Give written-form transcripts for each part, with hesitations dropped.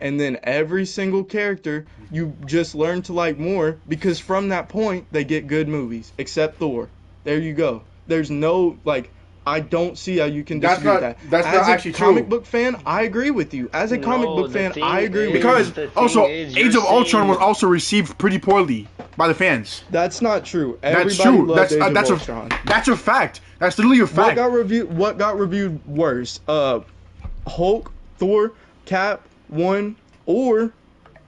and then every single character you just learn to like more because from that point they get good movies, except Thor. There you go. There's no like I don't see how you can disagree with that. That's not As a actually comic true. book fan, I agree with you. As a comic No, book the fan, thing I agree with is, you. Because the thing also is, Age you're of Ultron was saying also received pretty poorly by the fans. That's not true. That's Everybody true. loved Age of That's Ultron. that's a fact. That's literally a What fact. got reviewed? What got reviewed worse? Hulk, Thor, Cap, One, or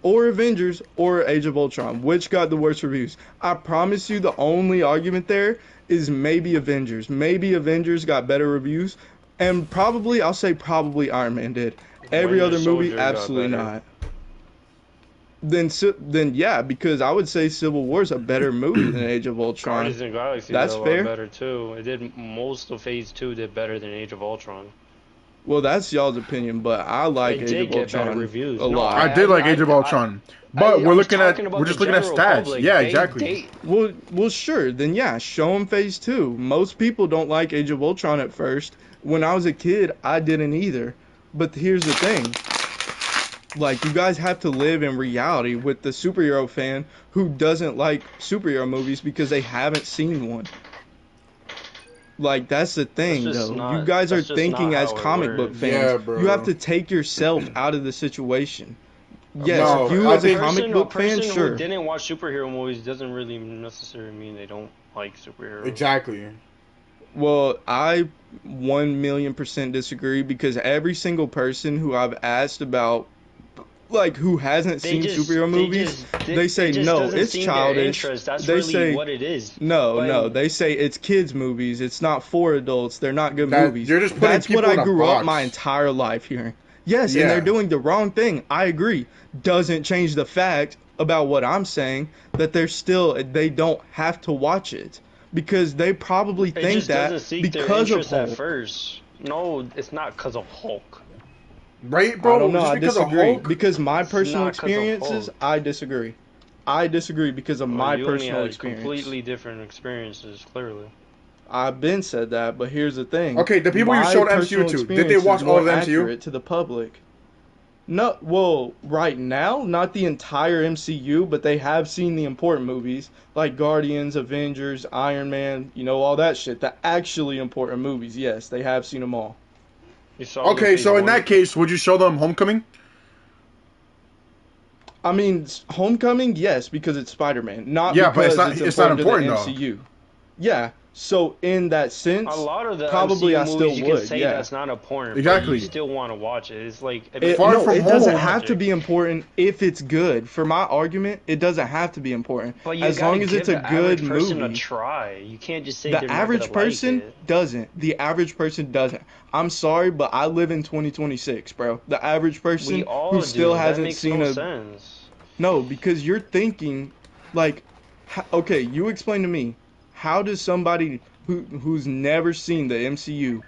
Avengers, or Age of Ultron. Which got the worst reviews? I promise you, the only argument there is maybe Avengers. Maybe Avengers got better reviews, and probably I'll say probably Iron Man did. Every Winter other movie, Soldier got absolutely better. not. Then yeah, because I would say Civil War is a better movie than Age of Ultron. Guardians of the Galaxy That's did a lot fair. better too. It did most of Phase 2 did better than Age of Ultron. Well, that's y'all's opinion, but I like It Age did of get better Ultron reviews. a No, lot. I did like Age of Ultron, but I'm we're looking at talking about we're just the looking at general stats. public. Yeah, They- exactly. Well, sure. Then yeah, show them Phase 2. Most people don't like Age of Ultron at first. When I was a kid, I didn't either. But here's the thing. Like, you guys have to live in reality with the superhero fan who doesn't like superhero movies because they haven't seen one. Like, that's the thing, That's just though. not- You guys are that's just thinking not as how it comic book works. fans. Yeah, bro. You have to take yourself out of the situation. Yes, No, you I as a think- comic book fan, person sure. who didn't watch superhero movies doesn't really necessarily mean they don't like superheroes. Exactly. Well, I 1,000,000% disagree because every single person who I've asked about, like, who hasn't seen superhero movies, they say, no, it's childish. That's They really say, what it is. no, they say it's kids' movies. It's not for adults. They're not good movies. You're just putting That's what people I in a grew up box. my entire life hearing. Yes, Yeah. and they're doing the wrong thing. I agree. Doesn't change the fact about what I'm saying that they don't have to watch it. Because they probably It think just that doesn't seek their because of interest at Hulk. first. No, it's not because of Hulk. Right, bro? I don't know. Just I because of disagree. Hulk? Because my personal not 'cause of experiences, Hulk. I disagree. I disagree because of my you and me personal had experience. completely different experiences, clearly. I've been said that, but here's the thing. Okay, the people you My showed MCU personal to, did they experience watch is all of more the MCU? accurate to the public. No, well, right now, not the entire MCU, but they have seen the important movies like Guardians, Avengers, Iron Man, all that shit. The actually important movies, yes, they have seen them all. You saw Okay, Luffy's so in one? that case, would you show them Homecoming? I mean, Homecoming, yes, because it's Spider-Man, not Yeah, but because it's not important, to though. the MCU. Yeah, so in that sense, A lot of the probably MCU I movies still you would, can say yeah. that's not important, Exactly. but you still want to watch it. It's like Far No, From it doesn't Home. have to be important if it's good. For my argument, it doesn't have to be important. But you As gotta long as give it's a the good average person movie. a try. You can't just say The they're not average gonna person like it. doesn't. The average person doesn't. I'm sorry, but I live in 2026, bro. The average person We all who still do. That hasn't makes seen no a sense. No, because you're thinking like okay, you explain to me, how does somebody who's never seen the MCU,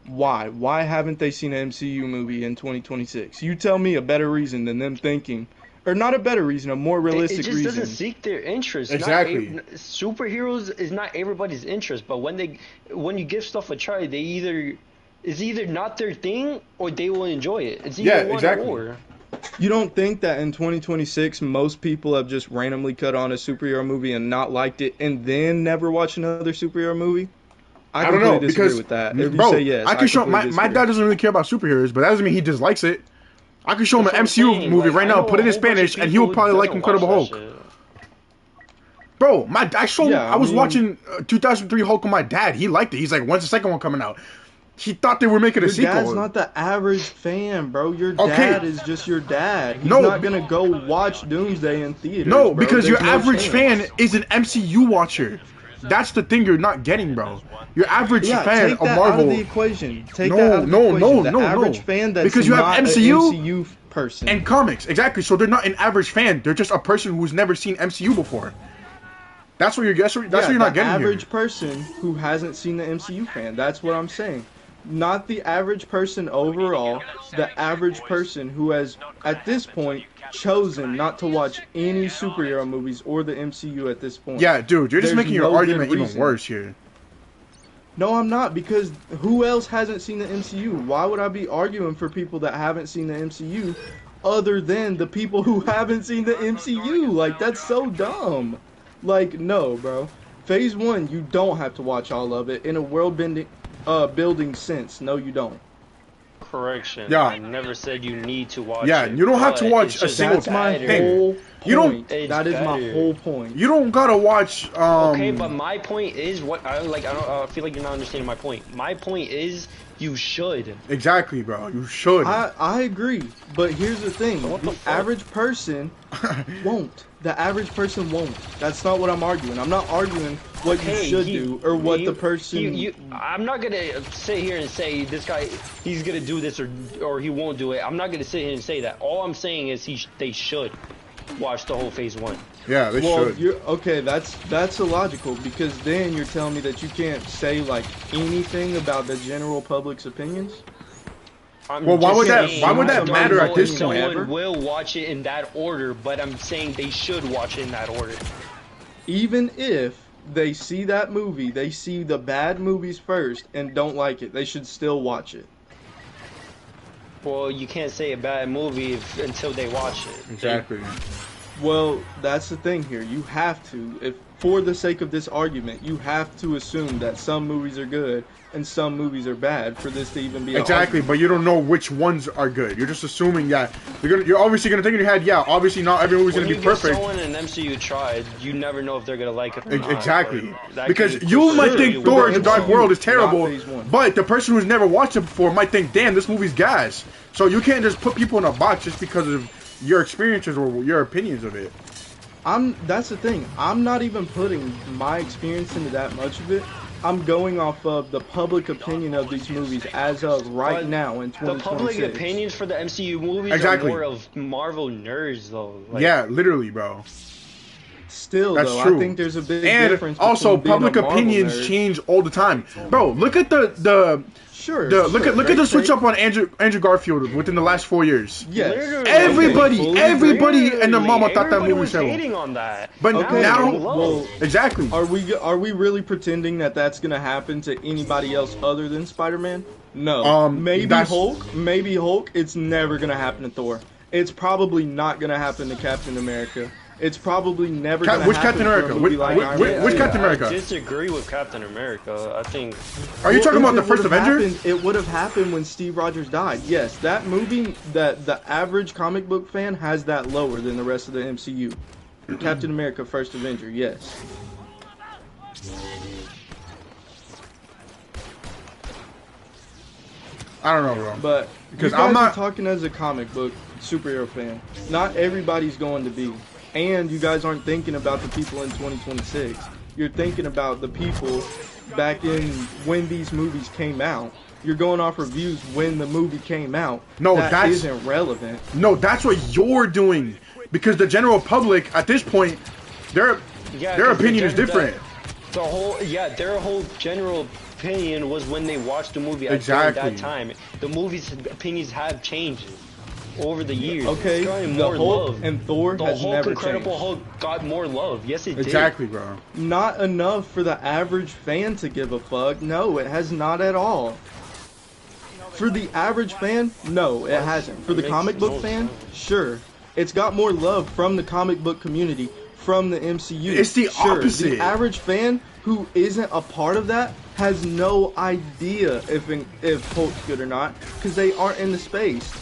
why haven't they seen an MCU movie in 2026? You tell me a better reason than them thinking, or not a better reason, a more It realistic just doesn't reason. seek their interest. Exactly. Superheroes is not everybody's interest, but when you give stuff a try, it's either not their thing or they will enjoy it. It's either Yeah, one exactly. or. You don't think that in 2026 most people have just randomly cut on a superhero movie and not liked it and then never watch another superhero movie? I don't completely know, disagree because, with that. If you bro, say yes, I can show, completely my disagree. dad doesn't really care about superheroes, but that doesn't mean he dislikes it. I can show him That's an what I'm MCU saying. movie Like, right I now, know put it in a whole bunch of Spanish, and he would people probably like doesn't Incredible watch Hulk. that shit. Bro, I was Yeah, I watching 2003 Hulk with my dad. He liked it. He's like, when's the second one coming out? He thought they were making a Your sequel. dad's not the average fan, bro. Your Okay. dad is just your dad. He's No, not gonna go watch Doomsday in theaters. No, bro. because your There's no average chance. fan is an MCU watcher. That's the thing you're not getting, bro. Your average Yeah, fan take of that Marvel. out of the equation. Take No, that out of the no, equation. no, The no, average no. fan that's Because you have not MCU an MCU person. and comics, exactly. So they're not an average fan. They're just a person who's never seen MCU before. That's what you're. That's what you're not the getting average here. person who hasn't seen the MCU fan. That's what I'm saying. Not the average person overall. The average person who has, at this point, chosen not to watch any superhero movies or the MCU at this point. Yeah, dude, you're just There's making your no good argument even reason. worse here. No, I'm not, because who else hasn't seen the MCU? Why would I be arguing for people that haven't seen the MCU other than the people who haven't seen the MCU. Like, that's so dumb. Like, no, bro. Phase 1, you don't have to watch all of it in a building sense. No, you don't. Correction. Yeah. I never said you need to watch Yeah, it. you don't have to but watch it's a just single That's my better. whole point. You don't- It's That is my better. whole point. You don't gotta watch. Okay, but my point is what I like. I feel like you're not understanding my point. My point is you should. Exactly, bro. You should. I agree, but here's the thing: What the the fuck? average person won't. The average person won't. That's not what I'm arguing. I'm not arguing what you should do or what the person. I'm not gonna sit here and say this guy he's gonna do this or he won't do it. I'm not gonna sit here and say that. All I'm saying is they should watch the whole phase 1. Yeah, they Well, should. you're okay. That's illogical because then you're telling me that you can't say like anything about the general public's opinions. Well, why would that matter at this point? Someone will watch it in that order, but I'm saying they should watch it in that order. Even if they see that movie, they see the bad movies first and don't like it, they should still watch it. Well, you can't say a bad movie until they watch it. Exactly. Well, that's the thing here. You have to, if for the sake of this argument, you have to assume that some movies are good and some movies are bad for this to even be an Exactly, argument. but you don't know which ones are good. You're just assuming that you're obviously gonna think in your head, yeah, obviously not every movie's When gonna you be give perfect. someone an MCU tried, you never know if they're gonna like it or not. Exactly, Like, that because can you for might sure think you Thor: will. The Dark World is terrible, Not phase 1. but the person who's never watched it before might think, damn, this movie's gas. So you can't just put people in a box just because of your experiences or your opinions of it. That's the thing. I'm not even putting my experience into that much of it. I'm going off of the public opinion of these movies as of right But now in The 2026. public opinions for the MCU movies Exactly. are more of Marvel nerds, though. Like, Yeah, literally, bro. Still, That's though, true. I think there's a big And difference. also, between being public a Marvel opinions nerd. change all the time, bro. Look at the Sure. look at great the switch take. up on Andrew Garfield within the last 4 years. Yes. Literally. Everybody Literally, and their mama thought that everybody movie was was terrible. hating on that. But Okay, now, well, exactly. Are we really pretending that that's gonna happen to anybody else other than Spider-Man? No. Maybe that's- Hulk. Maybe Hulk. It's never gonna happen to Thor. It's probably not gonna happen to Captain America. It's probably never gonna Which happen Captain for a America? movie Which- like which- Iron which- Man. which Captain America? I disagree with Captain America. I think Are you talking Well, about the if it first would've Avenger? happened- it would have happened when Steve Rogers died. Yes, that movie, that the average comic book fan has that lower than the rest of the MCU. Captain America: First Avenger. Yes. I don't know, bro. But Because you guys I'm not- are talking as a comic book superhero fan. Not everybody's going to be. And you guys aren't thinking about the people in 2026. You're thinking about the people back in when these movies came out. You're going off reviews when the movie came out. No, that that's- isn't relevant. No, that's what you're doing. Because the general public, at this point, their yeah, their 'cause opinion is different. Their whole general opinion was when they watched the movie at Exactly. that time. The movie's opinions have changed over the years. Okay, It's gotten the more Hulk love. and Thor The has Hulk, never Incredible changed. Hulk got more love. Yes, it did. Exactly, bro. Not enough for the average fan to give a fuck. No, it has not at all. For the average fan, no, it hasn't. For the Makes comic book no fan, sense. sure. It's got more love from the comic book community, from the MCU. It's the sure. opposite. The average fan who isn't a part of that has no idea if Hulk's good or not, because they aren't in the space.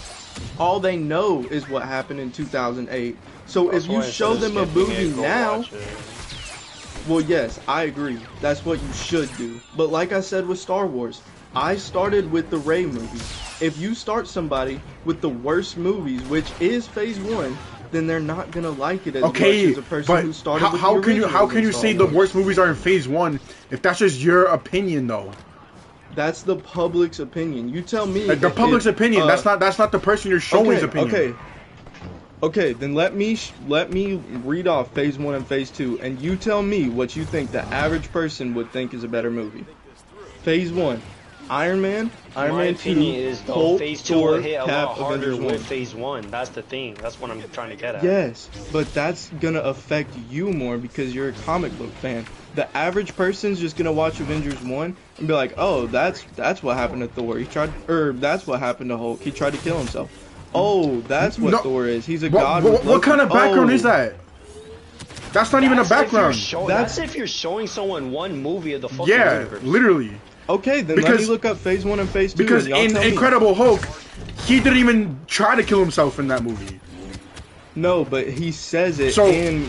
All they know is what happened in 2008. So That's if you why show instead of them a skipping movie it, go now, watch it. well, yes, I agree. That's what you should do. But like I said with Star Wars, I started with the Rey movies. If you start somebody with the worst movies, which is Phase 1, then they're not gonna like it as much Okay, as a person but who started with how the can you originals say in the Star Wars. worst movies are in Phase 1 if that's just your opinion though? That's the public's opinion. You tell me. Like, the if- public's opinion. uh, That's not the person you're showing's okay, opinion. Okay, then let me read off Phase 1 and Phase 2, and you tell me what you think the average person would think is a better movie. Phase 1, Iron Man, Iron My Man 2, opinion is though, Hulk, Phase 2 Thor, will hit a Cap, lot harder Avengers 1. with Phase 1. That's the thing. That's what I'm trying to get at. Yes, but that's gonna affect you more because you're a comic book fan. The average person's just gonna watch Avengers 1 and be like, "Oh, that's what happened to Thor. That's what happened to Hulk. He tried to kill himself." Oh, that's what No. Thor is. He's a god. What, with what kind of Loki. background Oh, is that? That's not even a That's if you're background. that's if you're showing someone one movie of the fucking Yeah, universe. literally. Okay, then let Because- me look up Phase 1 and Phase 2. Because and y'all in tell me. Incredible Hulk, he didn't even try to kill himself in that movie. No, but he says it So- in.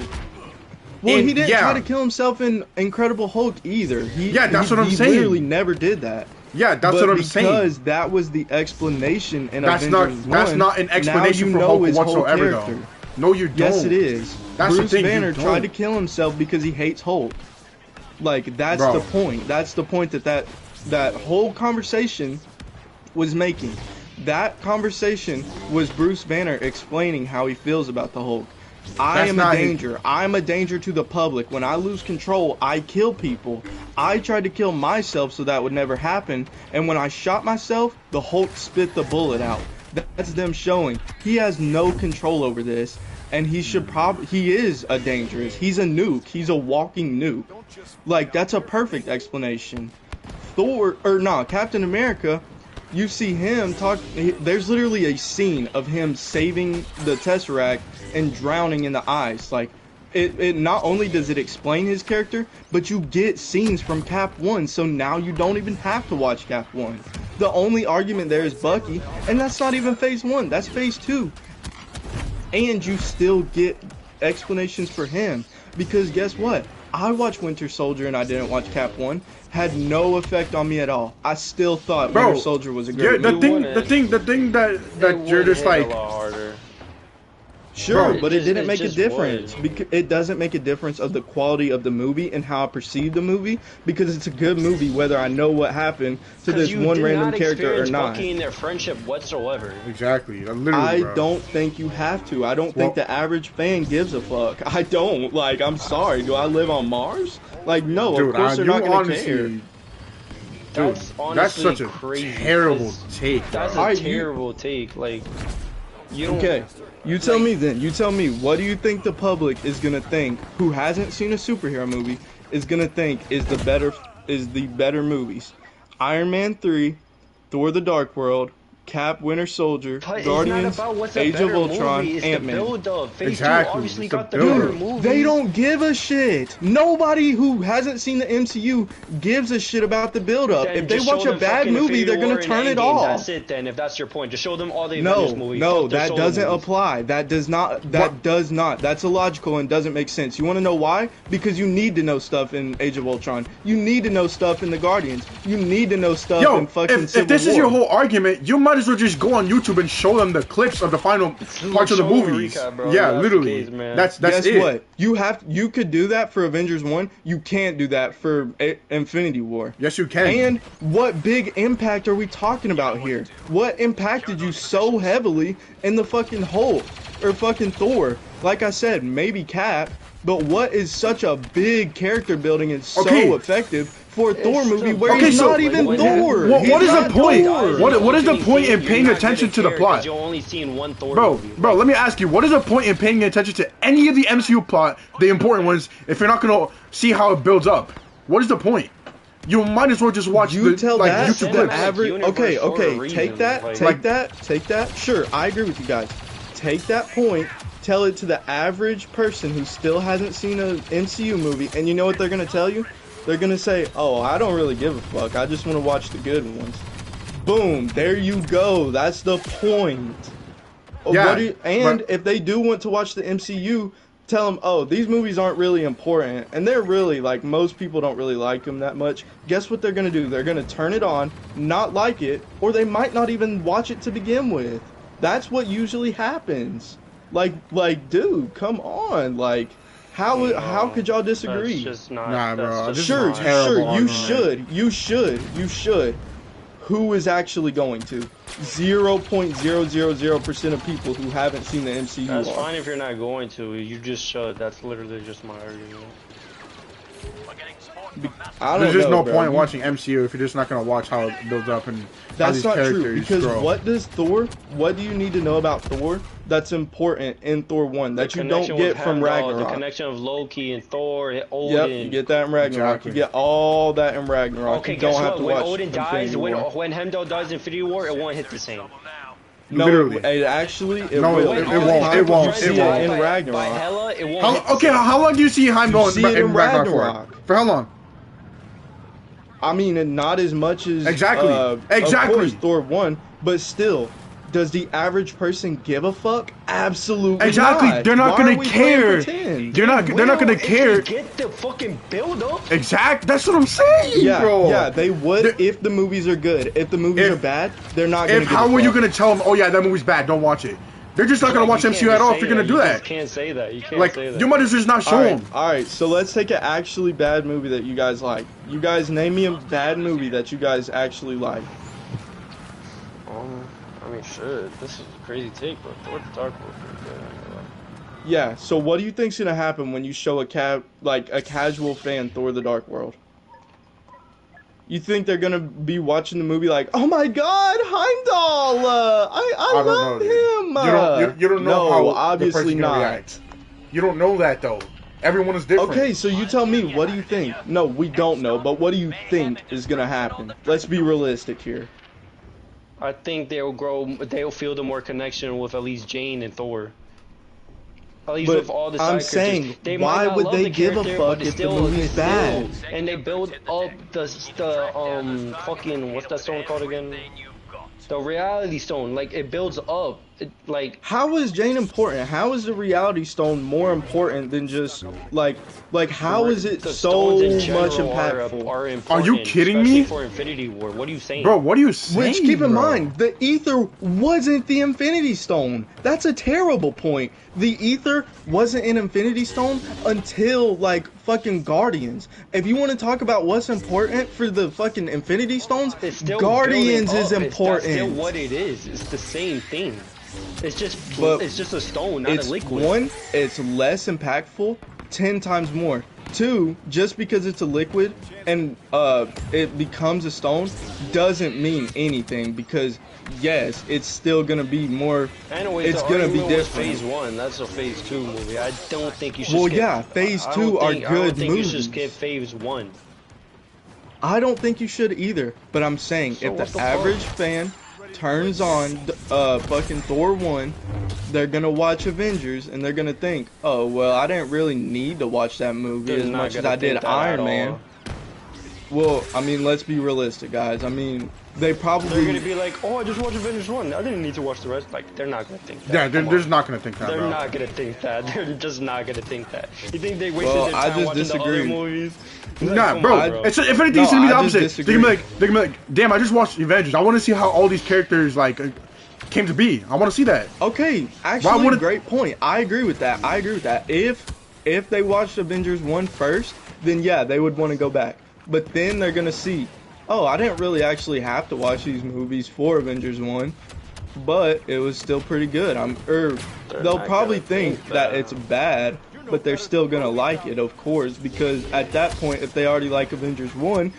Well, he didn't yeah. try to kill himself in Incredible Hulk either. Yeah, that's what I'm he saying. literally never did that. Yeah, that's But what I'm saying. because that was the explanation in That's Avengers not 1, an now explanation you for know Hulk his whole whatsoever, though. character. No, you don't. Yes, it is. That's the Bruce thing, you Banner don't. tried to kill himself because he hates Hulk. Like, that's Bro. the point. That's the point that whole conversation was making. That conversation was Bruce Banner explaining how he feels about the Hulk. I That's am a not his- danger. I'm a danger to the public. When I lose control, I kill people. I tried to kill myself so that would never happen. And when I shot myself, the Hulk spit the bullet out. That's them showing he has no control over this. And he is a dangerous. He's a nuke. He's a walking nuke. Like, that's a perfect explanation. Captain America, you see him talk. There's literally a scene of him saving the Tesseract and drowning in the ice. Like, it not only does it explain his character, but you get scenes from Cap 1, so now you don't even have to watch Cap 1. The only argument there is Bucky, and that's not even Phase 1, that's Phase 2. And you still get explanations for him, because guess what? I watched Winter Soldier and I didn't watch Cap 1. Had no effect on me at all. I still thought Bro, Winter Soldier was a great Yeah, movie. the thing that you're just It would hit like, a lot harder. Sure, Bro, but it It didn't make a just difference. would. Because it doesn't make a difference of the quality of the movie and how I perceive the movie, because it's a good movie whether I know what happened to 'Cause this you one did random not character or experience not. Bucky and their friendship whatsoever. exactly, literally, I bro. don't think you have to. I don't Well- think the average fan gives a fuck. I don't. Like, I'm sorry. Do I live on Mars? Like, no, Dude, of course they're you not gonna honestly, care. dude, That's that's honestly such a crazy. terrible 'cause take. That's bro. a Alright, you- terrible take. Like, you don't. Okay, you tell me then. You tell me, what do you think the public is gonna think, who hasn't seen a superhero movie, is gonna think is the better movies? Iron Man 3, Thor: The Dark World, Cap, Winter Soldier, But Guardians, it's not about what's a Age better of Ultron, movie. It's Ant-Man. the build-up. Phase Exactly, 2 obviously it's the got the build-up. better movie. They don't give a shit. Nobody who hasn't seen the MCU gives a shit about the build-up. Then If they just watch show a them bad fucking movie, they're Infinity War gonna turn and it Endgame. off. That's it. Then, if that's your point, just show them all the No, Avengers movies. no, Fuck their that solo doesn't movies. apply. That does not. That What? does not. That's illogical and doesn't make sense. You want to know why? Because you need to know stuff in Age of Ultron. You need to know stuff in the Guardians. You need to know stuff Yo, in fucking if Civil this War. is your whole argument, you might as well just go on YouTube and show them the clips of the final parts of the Show them a movies. recap, bro. Yeah, That's the literally. case, man. That's Guess it. what? You could do that for Avengers 1. You can't do that for Infinity War. Yes, you can. And what big impact are we talking about here? What impacted you so heavily in the fucking Hulk or fucking Thor? Like I said, maybe Cap, but what is such a big character building and so Okay. effective for a Thor It's movie the- where Okay, he's so not even when- Thor? what He's is the not point? Thor. What is the You're point in not paying gonna attention to the care plot? 'cause You're only seeing one Thor Bro, movie. let me ask you, what is the point in paying attention to any of the MCU plot, the important ones, if you're not gonna see how it builds up? What is the point? You might as well just watch You the tell like that YouTube to the clips. average. Universe Okay, for a okay. reason, Take that. like- Take that. Sure, I agree with you guys. Take that point. Tell it to the average person who still hasn't seen an MCU movie, and you know what they're gonna tell you? They're gonna say, "Oh, I don't really give a fuck. I just want to watch the good ones." Boom. There you go. That's the point. Yeah, And but- if they do want to watch the MCU, tell them, oh, these movies aren't really important, and they're really, like, most people don't really like them that much. Guess what they're gonna do? They're gonna turn it on, not like it, or they might not even watch it to begin with. That's what usually happens. Like, dude, come on. Like, how could y'all disagree? That's just not. Nah, bro, that's just this is Sure, not- terrible sure, argument. you should. Who is actually going to? 0.000% of people who haven't seen the MCU That's are. fine if you're not going to. You just should. That's literally just my argument. I don't There's just know, no bro. point watching MCU if you're just not gonna watch how it builds up and how That's these not true, characters because grow. what do you need to know about Thor that's important in Thor 1 that The you don't connection get with from Heimdall, The Ragnarok? connection of Loki and Thor, Odin. Yep, you get that in Ragnarok. Exactly. You get all that in Ragnarok. Okay, you don't guess have what? to When watch Odin dies, Infinity War. when Heimdall dies in Infinity War, it won't hit the same. No, Literally. it actually it No, will. it Because won't. time It won't. you It see won't. in By Ragnarok. hella, it won't. hit the Okay, same. how long do you see Heim going see it in Ragnarok Ragnarok. for? For how long? I mean, and not as much as Exactly. Of course, Thor 1, but still, does the average person give a fuck? Absolutely Exactly. not. They're not Why gonna are we playing care. pretend? They're not gonna If care. they get the fucking build up. Exact. That's what I'm saying, Yeah, bro. yeah, they would They're- if the movies are good. If the movies If- are bad, they're not gonna If give how a are you fuck. gonna tell them? Oh yeah, that movie's bad. Don't watch it. They're just not gonna watch You MCU can't at all just if you're say gonna do You that. just can't say that. You can't Like say that. you might as well just not show them. All right, so let's take an actually bad movie that you guys like. You guys name me a bad movie that you guys actually like. I mean, shit. This is a crazy take, but Thor: The Dark World. Yeah, so what do you think's gonna happen when you show a casual fan Thor: The Dark World? You think they're gonna be watching the movie like, oh my God, Heimdall! I don't love know, dude. him. You don't know no, how the obviously person's gonna not. react. You don't know that though. Everyone is different. Okay, so you tell me, what do you think? No, we don't know, but what do you think is gonna happen? Let's be realistic here. I think they'll feel the more connection with at least Jane and Thor. At least But with all the I'm side saying, characters. They why might not would love they the give a character, fuck but it's if the still, movie's it's bad? still- and they build up the fucking, what's that stone called again? The reality stone. Like, it builds up. How is Jane important? How is the reality stone more important than just how is it the so stones in much general impactful? are important, Are you kidding especially me? for Infinity War. What are you saying? Bro, what are you saying? Which, keep in bro? mind, the ether wasn't the Infinity Stone. That's a terrible point. The ether wasn't an Infinity Stone until, fucking Guardians. If you want to talk about what's important for the fucking Infinity Stones, It's still Guardians building is up. That's still important. what it is. It's the same thing. It's just But it's just a stone, not a It's liquid. one, it's less impactful, 10 times more. Two, just because it's a liquid and it becomes a stone doesn't mean anything, because yes, it's still gonna be more. Anyways, It's the gonna be argument was different. Phase 1. That's a Phase 2 movie. I don't think you should. Well, skip, yeah, Phase I 2 don't are think, I good don't think you should movies. skip Phase 1. I don't think you should either, but I'm saying So if what the the average fuck? fan turns on fucking Thor 1, they're gonna watch Avengers and they're gonna think, oh well, I didn't really need to watch that movie They're as not much as gonna I did think that Iron at Man. all. Well, I mean, let's be realistic, guys. I mean, they They're probably gonna be like, oh, I just watched Avengers 1. I didn't need to watch the rest. Like, they're not gonna think that. Yeah, they're Come on. just not gonna think that, They're bro. not gonna think that. They're just not gonna think that. You think they wasted Well, their I time just watching disagree. the other movies? Like, Nah, come bro. on, It's if anything, No, it's gonna be the I just opposite. They're disagree. gonna be like, damn, I just watched Avengers. I want to see how all these characters came to be. I want to see that. okay. Actually, wouldn't- great point. I agree with that. If they watched Avengers 1 first, then yeah, they would want to go back. But then they're gonna see, oh, I didn't really actually have to watch these movies for Avengers 1, but it was still pretty good. They'll not probably gonna think think that that. it's bad, but they're still gonna like it, of course, because at that point, if they already like Avengers 1,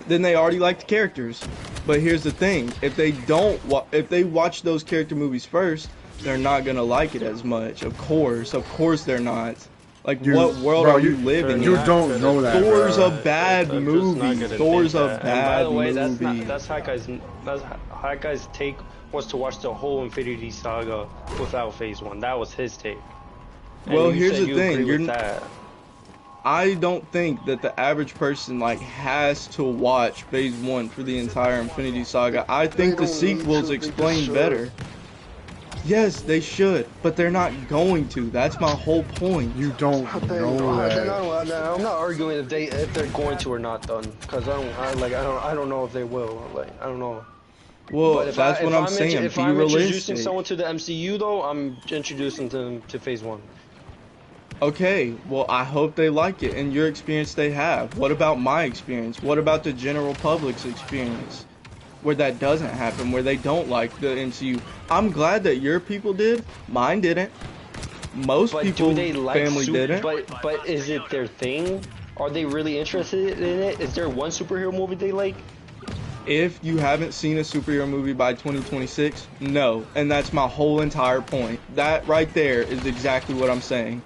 then they already like the characters. But here's the thing: if they watch those character movies first, they're not gonna like it as much. Of course they're not. Like, You- what world bro, are you you- living you in? don't know that. Thor's bro. a bad They're just not movie. gonna Thor's think a that. And by bad the way, movie. that's Haikai's take was to watch the whole Infinity Saga without Phase 1. That was his take. And Well, you here's said the you thing, agree you're with n- that. I don't think that the average person has to watch Phase 1 for the entire Infinity Saga. I think the don't need sequels to, they explain just should. better. Yes, they should, but they're not going to. That's my whole point. You don't know that. I'm not arguing if they're going to or not done, because I don't know if they will. Like, I don't know. Well, But if that's what I'm saying. If Be I'm introducing realistic. someone to the MCU, though, I'm introducing them to Phase 1. Okay, well, I hope they like it, and your experience they have. What about my experience? What about the general public's experience? Where that doesn't happen, where they don't like the MCU. I'm glad that your people did. Mine didn't. Most But people, do they like family didn't. But is it their thing? Are they really interested in it? Is there one superhero movie they like? If you haven't seen a superhero movie by 2026, no. And that's my whole entire point. That right there is exactly what I'm saying.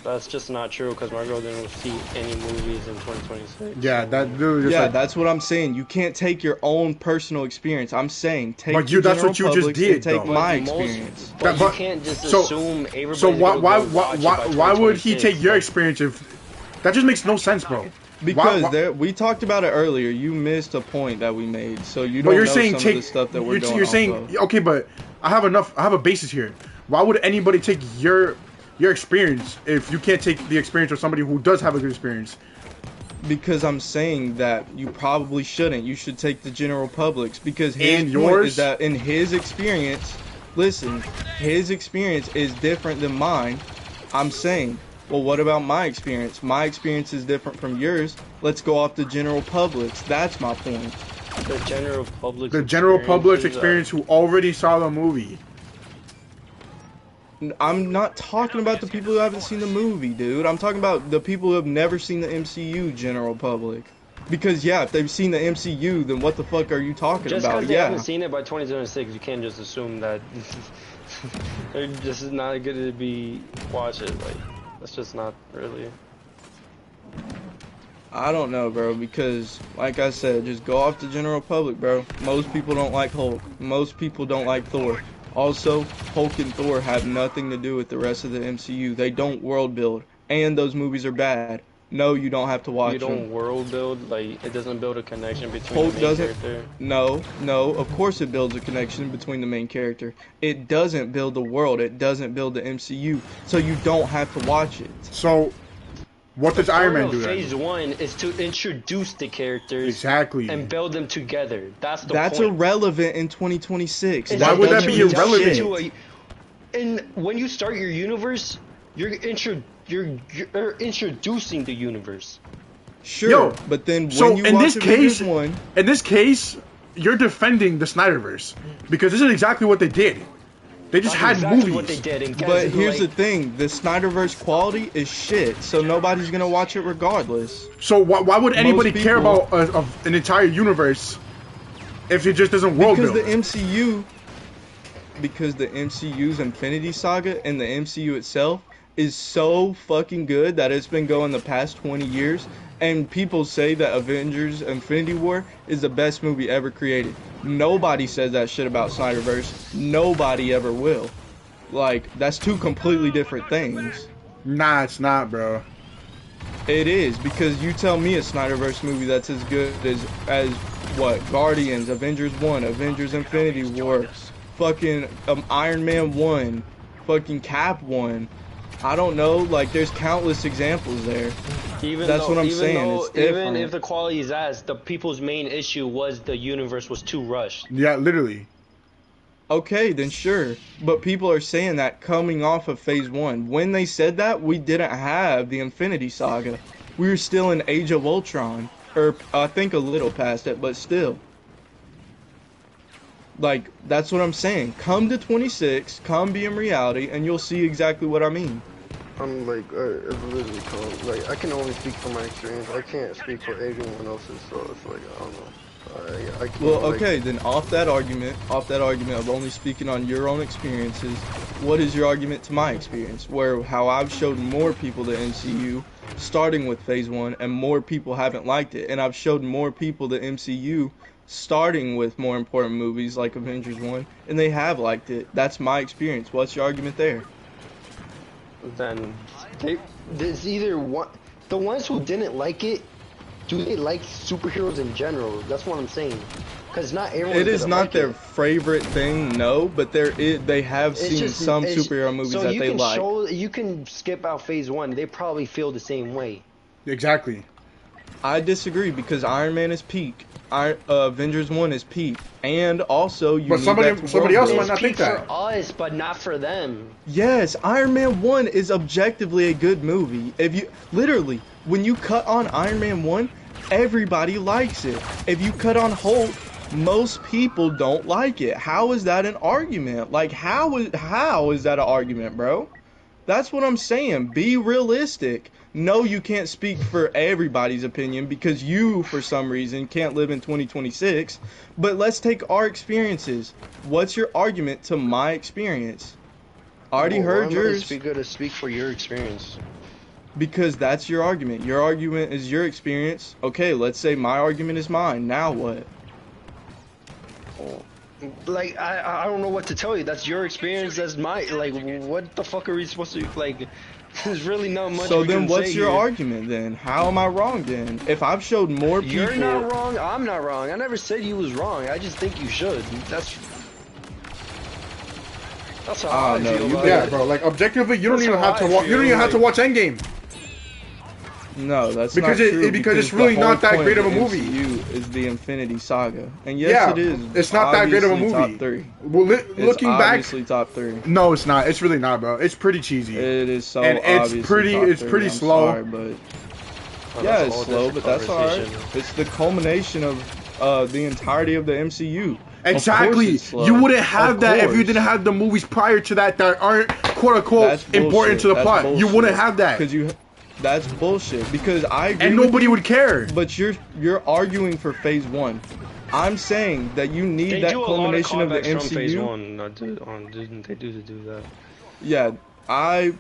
That's just not true because my girl didn't see any movies in 2026. Yeah, so- that dude just Yeah, like. that's what I'm saying. You can't take your own personal experience. I'm saying take But the you, that's general what you just public's did, and take though. my But most, experience. but That- you but- can't just so- assume everybody's So why gonna why go why watch it why, by why would he 2026. take your Like, experience if that just makes no sense, bro? Because why, we talked about it earlier. You missed a point that we made, so you but don't you're know saying some take of the stuff that we're going you're off saying of. okay, but I have a basis here. Why would anybody take your experience if you can't take the experience of somebody who does have a good experience? Because I'm saying that you probably shouldn't. You should take the general public's because his And point yours? is that in his experience, listen, his experience is different than mine. I'm saying, well, what about my experience? My experience is different from yours. Let's go off the general public's. That's my point. the general public's The general public's experience experience who already saw the movie. I'm not talking about the people who haven't seen the movie, dude. I'm talking about the people who have never seen the MCU, general public. Because, yeah, if they've seen the MCU, then what the fuck are you talking just about? because they Yeah. haven't seen it by 2026, you can't just assume that they're just not good to be watch it. Like, that's just not really. I don't know, bro, because, like I said, just go off the general public, bro. Most people don't like Hulk. Most people don't like Thor. Also, Hulk and Thor have nothing to do with the rest of the MCU. They don't world build, and those movies are bad. No, you don't have to watch You don't them. world build, like it doesn't build a connection between Hulk the main doesn't. character. No, of course it builds a connection between the main character. It doesn't build the world. It doesn't build the MCU. So you don't have to watch it. So, what does Iron Man Part do of then? Phase 1 is to introduce the characters Exactly. and build them together. That's the That's point. irrelevant in 2026. It's Why would that doesn't be mean irrelevant? shit. And when you start your universe, you're introducing the universe. Sure, Yo, but then when so you in watch this Avengers case, 1, in this case, you're defending the Snyderverse because this is exactly what they did. They just That's had exactly movies. what they did. And but guys, here's the like, thing, the Snyderverse quality is shit, so nobody's gonna watch it regardless. So why would anybody care people- about an entire universe if it just doesn't world Because build? the MCU's Infinity Saga and the MCU itself is so fucking good that it's been going the past 20 years, and people say that Avengers Infinity War is the best movie ever created. Nobody says that shit about Snyderverse. Nobody ever will. Like, that's two completely different things. Nah, it's not, bro. It is, because you tell me a Snyderverse movie that's as good as what? Guardians, Avengers 1, Avengers Infinity War, fucking Iron Man 1, fucking Cap 1. I don't know, like there's countless examples there. That's what I'm saying, it's Even different. if the quality is as, the people's main issue was the universe was too rushed. Yeah, literally. Okay, then sure. But people are saying that coming off of Phase 1. When they said that, we didn't have the Infinity Saga. We were still in Age of Ultron. Or, I think a little past it, but still. Like, that's what I'm saying. Come to 26, come be in reality, and you'll see exactly what I mean. I'm like, it's literally called, like, I can only speak from my experience. I can't speak for everyone else's, so it's like, I don't know. I can't, Well, like- okay, then off that argument of only speaking on your own experiences, what is your argument to my experience? Where how I've showed more people the MCU, starting with Phase 1, and more people haven't liked it. And I've showed more people the MCU, starting with more important movies like Avengers 1, and they have liked it. That's my experience. What's your argument there? Then there's either one. The ones who didn't like it, do they like superheroes in general? That's what I'm saying. Because not everyone. It is not their favorite thing, no, but they have seen some superhero movies that they like. You can skip out Phase 1. They probably feel the same way. Exactly. I disagree because Iron Man is peak. Avengers 1 is peak. And also, you But need somebody that to else world might build. not think Peak that. for us, but not for them. Yes, Iron Man 1 is objectively a good movie. If you literally, when you cut on Iron Man 1, everybody likes it. If you cut on Hulk, most people don't like it. How is that an argument? Like how is that an argument, bro? That's what I'm saying. Be realistic. No, you can't speak for everybody's opinion because you, for some reason, can't live in 2026. But let's take our experiences. What's your argument to my experience? I already heard I'm yours. Going to speak for your experience. Because that's your argument. Your argument is your experience. Okay, let's say my argument is mine. Now what? Like, I don't know what to tell you. That's your experience. That's my, like, what the fuck are we supposed to, like, there's really not much So we then can what's say your here. argument then? How am I wrong then? If I've showed more people... You're not wrong, I'm not wrong. I never said you was wrong. I just think you should. That's how I no, feel you about Yeah, it. bro. Like objectively, you don't That's even how have to I watch. You don't feel, even have to like- watch Endgame. No, that's Because not it- true. because it's the really whole not that point great of a the movie. MCU is the Infinity Saga, and yes, Yeah, it is. it's not that great of a obviously movie. Top 3. Well, It's looking back, obviously top 3. no, it's not. It's really not, bro. It's pretty cheesy. It is so And it's obviously pretty- top it's 3. pretty I'm slow. Sorry, but Oh, yeah, that's a it's whole slow, different but that's alright. conversation. It's the culmination of the entirety of the MCU. Exactly. Of course it's slow. You wouldn't have Of that if you course. didn't have the movies prior to that aren't quote unquote That's important bullshit. to the That's plot. You bullshit. wouldn't have that. That's bullshit. Because I agree And with nobody you, would care. But you're arguing for Phase 1. I'm saying that you need They that do a lot of culmination of the callbacks from Phase MCU. 1. Didn't they do that? Yeah, I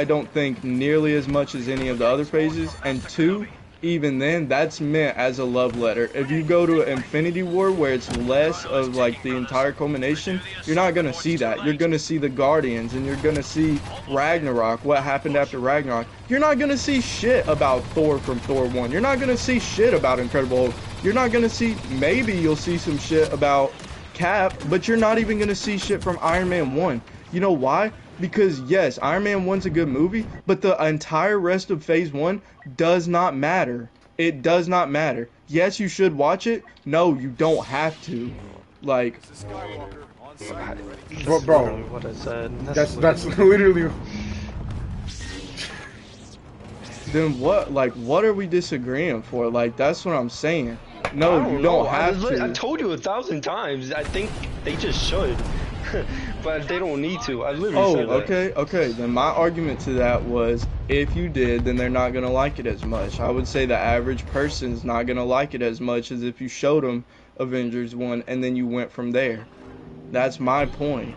don't think nearly as much as any of the other phases, and 2, even then, that's meant as a love letter. If you go to Infinity War, where it's less of like the entire culmination, you're not gonna see that. You're gonna see the Guardians, and you're gonna see Ragnarok. What happened after Ragnarok? You're not gonna see shit about Thor from Thor 1. You're not gonna see shit about Incredible Hulk. You're not gonna see. Maybe you'll see some shit about Cap, but you're not even gonna see shit from Iron Man 1. You know why? Because yes, Iron Man 1's a good movie, but the entire rest of Phase 1 does not matter. It does not matter. Yes, you should watch it. No, you don't have to. Like, Bro, What I said. that's literally. then what? Like, what are we disagreeing for? Like, that's what I'm saying. No, I you know. don't have I to. told you 1,000 times. I think they just should, but they don't need to. I literally Oh, said that. okay. Then my argument to that was, if you did, then they're not gonna like it as much. I would say the average person's not gonna like it as much as if you showed them Avengers 1 and then you went from there. That's my point.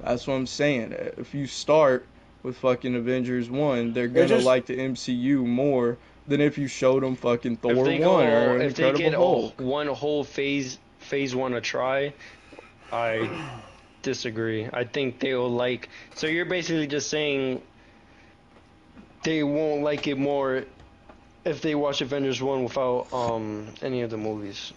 That's what I'm saying. If you start with fucking Avengers 1, they're gonna just- like the MCU more than if you showed them fucking Thor 1 or If they Incredible get Hulk. one whole phase 1 a try, I disagree. I think they will like. So you're basically just saying they won't like it more if they watch Avengers 1 without any of the movies.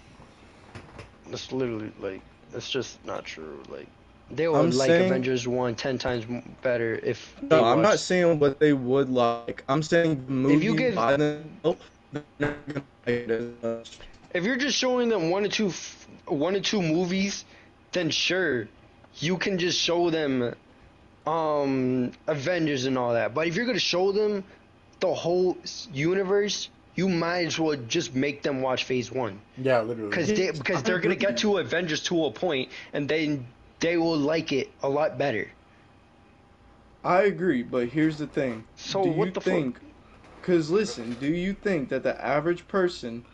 That's literally like, it's just not true. Like, they would I'm like saying- Avengers 1 10 times better if they No, I'm not watched- saying what they would like. I'm saying the movie you give- by themselves, they're not gonna like it as much. If you're just showing them one or two movies, then sure, you can just show them Avengers and all that. But if you're gonna show them the whole universe, you might as well just make them watch Phase 1. Yeah, literally. Because they're gonna get to Avengers to a point, and then they will like it a lot better. I agree, but here's the thing. So do what you the fuck? think? Because listen, do you think that the average person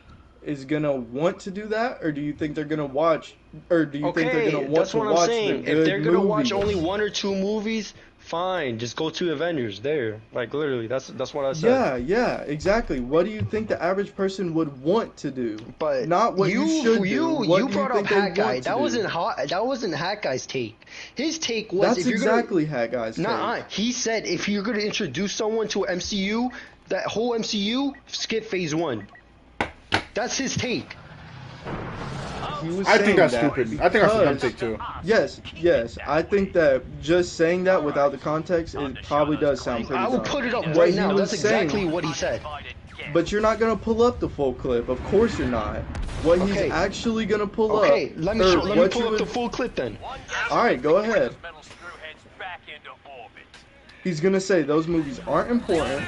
is gonna want to do that, or do you think they're gonna watch, or do you think they're Okay, gonna want that's to what I'm watch saying. the If good they're gonna watch movies? only one or two movies, fine, just go to Avengers. There, like literally, that's what I said. Yeah, exactly. What do you think the average person would want to do? But Not what you should do. What You do brought up think they Hat Guy. want to That do? wasn't hot. That wasn't Hat Guy's take. His take was That's if you're exactly Hat Guy's take. Nah, he said if you're gonna introduce someone to MCU, that whole MCU, skip Phase 1. That's his take. He was I think saying that's that stupid. I think that's a dumb because- take too. Yes. I think that just saying that without the context, it probably does sound pretty I will dumb. put it up What right he now. was That's saying- exactly what he said. But you're not gonna pull up the full clip. Of course you're not. What Okay. he's actually gonna pull Okay, up. let me or let me what pull you up the would- full clip then. All right, go ahead. He's gonna say those movies aren't important,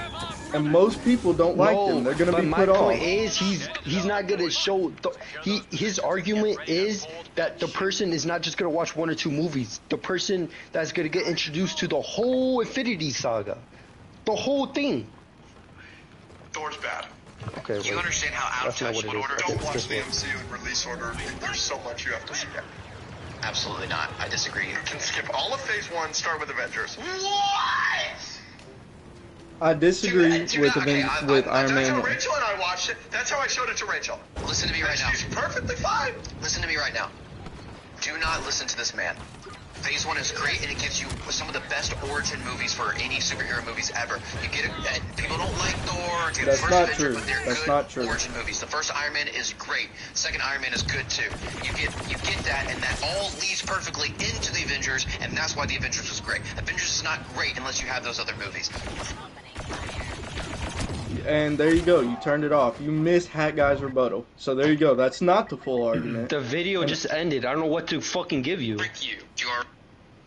and most people don't like them. They're gonna but be my put off. point is he's not gonna show. His argument is that the person is not just gonna watch one or two movies. The person that's gonna get introduced to the whole Infinity Saga, the whole thing. Thor's bad. Okay, You wait. understand how out That's of not touch what it is. order? Okay, Don't it's watch this the one. MCU in release order. There's so much you have to see. Absolutely not. I disagree. You can skip all of Phase 1, start with Avengers. What? I disagree Dude, with okay, with Iron That's how Man. Rachel and I watched it. That's how I showed it to Rachel. listen to me right now. She's perfectly fine. Listen to me right now. Do not listen to this man. Phase 1 is great, and it gives you some of the best origin movies for any superhero movies ever. You get it. People don't like Thor. Dude, That's first not Avenger, true. but they're That's good not true. origin movies. The first Iron Man is great. Second Iron Man is good too. You get that, and that all leads perfectly into the Avengers, and that's why the Avengers was great. Avengers is not great unless you have those other movies. And there you go. You turned it off. You missed Hat Guy's rebuttal. So there you go. That's not the full argument. The video just ended. I don't know what to fucking give you. Thank you. You are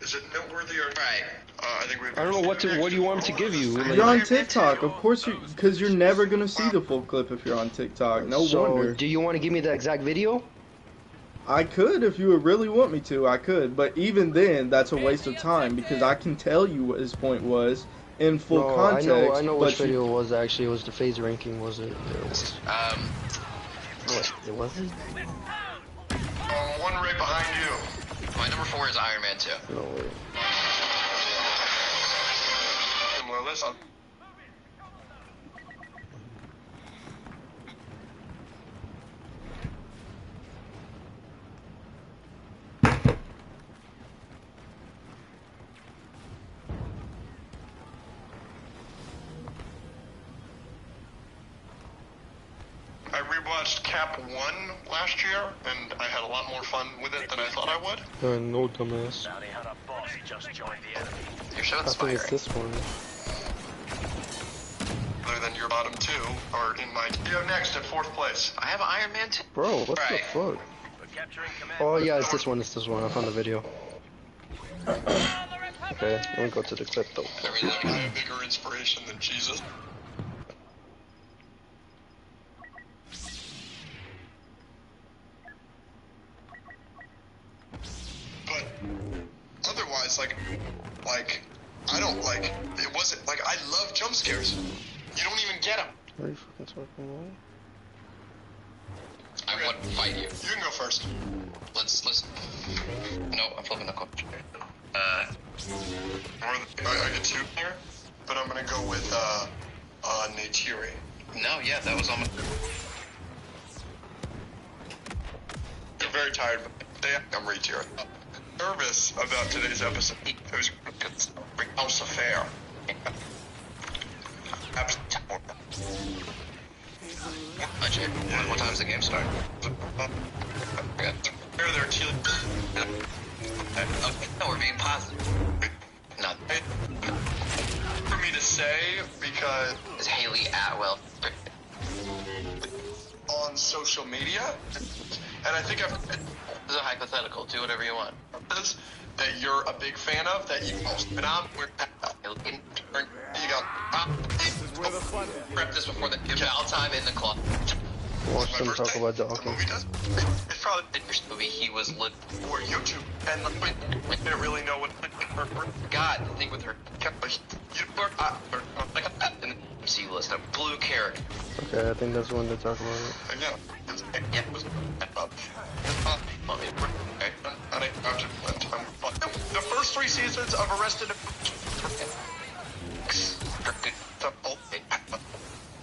Is it noteworthy or? right. I think we. I don't know what do you want me to give you? You're on TikTok, of course. Because you're never gonna see the full clip if you're on TikTok. No So, wonder. do you want to give me the exact video? I could if you would really want me to. I could, but even then, that's a waste of time because I can tell you what his point was in full No, context. I know but which video it was actually. It was the phase ranking, was it? What? It wasn't? One right behind you. My number 4 is Iron Man 2. No way. Similar list. I rewatched Cap 1 last year, and I had a lot more fun with it than I thought I would. No, dumbass. You're so I think it's inspiring. this one. Other than your bottom 2 are in my. You have next at 4th place. I have Iron Man 2. Bro, what Right. the fuck? Oh yeah, it's this one. It's this one. I found the video. Okay, let me go to the clip though. I have bigger inspiration than Jesus. But otherwise, like I don't like. It wasn't like I love jump scares. You don't even get them. What are you fucking talking about? I want to fight you. You can go first. Let's. No, I'm flipping the coin. I get 2 here, but I'm gonna go with Neytiri. No, yeah, that was on my. You're very tired. I'm Neytiri. Nervous about today's episode. It was House Affair. Budget. What time's the game start? They're there till. No, we're being positive. Not. For me to say because Is Haley Atwell? on social media, and I think I've This is a hypothetical. Do whatever you want. this that you're a big fan of that you posted on. You got Prep this before the child time in the club. Watch my them talk birthday. about The Dawkins. movie does. It's probably The first movie he was lit. for YouTube, and we didn't really know what. God, the thing with her. You were like in the MCU list. A blue carrot. Okay, I think that's when they're talking about it. Again, Yeah. it was the first 3 seasons of Arrested.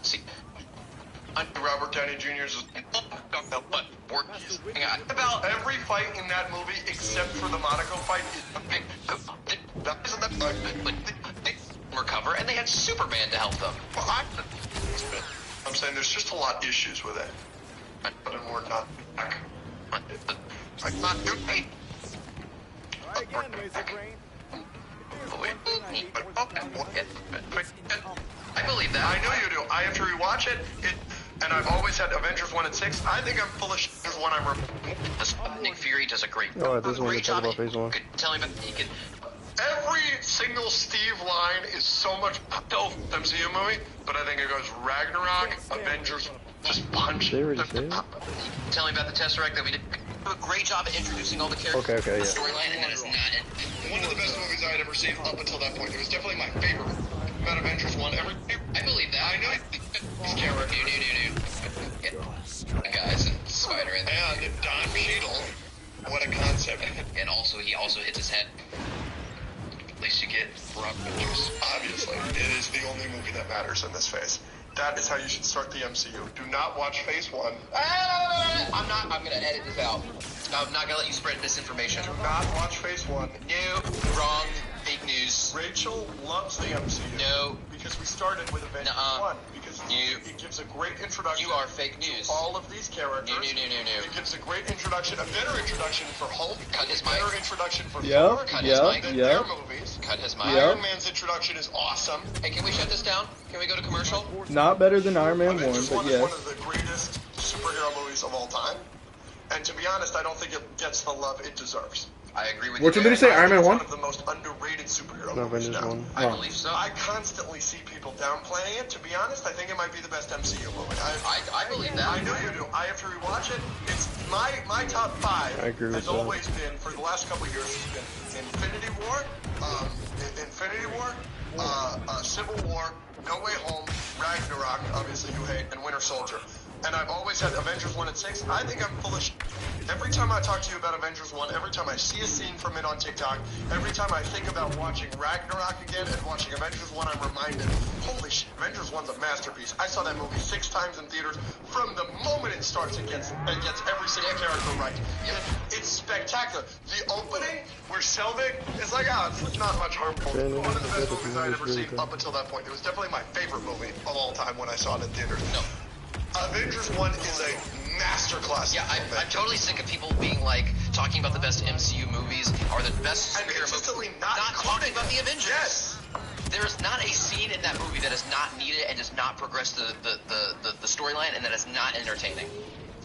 See, Robert Downey Jr.'s but hang on. about every fight in that movie except for the Monaco fight. Isn't that Recover, and they had Superman to help them. well, I'm saying there's just a lot of issues with it. But we're not back. Like not good. I believe that. I know you do. I have to rewatch it. And I've always had Avengers 1 and 6. I think I'm full of shit when I'm. Nick Fury does a great, Oh, this one they great talk job. about phase 1. Could tell him he could. Every single Steve line is so much dope MCU movie, but I think it goes Ragnarok, Avengers, just punch. They already said it? Tell me about the Tesseract that we did. A great job at introducing all the characters. Okay, The yeah. storyline, and that is not it. One of the best movies I had ever seen up until that point. It was definitely my favorite. About Avengers 1. I believe that. I know. He's camera. Dude. Guys and Spider-Man. And Don Cheadle. What a concept. And also, he also hits his head. least you get Rock Avengers. Obviously, it is the only movie that matters in this phase. That is how you should start the MCU. Do not watch Phase 1. I'm gonna edit this out. I'm not gonna let you spread misinformation. Do not watch Phase 1. No, wrong, fake news. Rachel loves the MCU. No. Because we started with Avengers Nuh-uh. 1. Because No. it gives a great introduction. You are fake news. To all of these characters. No. It gives a great introduction, a better introduction for Hulk. Cut his a better mic. introduction for Yep, Thor. Cut his mic. Than yep. their movies. Cut his mic. Yep. Iron Man's introduction is awesome. Hey, can we shut this down? Can we go to commercial? Not better than Iron Man 1, Avengers 1 but is one yes. of the greatest superhero movies of all time. And to be honest, I don't think it gets the love it deserves. I agree with Which you. one did he say? I Iron think Man it's 1? one of the most underrated superhero No, movies Avengers now. 1. I believe so. I constantly see people downplaying it. To be honest, I think it might be the best MCU movie. I believe that. I know you do. I have to rewatch it. It's my top 5 I agree with has that. always been, for the last couple of years, has been Infinity War, Civil War, No Way Home, Ragnarok, obviously you hate, and Winter Soldier. And I've always had Avengers 1 and 6. I think I'm full of shit. Every time I talk to you about Avengers 1, every time I see a scene from it on TikTok, every time I think about watching Ragnarok again and watching Avengers 1, I'm reminded, holy shit, Avengers 1's a masterpiece. I saw that movie 6 times in theaters. From the moment it starts, it gets every single character right. It's spectacular. The opening, where Selvig is like, it's not much harmful. Yeah, One of the best the movies I'd ever movie's really seen good. up until that point. It was definitely my favorite movie of all time when I saw it in theaters. No. Avengers 1 is a masterclass. Yeah, I'm totally sick of people being like talking about the best MCU movies or the best And superhero consistently movies, not talking including about the them. Avengers. Yes. There is not a scene in that movie that is not needed and does not progress the storyline and that is not entertaining.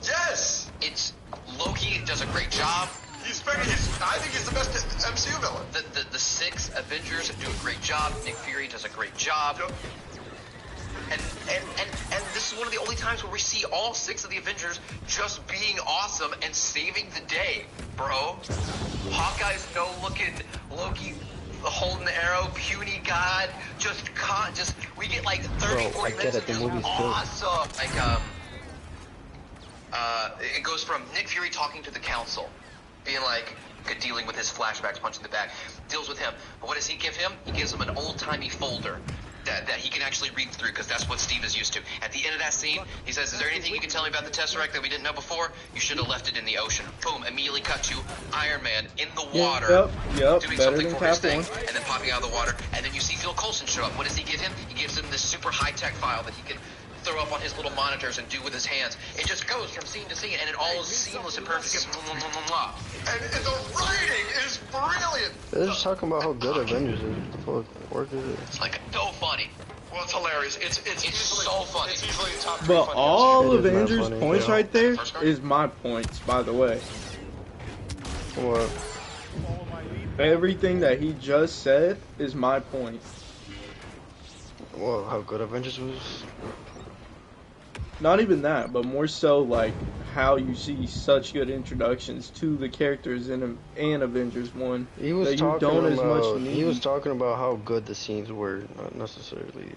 Yes. It's Loki does a great job. I think he's the best MCU villain. The 6 Avengers do a great job. Nick Fury does a great job. Yep. And this is one of the only times where we see all 6 of the Avengers just being awesome and saving the day, bro. Hawkeye's no-looking Loki holding the arrow, puny god, we get like 30, 40 Bro, I get minutes it, the of movie's just good. awesome. It goes from Nick Fury talking to the council, being like, dealing with his flashbacks, punching the bag, deals with him. But what does he give him? He gives him an old-timey folder that he can actually read through, because that's what Steve is used to. At the end of that scene, he says, is there anything you can tell me about the Tesseract that we didn't know before? You should have left it in the ocean. Boom, immediately cut to Iron Man in the water, Yep, doing better something than for his Cap thing, 1. and then popping out of the water. And then you see Phil Coulson show up. What does he give him? He gives him this super high-tech file that he can throw up on his little monitors and do with his hands. It just goes from scene to scene, and it all is seamless and perfect. And the writing is brilliant. They're just talking about how good Avengers is. What the fuck? Work is it? It's like so funny. Well, it's hilarious. It's easily, so funny. It's easily a top 3 But funny all It is not Avengers funny, points yeah. right there First card? is my points, by the way. What? Everything that he just said is my point. Well, how good Avengers was? Not even that, but more so like how you see such good introductions to the characters in Avengers 1 He was that you talking don't as about. much need. He was talking about how good the scenes were, not necessarily.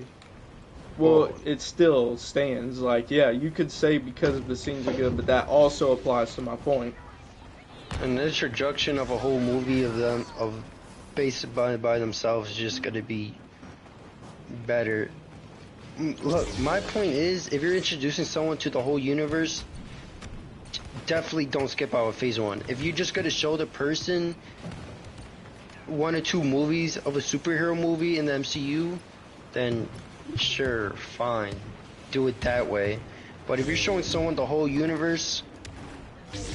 Well, it still stands. Like, yeah, you could say because of the scenes are good, but that also applies to my point. An introduction of a whole movie of them, based by themselves, is just gonna be better. Look, my point is, if you're introducing someone to the whole universe, definitely don't skip out of Phase 1. If you're just gonna show the person 1 or 2 movies of a superhero movie in the MCU, then sure, fine, do it that way. But if you're showing someone the whole universe,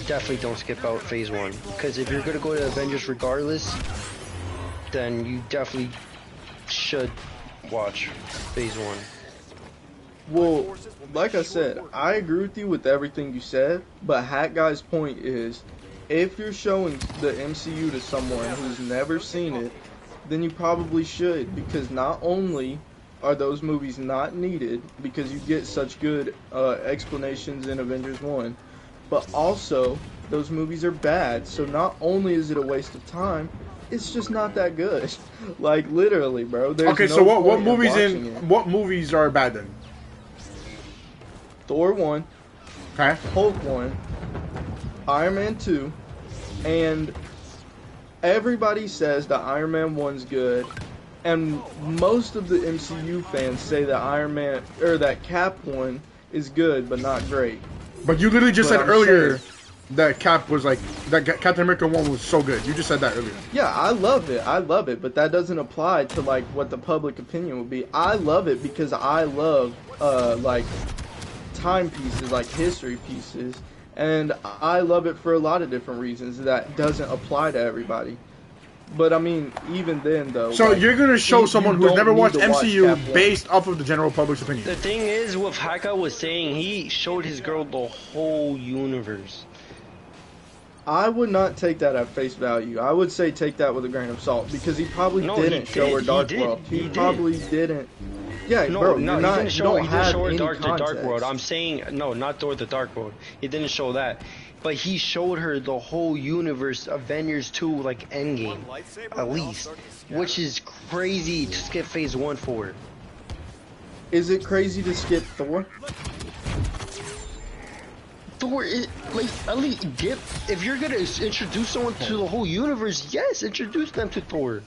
definitely don't skip out Phase 1. Because if you're gonna go to Avengers regardless, then you definitely should watch Phase 1. Well, like I said, I agree with you with everything you said, but Hat Guy's point is, if you're showing the MCU to someone who's never seen it, then you probably should, because not only are those movies not needed, because you get such good explanations in Avengers 1, but also, those movies are bad, so not only is it a waste of time, it's just not that good. Like, literally, bro. There's Okay, no so what point in movies watching it. what movies are bad then? Thor 1, Okay. Hulk 1, Iron Man 2, and everybody says that Iron Man 1's good, and most of the MCU fans say that Iron Man or that Cap 1 is good but not great. But you literally just But said I'm earlier saying- that Cap was like that. Captain America 1 was so good. You just said that earlier. Yeah, I love it, but that doesn't apply to like what the public opinion would be. I love it because I love like time pieces, like history pieces, and I love it for a lot of different reasons that doesn't apply to everybody. But I mean, even then though. So like, you're gonna show you someone who's don't never need watched to watch MCU Cap 1. based off of the general public's opinion. The thing is, what Haka was saying, he showed his girl the whole universe. I would not take that at face value. I would say take that with a grain of salt because he probably No, didn't he show did. her He Dark did. World. He He did. probably didn't. Yeah, No, bro, no, you're he not, didn't you show. don't He didn't have show her any the Dark context. World. I'm saying no, not Thor: The Dark World. He didn't show that, but he showed her the whole universe, Avengers 2, like Endgame, at least, which is crazy to skip Phase 1 for. Is it crazy to skip Thor? Thor, like, at least get, if you're gonna introduce someone to the whole universe, yes, introduce them to Thor.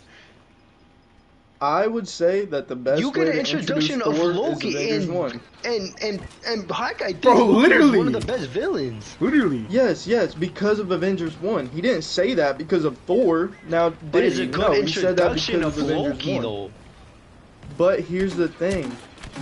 I would say that the best You way get an to introduction of Thor Loki is Avengers and 1. and Hawkeye. I think Bro, Loki was literally. one of the best villains. Literally. Yes, because of Avengers 1. He didn't say that because of Thor. Now, But did it's he? a good No, he said that because introduction of of Avengers Loki, 1. though. But here's the thing.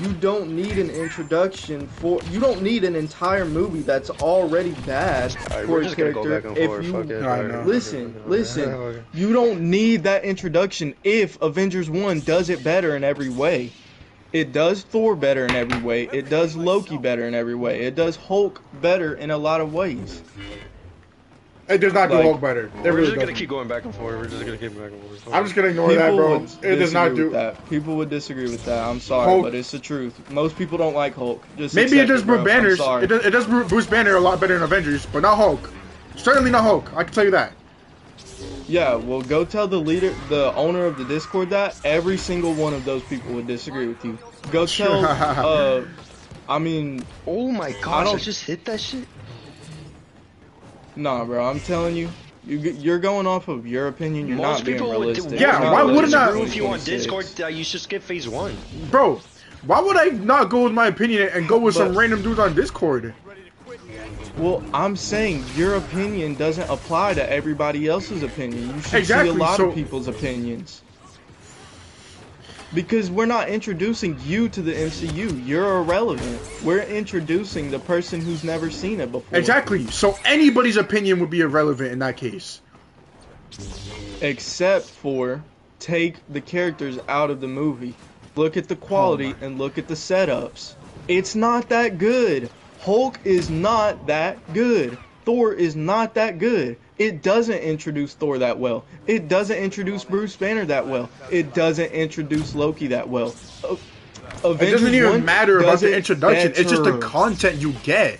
You don't need an introduction for. You don't need an entire movie that's already bad Alright, for we're a just gonna character. go back and If forth. you Fuck it. I know. listen, you don't need that introduction if Avengers 1 does it better in every way. It does Thor better in every way. It does Loki better in every way. It does Hulk better in a lot of ways. It does not do Like, Hulk better. It We're really just gonna doesn't. keep going back and forth. We're just gonna keep back and forth. I'm just gonna ignore that, bro. would It does not disagree do. with that. People would disagree with that. I'm sorry, Hulk- but it's the truth. Most people don't like Hulk. Just Maybe it accept does bro. Bruce Banner. I'm sorry. It does Bruce Banner a lot better than Avengers, but not Hulk. Certainly not Hulk. I can tell you that. Yeah, well, go tell the leader, the owner of the Discord that every single one of those people would disagree with you. Go tell, I mean, Oh my gosh! I don't- just hit that shit. nah, bro, I'm telling you, you're going off of your opinion. You're Most not being people would. realistic. Yeah, You're not why wouldn't I- disagree with you on 26. Discord that you should skip Phase 1? Bro, why would I not go with my opinion and go with some But- random dudes on Discord? Well, I'm saying your opinion doesn't apply to everybody else's opinion. You should Exactly, see a lot so- of people's opinions. Because we're not introducing you to the MCU. You're irrelevant. We're introducing the person who's never seen it before. Exactly. So anybody's opinion would be irrelevant in that case. Except for take the characters out of the movie. Look at the quality and look at the setups. It's not that good. Hulk is not that good. Thor is not that good. It doesn't introduce Thor that well. It doesn't introduce Bruce Banner that well. It doesn't introduce Loki that well. It Avengers doesn't even 1 matter about does the it introduction. It's just the better. content you get.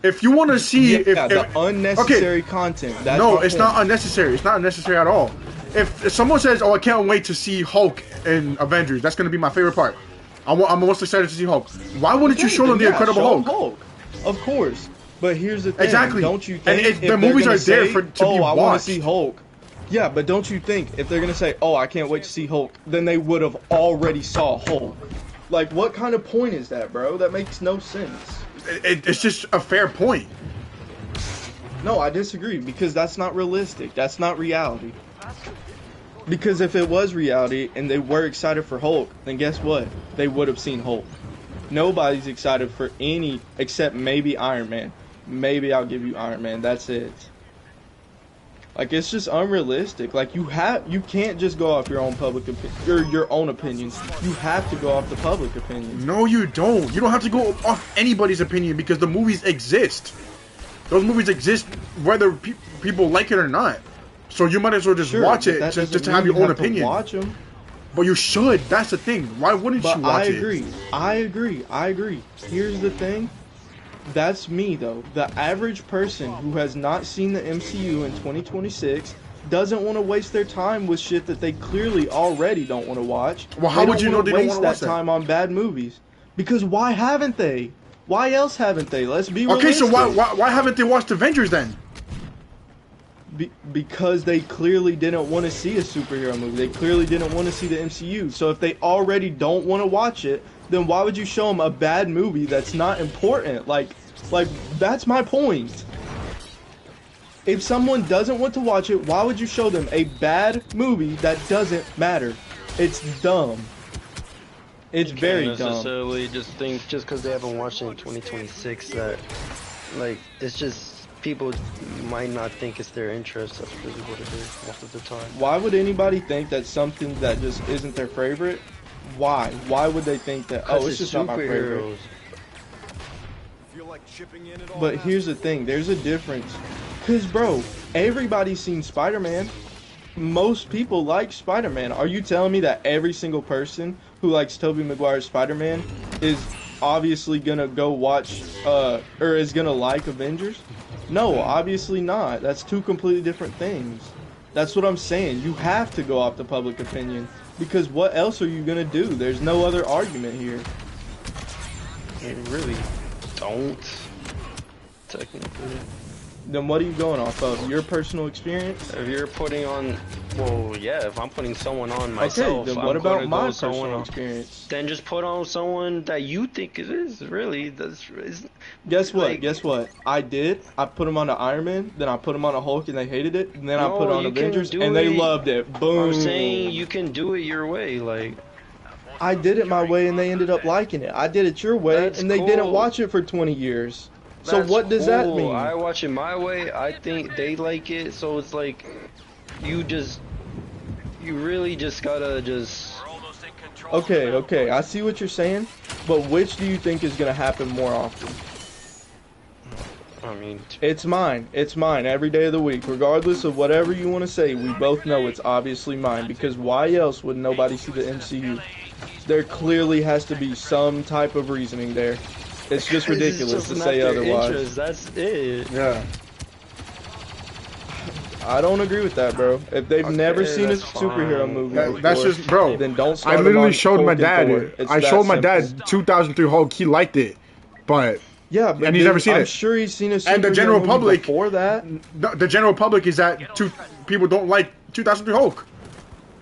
If you want to see, Yeah, if the unnecessary content. That's no, my it's point. not unnecessary. It's not unnecessary at all. If someone says, "Oh, I can't wait to see Hulk in Avengers," that's gonna be my favorite part. I'm most excited to see Hulk. Why wouldn't you show them the Yeah, Incredible show 'em Hulk? Of course. But here's the thing. Exactly. Don't you And think it's- if the they're movies gonna are there say, to be I want watched. to see Hulk. Yeah, but don't you think if they're going to say, "Oh, I can't wait to see Hulk," then they would have already saw Hulk. Like, what kind of point is that, bro? That makes no sense. It's just a fair point. No, I disagree because that's not realistic. That's not reality. Because if it was reality and they were excited for Hulk, then guess what? They would have seen Hulk. Nobody's excited for any except maybe Iron Man. Maybe I'll give you Iron Man. That's it. Like, it's just unrealistic. Like, you can't just go off your own your own opinions. You have to go off the public opinion. No, you don't. You don't have to go off anybody's opinion because the movies exist. Those movies exist whether people like it or not. So you might as well just Sure, watch but it that just doesn't to have mean your own have to opinion. Watch them. But you should. That's the thing. Why wouldn't But you watch I it? agree. I agree. Here's the thing. That's me, though. The average person who has not seen the MCU in 2026 doesn't want to waste their time with shit that they clearly already don't want to watch. Well, how would you know they don't waste wanna that watch that? time on bad movies? Because why haven't they? Why else haven't they? Let's be Okay, realistic. so why haven't they watched Avengers then? because they clearly didn't want to see a superhero movie. They clearly didn't want to see the MCU. So if they already don't want to watch it, then why would you show them a bad movie that's not important? Like that's my point. If someone doesn't want to watch it, why would you show them a bad movie that doesn't matter? It's dumb. It's very Can't dumb. necessarily just think Just because they haven't watched it in 2026, that like it's just people might not think it's their interest. That's really what it is most of the time. Why would anybody think that something that just isn't their favorite? Why? Why would they think that? Oh, it's just not my favorite. But here's the thing. There's a difference. Cause bro, everybody's seen Spider-Man. Most people like Spider-Man. Are you telling me that every single person who likes Tobey Maguire's Spider-Man is obviously gonna go watch or is gonna like Avengers? No, obviously not. That's two completely different things. That's what I'm saying. You have to go off the public opinion, because what else are you gonna do? There's no other argument here. they really don't. Technically. Then what are you going off of? Your personal experience? If you're putting on, well, yeah, if I'm putting someone on myself, Okay, then what I'm gonna about my go someone personal on. experience? Then just put on someone that you think it is, really. Guess what? like- Guess what? I did. I put him on the Iron Man, then I put him on a Hulk and they hated it, and then I No, put on you can Avengers do and they it. loved it. Boom. I'm saying you can do it your way, like. I did it my way and they ended up liking it. I did it your way That's and they didn't cool. watch it for 20 years. So That's what does that cool. mean? I watch it my way. I think they like it, so it's like you really just gotta just. Okay, okay, I see what you're saying, but which do you think is gonna happen more often? I mean, It's mine. It's mine every day of the week. Regardless of whatever you want to say, we both know it's obviously mine, because why else would nobody see the MCU? There clearly has to be some type of reasoning there. It's just ridiculous it's to just say not their otherwise. interest, that's it. Yeah. I don't agree with that, bro. If they've never seen a that's superhero fine. movie That's before, just, bro. then don't I start them literally on showed my Hulk and Thor. dad. It's I that showed my simple. dad 2003 Hulk. He liked it, but Yeah, but and he's never seen I'm it. sure he's seen a superhero And the general movie public- before that. the general public is that people don't like 2003 Hulk,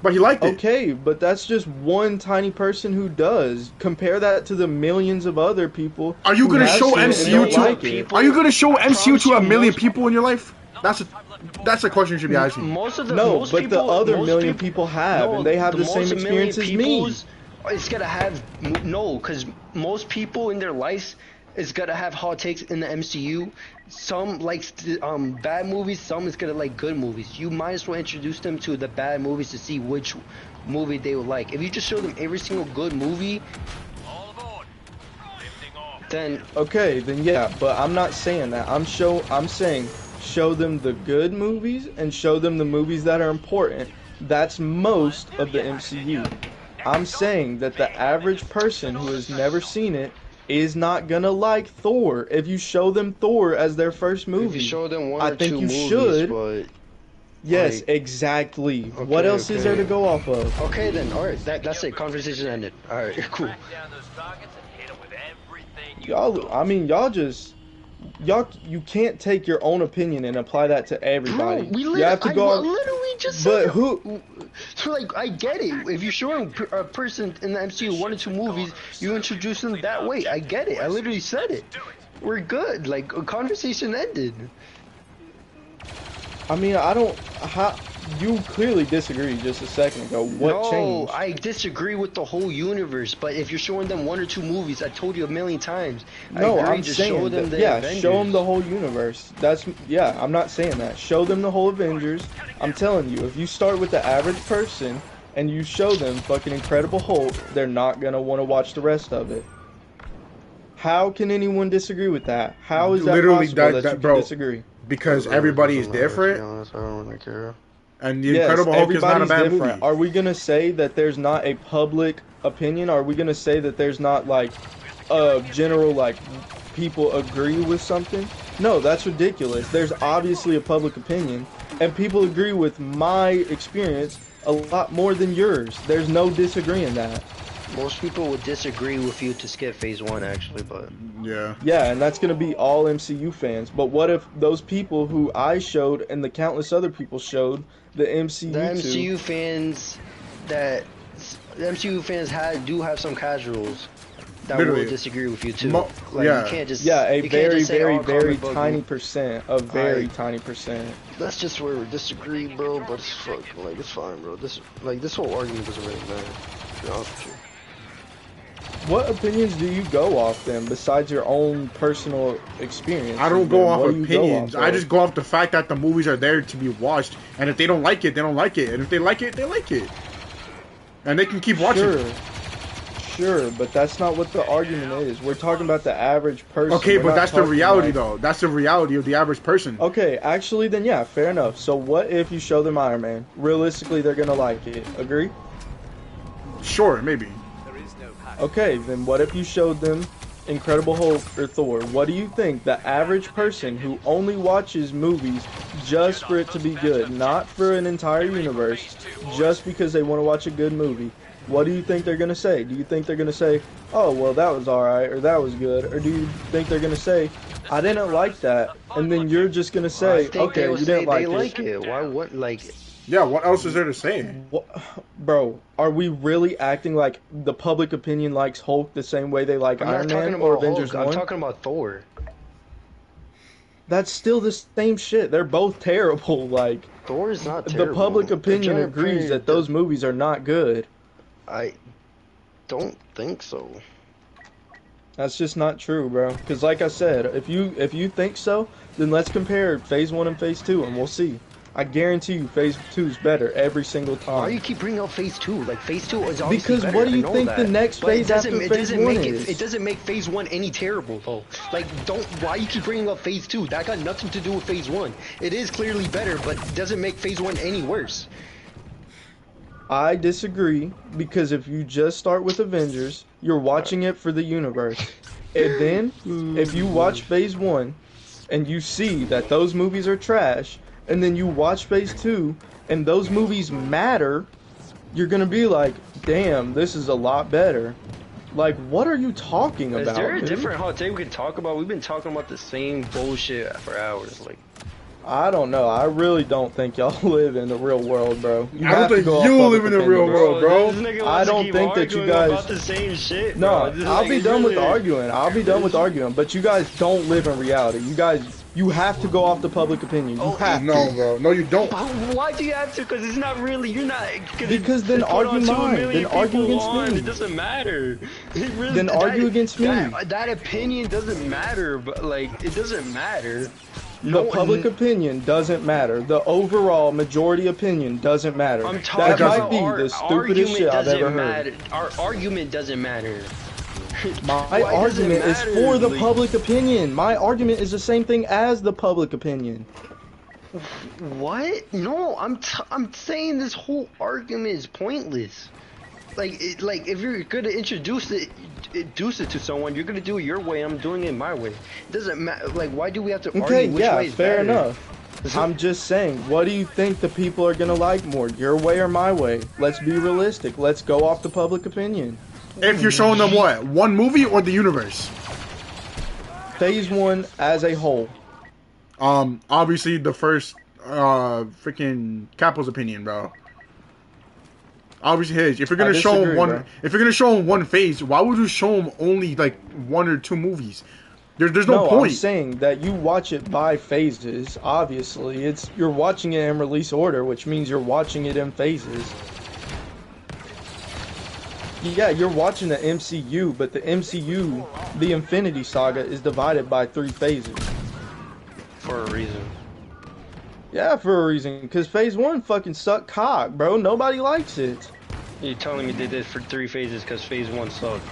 but he liked it. Okay, but that's just one tiny person who does. Compare that to the millions of other people. Are you who gonna have show seen it and MCU don't to? like it. Are you gonna show MCU to a promise you million most- people in your life? That's a question you should be asking. Most of the No, most but people, the other most million peop- people have, no, and they have the most same million experience as me. people's- It's gonna have no, because most people in their lives is gonna have hot takes in the MCU. Some likes bad movies, some is gonna like good movies. You might as well introduce them to the bad movies to see which movie they would like. If you just show them every single good movie, then Okay, then yeah, but I'm not saying that. I'm saying show them the good movies and show them the movies that are important. That's most of the MCU. I'm saying that the average person who has never seen it is not gonna like Thor if you show them Thor as their first movie. If you show them one I or think two you movies, should. but Yes, like- exactly. What Okay, else is there okay. to go off of? okay then, all right, that's it. Conversation ended. All right, cool. You can't take your own opinion and apply that to everybody. Bro, we you have to I go. literally just But said who? So like, I get it. If you're showing a person in the MCU one or two movies, you introduce them that way. I get it. I literally said it. We're good. Like, a conversation ended. I mean, I don't. You clearly disagree just a second ago. What No, changed? I disagree with the whole universe. But if you're showing them one or two movies, I told you a million times. No, I agree, I'm just saying show them that, the yeah, Avengers. show them the whole universe. I'm not saying that. Show them the whole Avengers. I'm telling you, if you start with the average person and you show them fucking Incredible Hulk, they're not gonna want to watch the rest of it. How can anyone disagree with that? How is that Literally, possible that- that you bro. can disagree? Because everybody is To be different, honest, I don't really care. and the Yes, Incredible Hulk is not a everybody's bad different. movie. Are we gonna say that there's not a public opinion? Are we gonna say that there's not like a general like people agree with something? No, that's ridiculous. There's obviously a public opinion, and people agree with my experience a lot more than yours. There's no disagreeing that. Most people would disagree with you to skip phase 1 actually, but Yeah. Yeah, and that's going to be all MCU fans. But what if those people who I showed and the countless other people showed the MCU the to? MCU fans that the MCU fans do have some casuals that Literally. will disagree with you too. Yeah. You can't just Yeah, a you can't very, just say very, all very comic book tiny percent. A very Alright. tiny percent. That's just where we disagree, bro. But it's fuck, like it's fine, bro. This whole argument doesn't really matter. To be honest with you. What opinions do you go off then, besides your own personal experience? I don't go off What do you go opinions. off I of? just go off the fact that the movies are there to be watched, and if they don't like it, they don't like it, and if they like it, they like it, and they can keep watching. Sure, but that's not what the argument is. We're talking about the average person. Okay, We're but not that's the talking reality, like- though. That's the reality of the average person. Okay, actually, then yeah, fair enough. So what if you show them Iron Man? Realistically, they're gonna like it. Agree? Sure, maybe. Okay, then what if you showed them Incredible Hulk or Thor? What do you think the average person who only watches movies just for it to be good, not for an entire universe, just because they want to watch a good movie, what do you think they're going to say? Do you think they're going to say, oh, well, that was alright, or that was good? Or do you think they're going to say, I didn't like that, and then you're just going to say, okay, you didn't like it? Why would Yeah, what else is there to say? What, bro, are we really acting like the public opinion likes Hulk the same way they like I'm Iron not talking Man or about Avengers Hulk. 1? I'm talking about Thor. That's still the same shit. They're both terrible. Like, Thor is not terrible. the public opinion Giant agrees Predator that those movies are not good. I don't think so. That's just not true, bro. Because like I said, if you think so, then let's compare Phase 1 and Phase 2 and we'll see. I guarantee you Phase 2 is better every single time. Why do you keep bringing up Phase 2? Like, Phase 2 is obviously Because better. what do I you know think that. the next But phase after it Phase doesn't 1 make is? it doesn't make Phase 1 any terrible, though. Like, why you keep bringing up Phase 2? That got nothing to do with Phase 1. It is clearly better, but it doesn't make Phase 1 any worse. I disagree, because if you just start with Avengers, you're watching it for the universe. And then, if you watch Phase 1, and you see that those movies are trash, and then you watch Phase 2, and those movies matter, you're gonna be like, damn, this is a lot better. Like, what are you talking about? Is there a dude? different hot take we can talk about? We've been talking about the same bullshit for hours. Like, I don't know. I really don't think y'all live in the real world, bro. You I don't have to think go off you public live in the real opinion. world, bro. This nigga I wants to don't keep think that you arguing guys- about the same shit. No, bro. This is I'll like, be it's done with really- arguing. I'll be done with arguing. But you guys don't live in reality. You have to go off the public opinion. You have to. No, bro. No, you don't. Why do you have to? Because it's not really. You're not. Because then they put on argue 2 mine. million Then argue people against on, me. It doesn't matter. It really, Then argue against me. That opinion doesn't matter. But like, it doesn't matter. The public opinion doesn't matter. The overall majority opinion doesn't matter. I'm talking That might about be our the stupidest argument shit I've doesn't ever heard. matter. Our argument doesn't matter. My Why does it argument is matter? for the Like- public opinion. My argument is the same thing as the public opinion. What? No, I'm saying this whole argument is pointless. Like, if you're gonna introduce it to someone, you're gonna do it your way. I'm doing it my way. It doesn't matter. Like, why do we have to Okay, argue which yeah, way is fair better? enough. I'm just saying, what do you think the people are gonna like more, your way or my way? Let's be realistic. Let's go off the public opinion. If you're showing them what? One movie or the universe? Phase 1 as a whole. Obviously the first, freaking Capo's opinion, bro. Obviously his. If you're gonna show him disagree, one, bro. if you're gonna show him one phase, why would you show him only like 1 or 2 movies? There's no I'm point. saying that you watch it by phases. Obviously, you're watching it in release order, which means you're watching it in phases. Yeah, you're watching the MCU, but the MCU, the Infinity Saga, is divided by 3 phases. For a reason. Yeah, for a reason. Because Phase 1 fucking sucked cock, bro. Nobody likes it. You're telling me they did for 3 phases because phase 1 sucked.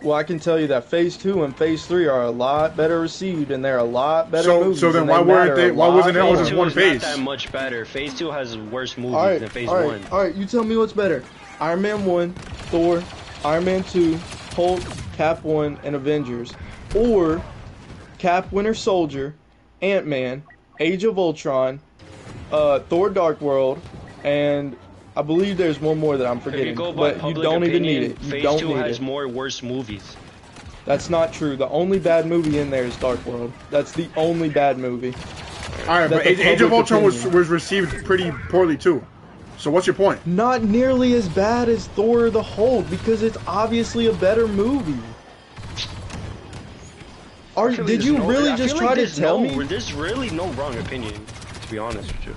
Well, I can tell you that Phase 2 and Phase 3 are a lot better received, and they're a lot better movies. So then and why weren't matter they? a Why lot wasn't it all more. just one is phase? not that much better. Phase 2 has worse movies Alright, than phase 1. alright, you tell me what's better. Iron Man 1, Thor, Iron Man 2, Hulk, Cap 1, and Avengers. Or Cap Winter Soldier, Ant-Man, Age of Ultron, Thor Dark World, and I believe there's one more that I'm If you forgetting, go by but you public don't even opinion, need it. You Phase don't 2 need has it. more worse movies. That's not true. The only bad movie in there is Dark World. That's the only bad movie. All right, That but the Age of public Ultron was opinion. received pretty poorly too. So what's your point? Not nearly as bad as Thor the Hulk because it's obviously a better movie. Did you really just try to tell me? There's really no wrong opinion, to be honest with you.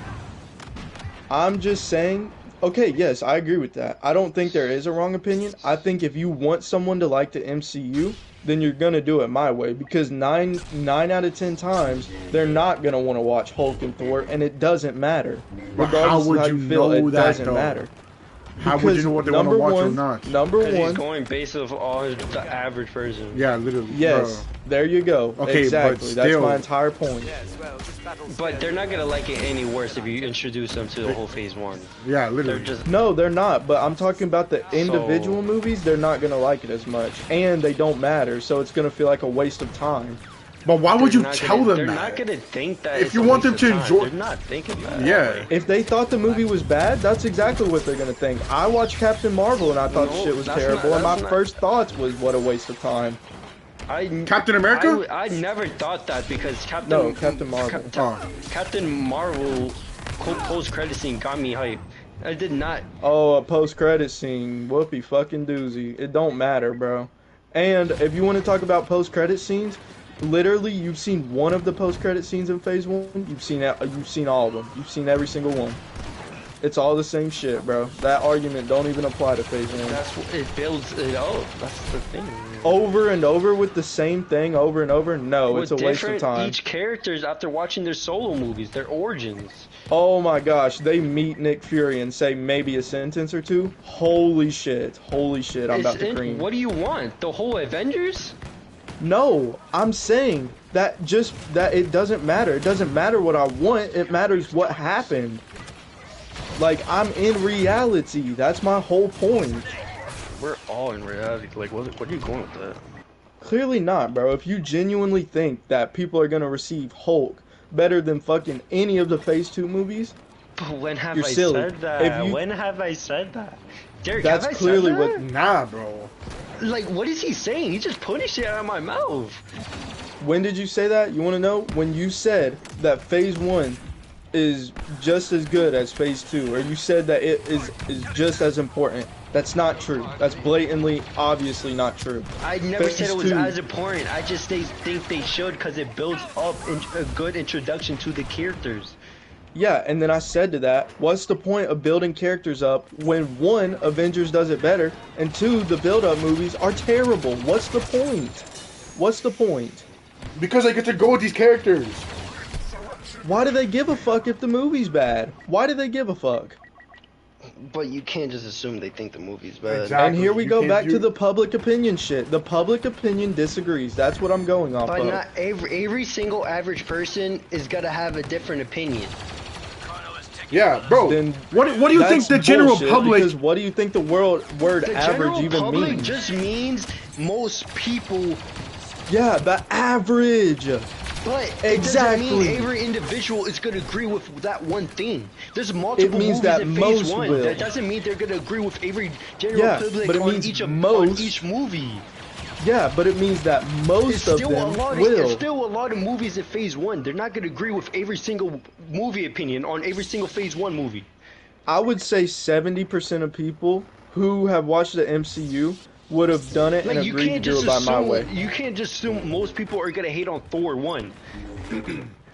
I'm just saying, okay, yes, I agree with that. I don't think there is a wrong opinion. I think if you want someone to like the MCU, then you're gonna do it my way because nine out of 10 times they're not gonna want to watch Hulk and Thor, and it doesn't matter. But how Regardless would of how you you feel, know it that, doesn't though? matter. How would you know what they want to watch or not? Number He's one, going based off all the average person. Yeah, literally. yes, there you go. Okay, but exactly. That's still- my entire point. But they're not gonna like it any worse if you introduce them to the whole Phase 1. Yeah, They're literally. just No, they're not. But I'm talking about the individual movies. They're not gonna like it as much, and they don't matter. So it's gonna feel like a waste of time. But why would you they're not tell gonna- them They're that? not gonna think that. If it's you a want them waste of to time. enjoy- they're not thinking that. Yeah. If they thought the movie was bad, that's exactly what they're gonna think. I watched Captain Marvel and I thought the No, shit was that's terrible, not- and my that's not- first thoughts was what a waste of time. Captain America? I never thought that because Captain Marvel. Captain Marvel post credit scene got me hyped. I did not. Oh, a post-credit scene. Whoopie fucking doozy. It don't matter, bro. And if you want to talk about post-credit scenes, literally, you've seen one of the post-credit scenes in Phase 1. You've seen all of them. You've seen every single one. It's all the same shit, bro. That argument don't even apply to Phase 1. That's what it builds it up. That's the thing. Over and over with the same thing over and over? No, it's a waste of time. Each characters after watching their solo movies, their origins. Oh my gosh, they meet Nick Fury and say maybe a sentence or two? Holy shit, I'm about to cream. What do you want? The whole Avengers? No, I'm saying that it doesn't matter. It doesn't matter what I want, it matters what happened. Like, I'm in reality. That's my whole point. We're all in reality. Like, what are you going with that? Clearly not, bro. If you genuinely think that people are gonna receive Hulk better than fucking any of the Phase 2 movies, But when have You're I silly. said that? If you- When have I said that? Derek, that's have I clearly said what. that? Nah, bro. Like, what is he saying? He just putting shit out of my mouth. When did you say that? You want to know? When you said that Phase 1 is just as good as Phase 2, or you said that it is just as important. That's not true. That's blatantly, obviously not true. I never said it was Phase 2. as important. I just think they should because it builds up a good introduction to the characters. Yeah, and then I said to that, what's the point of building characters up when one, Avengers does it better, and two, the build-up movies are terrible? What's the point? What's the point? Because I get to go with these characters. Why do they give a fuck if the movie's bad? Why do they give a fuck? But you can't just assume they think the movie's bad. Exactly. And here we You go can't back do- to the public opinion shit. The public opinion disagrees. That's what I'm going off But of. not every single average person is gonna have a different opinion. Yeah, bro. Then What do you think That's the general bullshit, public? Because what do you think the word The average general even public means? just means most people, Yeah, the average. but it doesn't Exactly. mean every individual is gonna agree with that one thing. There's multiple means movies that in most Phase 1. will. That doesn't mean they're gonna agree with every general Yeah, public but it on means each most- on each movie. Yeah, but it means that most It's of still them a lot. will. There's still a lot of movies in Phase 1. They're not gonna agree with every single movie opinion on every single Phase 1 movie. I would say 70% of people who have watched the MCU would have done it and Like you agreed to can't do just it by my assume way. you can't just assume most people are gonna hate on Thor 1.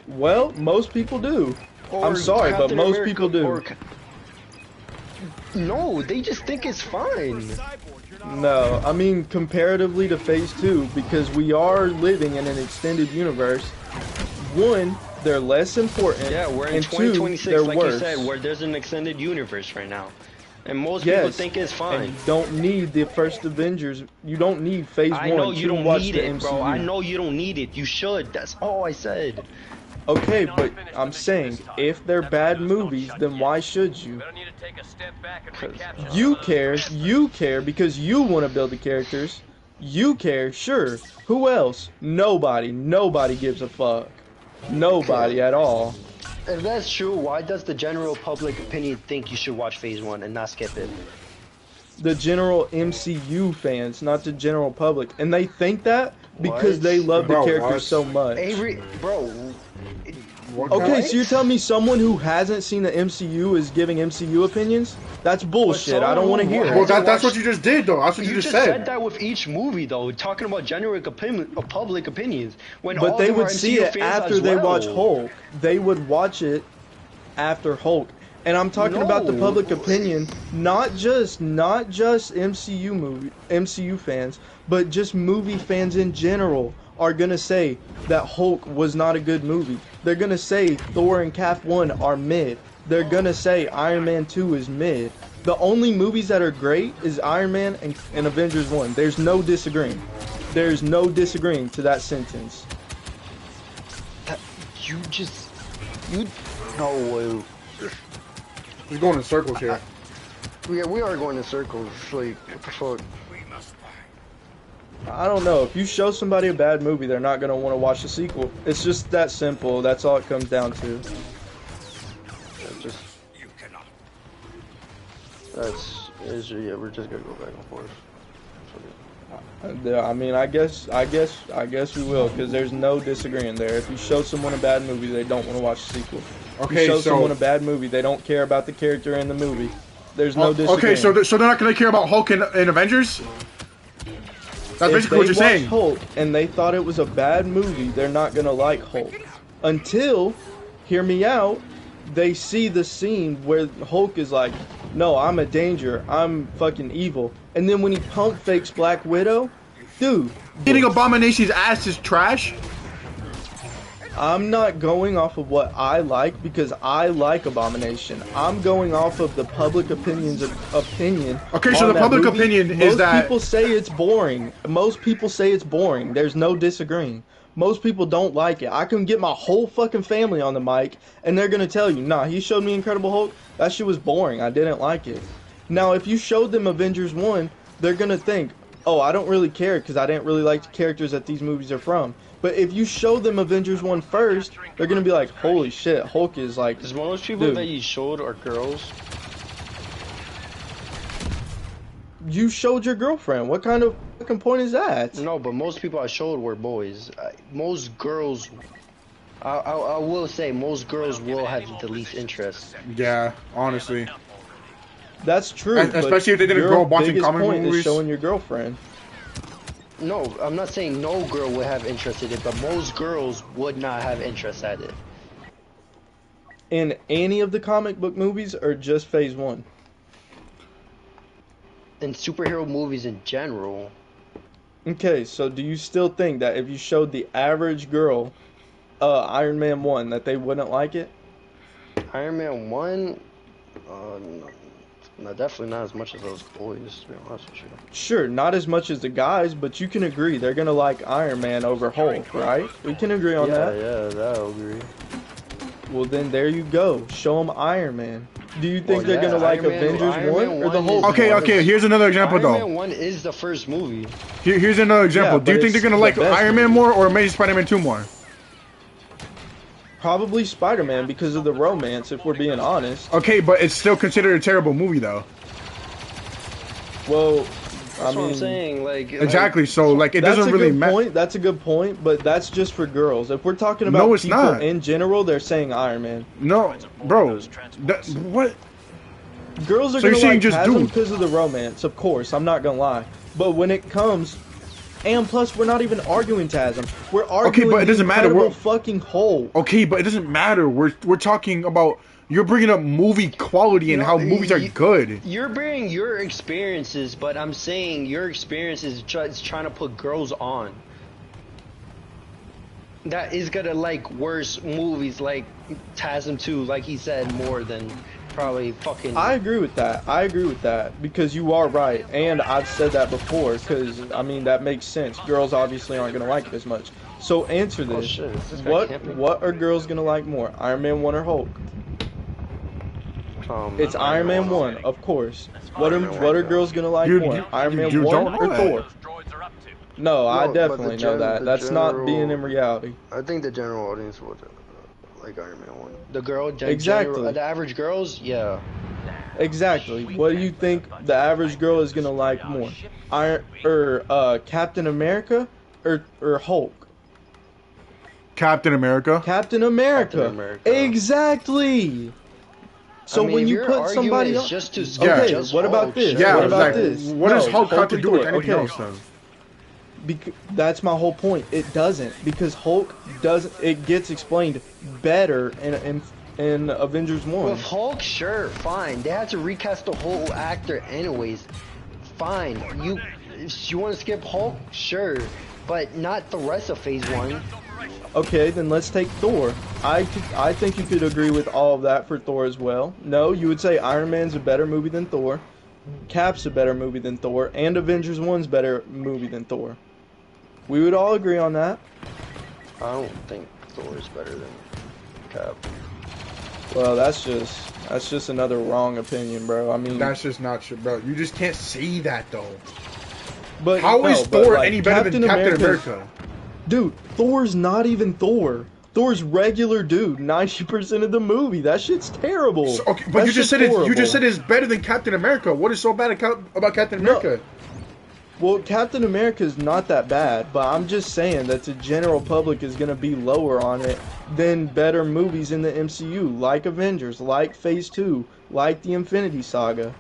Well, most people do. Or I'm sorry, but Captain most America, people do. or No, they just think it's fine. No, I mean comparatively to Phase 2, because we are living in an extended universe. One, they're less important. Yeah, we're in and two, 2026, they're like worse. you said, where there's an extended universe right now. And most people Yes, think it's and fine. you don't need the first Avengers. You don't need Phase 1 I know you to don't watch need the it, MCU. bro. I know you don't need it. You should. That's all I said. Okay, but I'm saying, if they're bad movies, then why should you? You care because you want to build the characters. You care, sure. Who else? Nobody gives a fuck. Nobody at all. If that's true, why does the general public opinion think you should watch Phase 1 and not skip it? The general MCU fans, not the general public, and they think that because What? they love the Bro, characters what? so much. Avery, bro. What Okay, kind- so you're telling me someone who hasn't seen the MCU is giving MCU opinions? That's bullshit. I don't want to hear Well, it. that's what you just did, though. That's what you, You just just said. said that with each movie, though, talking about generic public opinions. When But all they of them would are see MCU it fans after as they well. watch Hulk. They would watch it after Hulk. And I'm talking about the No. public opinion, not just MCU fans, but just movie fans in general are gonna say that Hulk was not a good movie. They're gonna say Thor and Cap 1 are mid. They're gonna say Iron Man 2 is mid. The only movies that are great is Iron Man and Avengers 1. There's no disagreeing. There's no disagreeing to that sentence. No way. He's going in circles here. Yeah, we are going in circles. Like, what the fuck? I don't know. If you show somebody a bad movie, they're not going to want to watch the sequel. It's just that simple. That's all it comes down to. Yeah, we're just gonna go back and forth. I mean, I guess we will, because there's no disagreeing there. If you show someone a bad movie, they don't want to watch the sequel. If Okay, you show so someone a bad movie, they don't care about the character in the movie. There's no disagreeing. okay, so they're not gonna care about Hulk and Avengers. That's If basically what they you're saying. watched Hulk and they thought it was a bad movie, they're not gonna like Hulk until, hear me out, they see the scene where Hulk is like, no, I'm a danger, I'm fucking evil, and then when he pump fakes Black Widow, dude, Eating Abomination's ass is trash. I'm not going off of what I like because I like Abomination. I'm going off of the public opinion. Okay, so on the that public movie. opinion is Most that people say it's boring. Most people say it's boring. There's no disagreeing. Most people don't like it. I can get my whole fucking family on the mic and they're gonna tell you, nah, he showed me Incredible Hulk. That shit was boring. I didn't like it. Now, if you showed them Avengers 1, they're gonna think, oh, I don't really care because I didn't really like the characters that these movies are from. But if you show them Avengers 1 first, they're gonna be like, holy shit, Hulk is like, Because most people dude. that you showed are girls. You showed your girlfriend. What kind of fucking point is that? No, but most people I showed were boys. Most girls, I will say, most girls will have the least interest. yeah, honestly. That's true. Especially if they but didn't your grow up watching biggest comic point movies. is showing your girlfriend. No, I'm not saying no girl would have interest in it, but most girls would not have interest at it. In any of the comic book movies or just Phase 1? In superhero movies in general, Okay, so do you still think that if you showed the average girl Iron Man 1 that they wouldn't like it? Iron Man 1, no, definitely not as much as those boys, to be honest with you. Sure, not as much as the guys, but you can agree they're gonna like Iron Man over Hulk, right? We can agree on that. Yeah, that'll agree. Well, then there you go. Show them Iron Man. Do you think Well, they're yeah, gonna like Iron Man- Avengers Iron 1 Man or the 1 Hulk? is- Okay, one? okay. Here's another example, Iron though. Man 1 is the first movie. Here's another example. Yeah, Do you but think they're it's gonna the like best Iron Man movie. more or Amazing Spider-Man 2 more? Probably Spider-Man because of the romance, if we're being honest. Okay, but it's still considered a terrible movie, though. Well, That's I what mean, I'm saying. Like Exactly. So like, it that's doesn't a really good matter. point. That's a good point, but that's just for girls. If we're talking about No, it's people not. in general, they're saying Iron Man. No, bro. What? Girls are So you're gonna saying like just Chasm dude. because of the romance, of course. I'm not gonna lie, but when it comes, and plus we're not even arguing Tasm. We're arguing but it doesn't the matter. Incredible We're- fucking Hulk. Okay, but it doesn't matter. We're talking about you're bringing up movie quality and No, how movies are good. You're bringing your experiences, but I'm saying your experiences is trying to put girls on. That is gonna like worse movies like TASM 2, like he said, more than probably fucking. I agree with that. I agree with that because you are right, and I've said that before. Because I mean that makes sense. Girls obviously aren't gonna like it as much. So answer Oh, this: shit, is this guy what camping? what are girls gonna like more, Iron Man 1 or Hulk? It's Iron Man 1, of course. What are girls gonna like You- more, you- Iron Man you 1 don't know or that. Thor? No, I No, but definitely the know gen- that. the That's not being general- in reality. I think the general audience would like Iron Man 1. The girl, Exactly. the average girls, yeah. Exactly. What do you think the average girl is gonna like more? Captain America or Hulk? Captain America. Captain America. Captain America. Exactly. So I mean, when if you your put argument somebody is else, just to okay, just what about Hulk, this? sure. Yeah, What about exactly. this? What does No, Hulk have to and do with Thor. anything Okay. else then? That's my whole point. It doesn't, because Hulk doesn't. It gets explained better in Avengers 1. With Hulk, sure, fine. They had to recast the whole actor anyways. Fine. If you want to skip Hulk, sure, but not the rest of Phase 1. Okay, then let's take Thor. I think you could agree with all of that for Thor as well. No, you would say Iron Man's a better movie than Thor, Cap's a better movie than Thor, and Avengers 1's better movie than Thor. We would all agree on that. I don't think Thor is better than Cap. Well, that's just another wrong opinion, bro. I mean, That's just not true, bro. You just can't say that though. but How is but, Thor like, any better than Captain America's- America? Dude, Thor's not even Thor. Thor's regular dude 90% of the movie. That shit's terrible. So, okay, but That you just shit's said horrible. it's better than Captain America. What is so bad about Captain No. America? Well, Captain America's not that bad, but I'm just saying that the general public is going to be lower on it than better movies in the MCU, like Avengers, like Phase 2, like the Infinity Saga.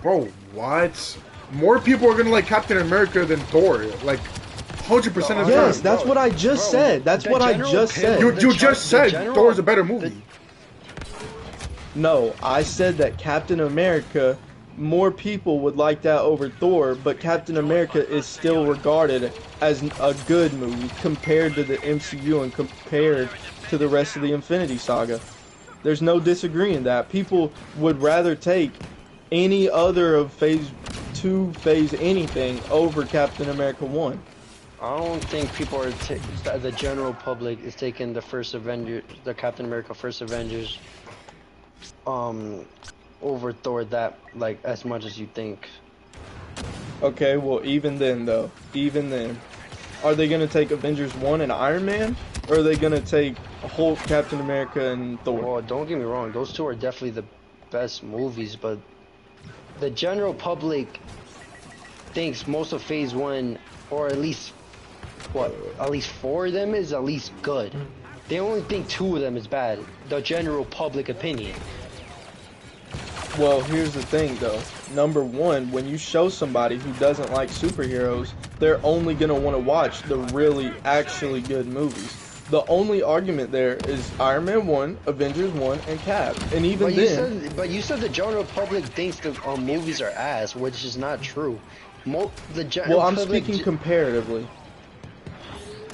Bro, what? More people are gonna like Captain America than Thor. Like 100% of the Yes, time. that's what I just Bro, said. That's the what I general just said. opinion- You the just gen- the said general- Thor's a better movie. No, I said that Captain America, more people would like that over Thor, but Captain America is still regarded as a good movie compared to the MCU and compared to the rest of the Infinity Saga. There's no disagreeing that. People would rather take any other of Phase 2, Phase anything over Captain America 1. I don't think people are the general public is taking the first Avenger, the Captain America first Avengers, over Thor that like as much as you think. Okay, well, even then, though, even then, are they going to take Avengers 1 and Iron Man? Or are they going to take Hulk, Captain America, and Thor? Well, don't get me wrong; those two are definitely the best movies, but the general public thinks most of Phase 1, or at least at least 4 of them is at least good. They only think 2 of them is bad. The general public opinion. Well, here's the thing, though. Number one, when you show somebody who doesn't like superheroes, they're only going to want to watch the really, actually good movies. The only argument there is Iron Man 1, Avengers 1, and Cap. And even then... But you said the general public thinks the movies are ass, which is not true. The general Well, I'm public speaking comparatively.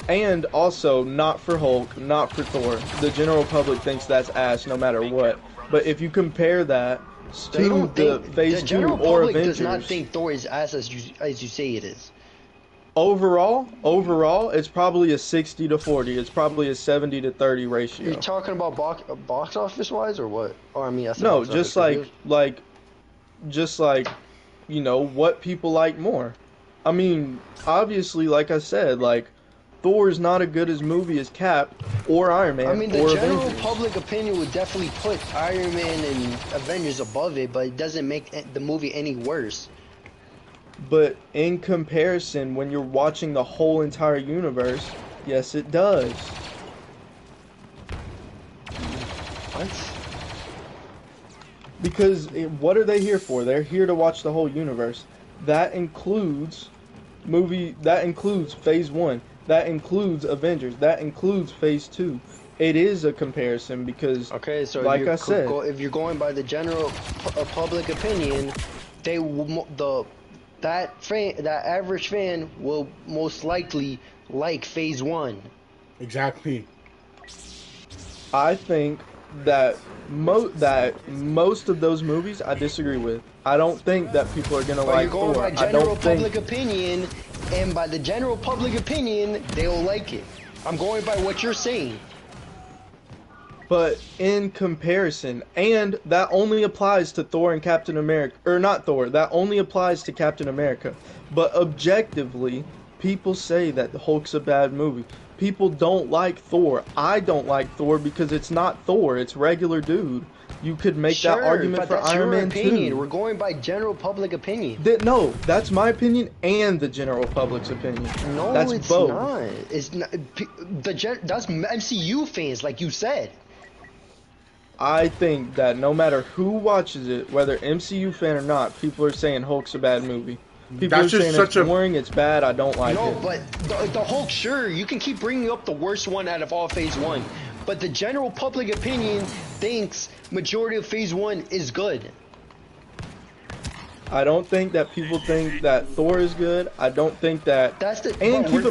And also, not for Hulk, not for Thor. The general public thinks that's ass no matter what. But if you compare that they to don't the think, Phase the 2 general or public Avengers... does not think Thor is ass as you say it is. Overall, it's probably a 60 to 40. It's probably a 70 to 30 ratio. You're talking about box office wise or what? Or I mean, that's No, just like, you know, what people like more. I mean, obviously, like I said, like, Thor is not as good as movie as Cap or Iron Man I mean, the or general Avengers. public opinion would definitely put Iron Man and Avengers above it, but it doesn't make the movie any worse. But in comparison, when you're watching the whole entire universe, yes, it does. What? Because what are they here for? They're here to watch the whole universe. That includes Phase 1. That includes Avengers. That includes Phase 2. It is a comparison because, Okay, so like I said, if you're going by the general public opinion, that average fan will most likely like Phase 1. Exactly. I think that most of those movies I disagree with. I don't think that people are gonna But like you're going Thor. by I general don't think. public opinion, and by the general public opinion, they'll like it. I'm going by what you're saying. But in comparison, and that only applies to Thor and Captain America, or not Thor, that only applies to Captain America. But objectively, People say that the Hulk's a bad movie. People don't like Thor. I don't like Thor because it's not Thor. It's regular dude. You could make that argument but for that's Iron your Man opinion. 2. We're going by general public opinion. No, that's my opinion and the general public's opinion. No, That's it's both. not. It's not. That's MCU fans, like you said. I think that no matter who watches it, whether MCU fan or not, people are saying Hulk's a bad movie. People That's are just saying such it's a- boring, it's bad, I don't like No, it. but the Hulk, sure, you can keep bringing up the worst one out of all Phase 1. But the general public opinion thinks majority of Phase 1 is good. I don't think that people think that Thor is good. I don't think that. That's the. And but keep we're-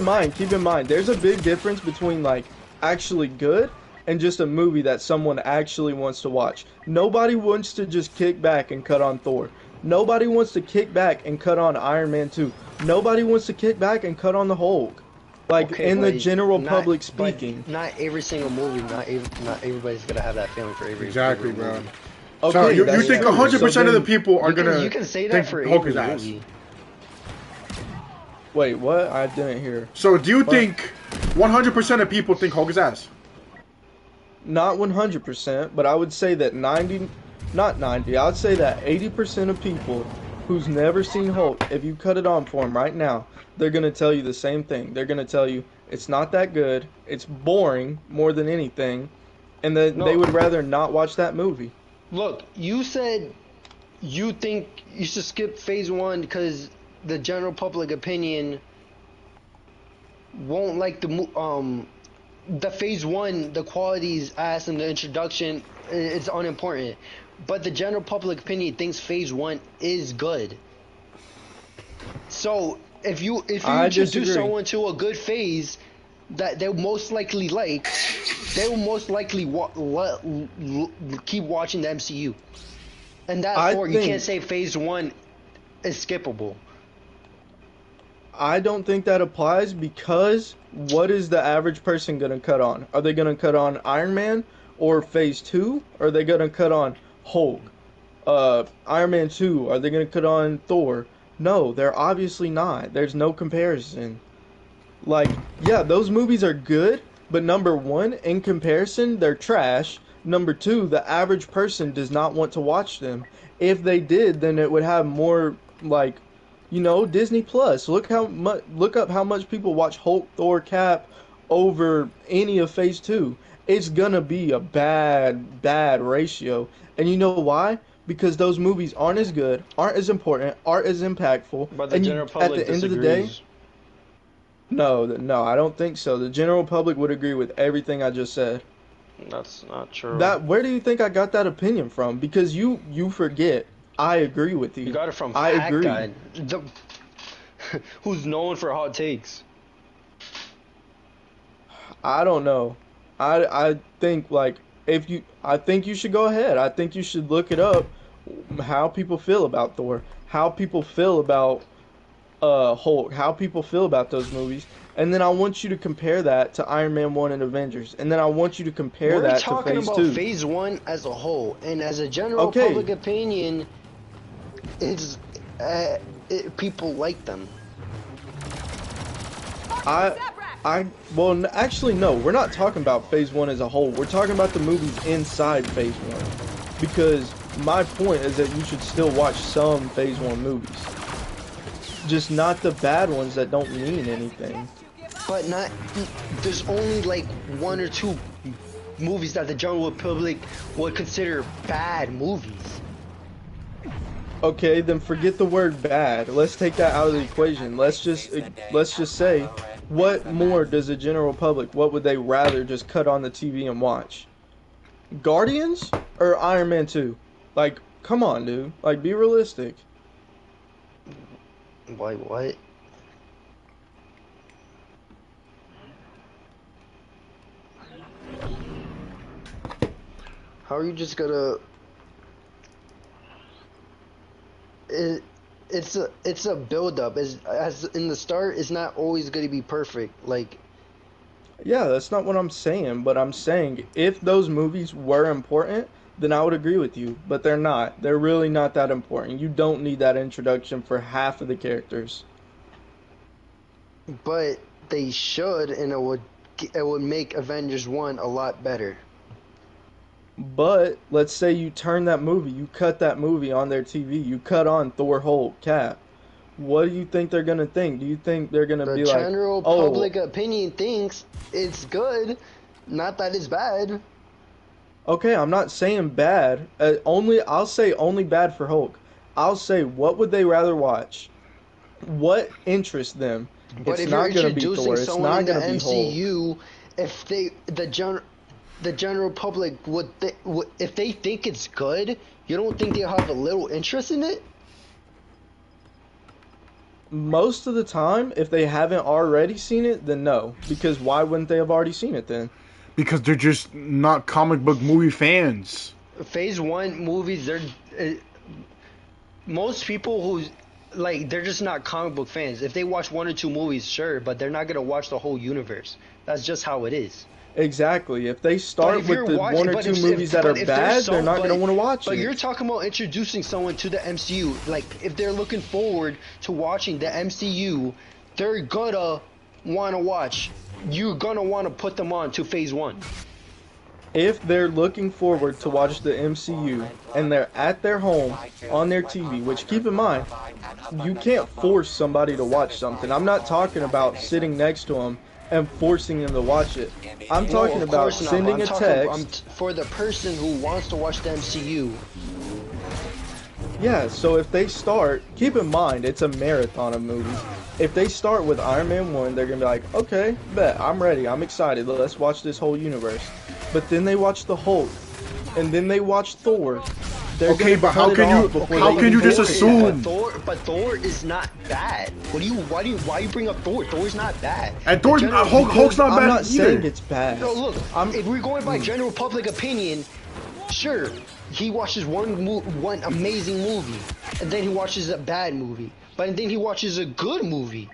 in mind, there's a big difference between like actually good and just a movie that someone actually wants to watch. Nobody wants to just kick back and cut on Thor. Nobody wants to kick back and cut on Iron Man 2. Nobody wants to kick back and cut on the Hulk. Like Okay, in the but general not- public but speaking. Not every single movie, not everybody's gonna have that feeling for every Exactly, every bro. movie. Okay, So you that's think true. 100% So of the then- people are gonna You can say that think for Hulk every is ass? movie. Wait, what? I didn't hear. So do you think 100% of people think Hulk is ass? Not 100%, but I would say that 90, not 90, I would say that 80% of people who's never seen Hulk, if you cut it on for them right now, they're going to tell you the same thing. They're going to tell you it's not that good, it's boring more than anything, and that No. they would rather not watch that movie. Look, you said you think you should skip Phase 1 because the general public opinion won't like the Phase 1, the quality's ass and the introduction it's unimportant. But the general public opinion thinks Phase 1 is good. So if you I introduce disagree. someone to a good phase that they'll most likely like, they will most likely keep watching the MCU. And therefore, you think- can't say Phase 1 is skippable. I don't think that applies because what is the average person going to cut on? Are they going to cut on Iron Man or Phase 2? Or are they going to cut on Hulk? Iron Man 2? Are they going to cut on Thor? No, they're obviously not. There's no comparison. Like, yeah, those movies are good, but number one, in comparison, they're trash. Number two, the average person does not want to watch them. If they did, then it would have more, like, you know, Disney Plus. Look up how much people watch Hulk, Thor, Cap over any of Phase 2. It's gonna be a bad ratio. And you know why? Because those movies aren't as good, aren't as important, aren't as impactful. But the and general at public the end of the day, disagrees. no, I don't think so. The general public would agree with everything I just said. That's not true. Where do you think I got that opinion from? Because you forget. I agree with you. You got it from I Fat agree. Guy, who's known for hot takes. I don't know. I think like I think you should go ahead. I think you should look it up. How people feel about Thor. How people feel about Hulk. How people feel about those movies. And then I want you to compare that to Iron Man 1 and Avengers. And then I want you to compare We're that to talking Phase about 2. Phase 1 as a whole, and as a general Okay. public opinion, it's people like them. Well, actually, no. We're not talking about Phase 1 as a whole. We're talking about the movies inside Phase 1. Because my point is that you should still watch some Phase 1 movies. Just not the bad ones that don't mean anything. But not, there's only like one or two movies that the general public would consider bad movies. Okay, then forget the word bad. Let's take that out of the equation. Let's just say, what more does the general public, what would they rather just cut on the TV and watch? Guardians or Iron Man 2? Like, come on, dude. Like, be realistic. Like what? How are you just gonna? It's a build up. As in the start, it's not always gonna be perfect. Like Yeah, that's not what I'm saying, but I'm saying if those movies were important, then I would agree with you. But they're not. They're really not that important. You don't need that introduction for half of the characters. But they should, and it would make Avengers 1 a lot better. But let's say you turn that movie, you cut that movie on their TV, you cut on Thor, Hulk, Cap. What do you think they're gonna think? Do you think they're gonna The be like, general oh, public opinion thinks it's good, not that it's bad. okay, I'm not saying bad. I'll say only bad for Hulk. I'll say what would they rather watch? What interests them? But It's if you're not gonna be introducing Thor. It's someone in not the gonna be Hulk. MCU, if the general public if they think it's good, you don't think they'll have a little interest in it? Most of the time, if they haven't already seen it, then no. Because why wouldn't they have already seen it then? Because they're just not comic book movie fans. Phase 1 movies, they're most people who like they're just not comic book fans. If they watch 1 or 2 movies, sure, but they're not gonna watch the whole universe. That's just how it is. Exactly. If they start if with you're the watching- 1 or but 2 if- movies if- that are but if there's bad, so- they're not but- going to want to watch But it. you're talking about introducing someone to the MCU. Like, if they're looking forward to watching the MCU, they're gonna want to watch. You're gonna want to put them on to Phase 1. If they're looking forward to watch the MCU and they're at their home on their TV, which keep in mind, you can't force somebody to watch something. I'm not talking about sitting next to them and forcing them to watch it. I'm talking of about course not, sending but a I'm talking- text. for the person who wants to watch the MCU. Yeah, so if they start, keep in mind, it's a marathon of movies. If they start with Iron Man 1, they're going to be like, okay, bet, I'm ready, I'm excited, let's watch this whole universe. But then they watch the Hulk, and then they watch Thor. They're Okay, gonna but how cut it can you- off before how they can you even just get assume- But Thor is not bad. Why you bring up Thor? Thor's not bad. And Thor's The general- Hulk's not I'm bad not either. saying it's bad. No, look, I'm- if we're going by general public opinion, sure, he watches one amazing movie, and then he watches a bad movie, but then he watches a good movie,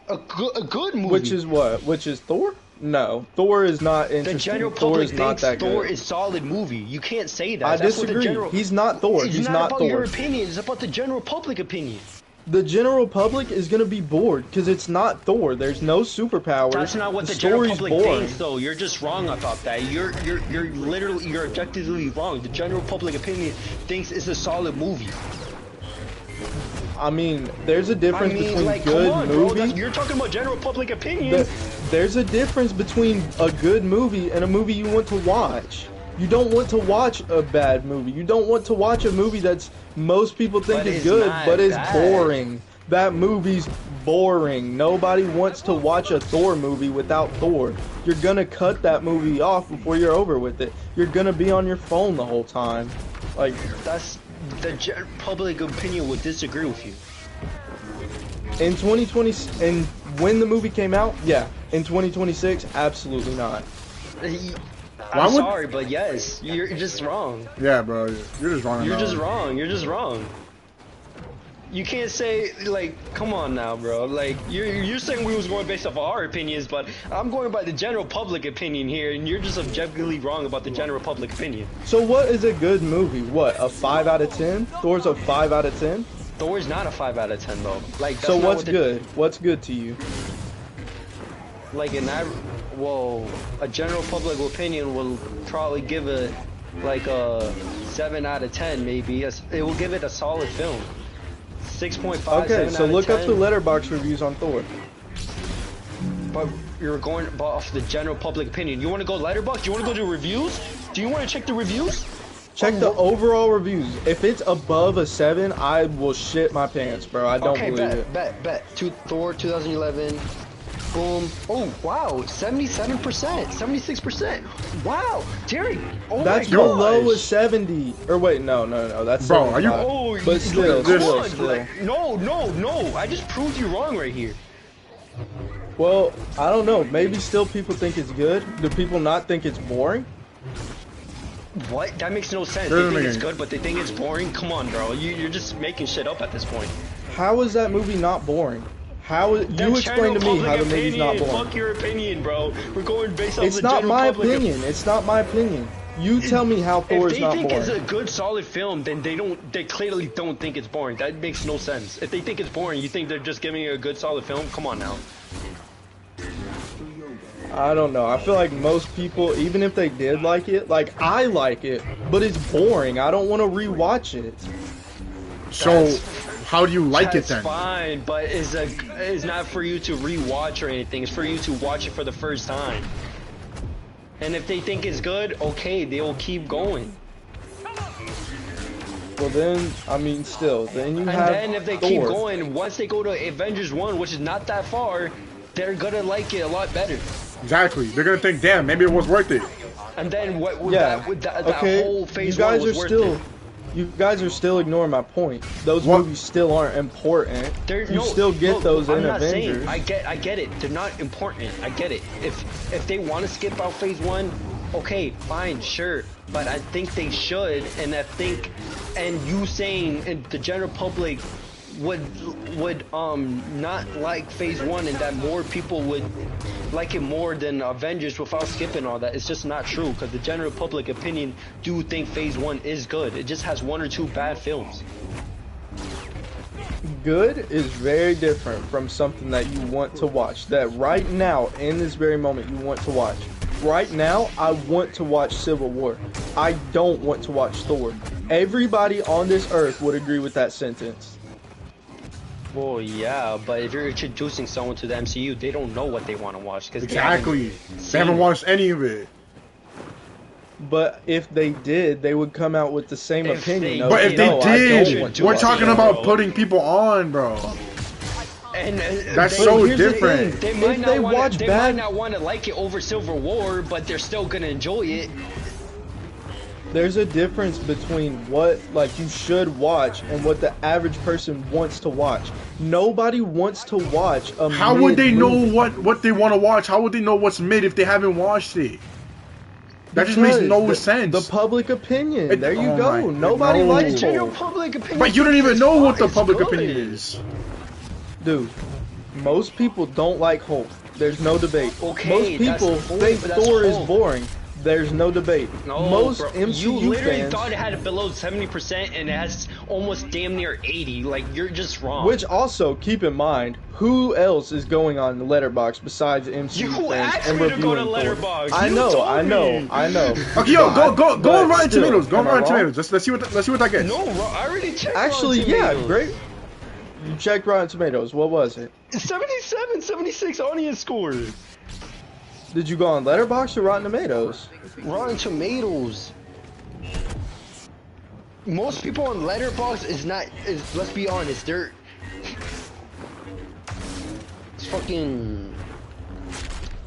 a good movie. Which is what? Which is Thor? No, Thor is not the interesting. general Thor public is not thinks that Thor good. is solid movie. You can't say that. I That's what the disagree. general- He's not Thor. It's He's not not about Thor. your opinion. It's about the general public opinion. The general public is gonna be bored because it's not Thor. There's no superpowers. That's not what the general story's public boring. thinks, though. You're just wrong about that. You're objectively wrong. The general public opinion thinks it's a solid movie. I mean, there's a difference between like, good come on, bro. movie. You're talking about general public opinion. There's a difference between a good movie and a movie you want to watch. You don't want to watch a bad movie. You don't want to watch a movie that's most people think But is it's good, not but is bad. boring. That movie's boring. Nobody wants to watch a Thor movie without Thor. You're gonna cut that movie off before you're over with it. You're gonna be on your phone the whole time. Like, That's the public opinion would disagree with you. in 2020, and when the movie came out, yeah. In 2026, absolutely not. I'm would- sorry, but yes, you're just wrong. Yeah, bro, you're just wrong. on You're that just one. wrong. You're just wrong. You can't say like, come on now, bro. Like you're saying we was going based off of our opinions, but I'm going by the general public opinion here, and you're just objectively wrong about the general public opinion. So what is a good movie? What, a 5 out of 10? Thor's a 5 out of 10? Thor's not a 5 out of 10 though. Like that's So not what's what the- good? What's good to you? Like a general public opinion will probably give it like a 7 out of 10 maybe. It will give it a solid film. 6.5. Okay, 7 so out of look up 10. the letterbox reviews on Thor. But you're going off the general public opinion. You want to go letterbox? You want to go to reviews? Do you want to check the reviews? Check the overall reviews. If it's above a 7, I will shit my pants, bro. I don't Okay, believe bet, it. bet. Thor 2011. Boom. Oh, wow. 77%. 76%. Wow. Terry. Oh That's my below a gosh. 70. Or wait, no. That's Bro, are you- 75. Oh, But still, come still, on. still. Like, no. I just proved you wrong right here. Well, I don't know. Maybe still people think it's good. Do people not think it's boring? What? That makes no sense. Doesn't They think make it's any- good, but they think it's boring. Come on, bro. You're just making shit up at this point. How is that movie not boring? You explain to me how the movie's not boring. Fuck your opinion, bro. We're going based off It's the not general my public opinion. It's not my opinion. You tell me how Thor If is they not think it's a boring. good, solid film, then they clearly don't think it's boring. That makes no sense. If they think it's boring, you think they're just giving you a good, solid film? Come on now. I don't know. I feel like most people, even if they did like it, like I like it, but it's boring. I don't want to rewatch it. So, how do you like it That's then? fine, but it's not for you to rewatch or anything. It's for you to watch it for the first time. And if they think it's good, okay, they will keep going. Well then, I mean, still, then you And have then if they Thor. keep going, once they go to Avengers 1, which is not that far, they're gonna like it a lot better. Exactly. They're gonna think, damn, maybe it was worth it. And then what would Yeah. that Okay. whole You phase 1 guys was are worth still, it. you guys are still ignoring my point. Those What? movies still aren't important. They're, You no, still get look, those I'm in not Avengers. saying I get it. They're not important. I get it. If they want to skip out phase 1, okay, fine, sure. But I think they should, and I think, and you saying and the general public would not like phase 1, and that more people would like it more than Avengers without skipping all that. It's just not true, because the general public opinion do think phase 1 is good. It just has 1 or 2 bad films. Good is very different from something that you want to watch. That right now, in this very moment, you want to watch. Right now, I want to watch Civil War. I don't want to watch Thor. Everybody on this earth would agree with that sentence. Well, yeah, but if you're introducing someone to the MCU, they don't know what they want to watch because Exactly. They haven't watched any of it. But if they did, they would come out with the same If opinion. they of, But if they "No, I don't did, want to we're watch talking it." about putting people on, bro. And That's they, so here's the different. thing. They If might they not watch want. They bad- might not want to like it over Civil War, but they're still gonna enjoy it. There's a difference between what like you should watch and what the average person wants to watch. Nobody wants to watch a How would they know mid-movie. what they want to watch? How would they know what's mid if they haven't watched it? That just makes Because no the, sense. The public opinion. It- there you oh go. my- Nobody no. likes General Thor. public opinion. But you don't even is know what the fine, public it's opinion good. is. Dude, most people don't like Hulk. There's no debate. Okay, most that's people Hulk, think but that's Thor is Hulk. boring. There's no debate. No, Most bro, MCU you literally fans, thought it had below 70% and it has almost damn near 80. Like you're just wrong. which also keep in mind, who else is going on the Letterbox besides MCU You fans asked and me to go reviewing to Thor? Letterboxd. I You know, told I know, me. I know. Okay, yo, go But on Rotten still, Tomatoes. Go on am I Rotten wrong? Tomatoes. Let's see what that gets. No, I already checked. Actually, Rotten yeah, Tomatoes. great. You checked Rotten Tomatoes. What was it? 77, 76 audience score. Did you go on Letterboxd or Rotten Tomatoes? Rotten Tomatoes. Most people on Letterboxd is let's be honest,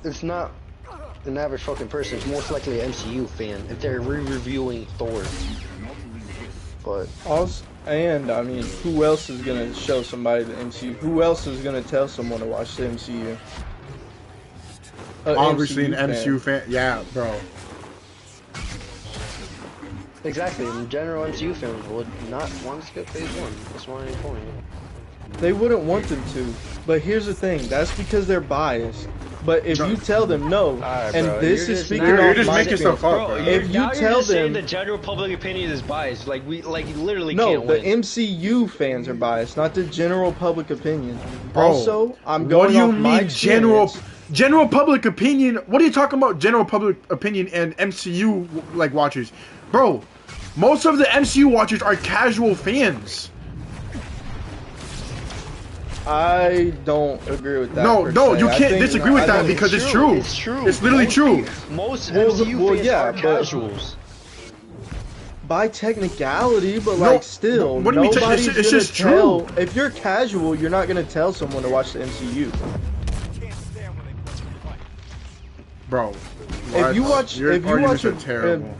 it's not an average fucking person. It's most likely an MCU fan if they're re-reviewing Thor. But Also, and I mean, who else is gonna show somebody the MCU? Who else is gonna tell someone to watch the MCU? Obviously, an MCU fan. Yeah, bro. exactly, in general, MCU fans would not want to skip phase 1. That's my point. They wouldn't want them to. But here's the thing, that's because they're biased. But if you tell them no, Alright, and bro, this you're is just speaking not- You're off just my making stuff experience. up, Bro, bro. If you now tell you're just saying them- the general public opinion is biased, like we literally No, can't the win. MCU fans are biased, not the general public opinion. Bro, Also, I'm going what do you off my mean experience. general public opinion? What are you talking about? General public opinion and MCU like watchers, bro. Most of the MCU watchers are casual fans. I don't agree with that. No, per no, se. you I can't think- disagree with I that think- because it's true. It's true. It's literally Most true. Most Well, MCU well, fans yeah, are but- casuals. by technicality, but No, like still, what do you mean? nobody's It's gonna just tell. true. If you're casual, you're not gonna tell someone to watch the MCU. Bro, If you watch, your if you arguments watch are terrible.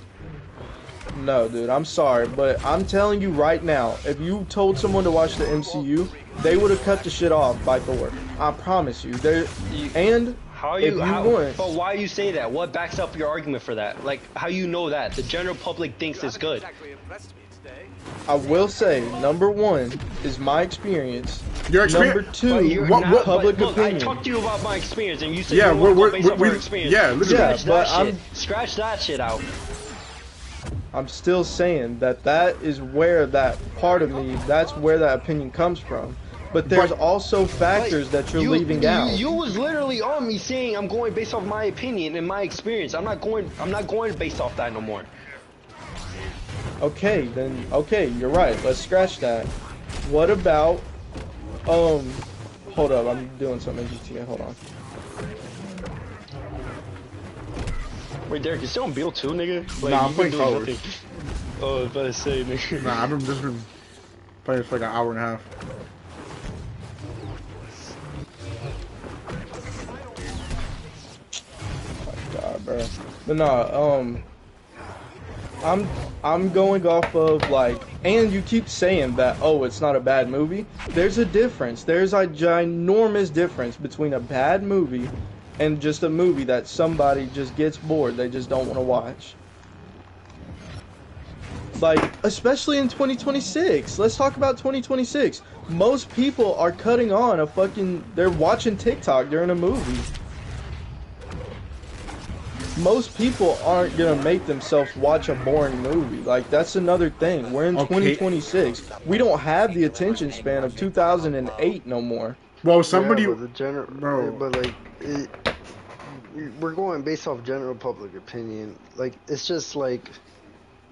no, dude, I'm sorry, but I'm telling you right now, if you told someone to watch the MCU, they would have cut the shit off by Thor. I promise you. And How if you? you How, want, but why you say that? What backs up your argument for that? Like, how you know that the general public thinks it's good? I will say, number one is my experience. Your experience. Number But two, you're what- not, what- public but look, I opinion. talked to you about my experience, and you said Yeah, you want to we're- go based off we- our experience. yeah, literally. Yeah, Scratch but that shit. I'm- Scratch that shit out. I'm still saying that is where that part of me, that's where that opinion comes from. But there's But- also factors that you're leaving out. You was literally on me saying I'm going based off my opinion and my experience. I'm not going based off that no more. Okay, then okay, you're right. Let's scratch that. What about hold up, I'm doing something in GTA. Hold on. Wait, Derek, you still on Beal too, nigga? Like, Nah, I'm you've been playing doing Colors. nothing. Oh, I was about to say, nigga. Nah, I've just been playing for like an hour and a half. God, bro. But nah, I'm going off of like, and you keep saying that, oh, it's not a bad movie. There's a difference. There's a ginormous difference between a bad movie and just a movie that somebody just gets bored. They just don't want to watch. Like, especially in 2026. Let's talk about 2026. Most people are cutting on a fucking, they're watching TikTok during a movie. Most people aren't gonna make themselves watch a boring movie. Like, that's another thing. We're in Okay. 2026. We don't have the attention span of 2008 no more. Well, somebody. Yeah, but the general, Bro. but like, we're going based off general public opinion. Like, it's just like.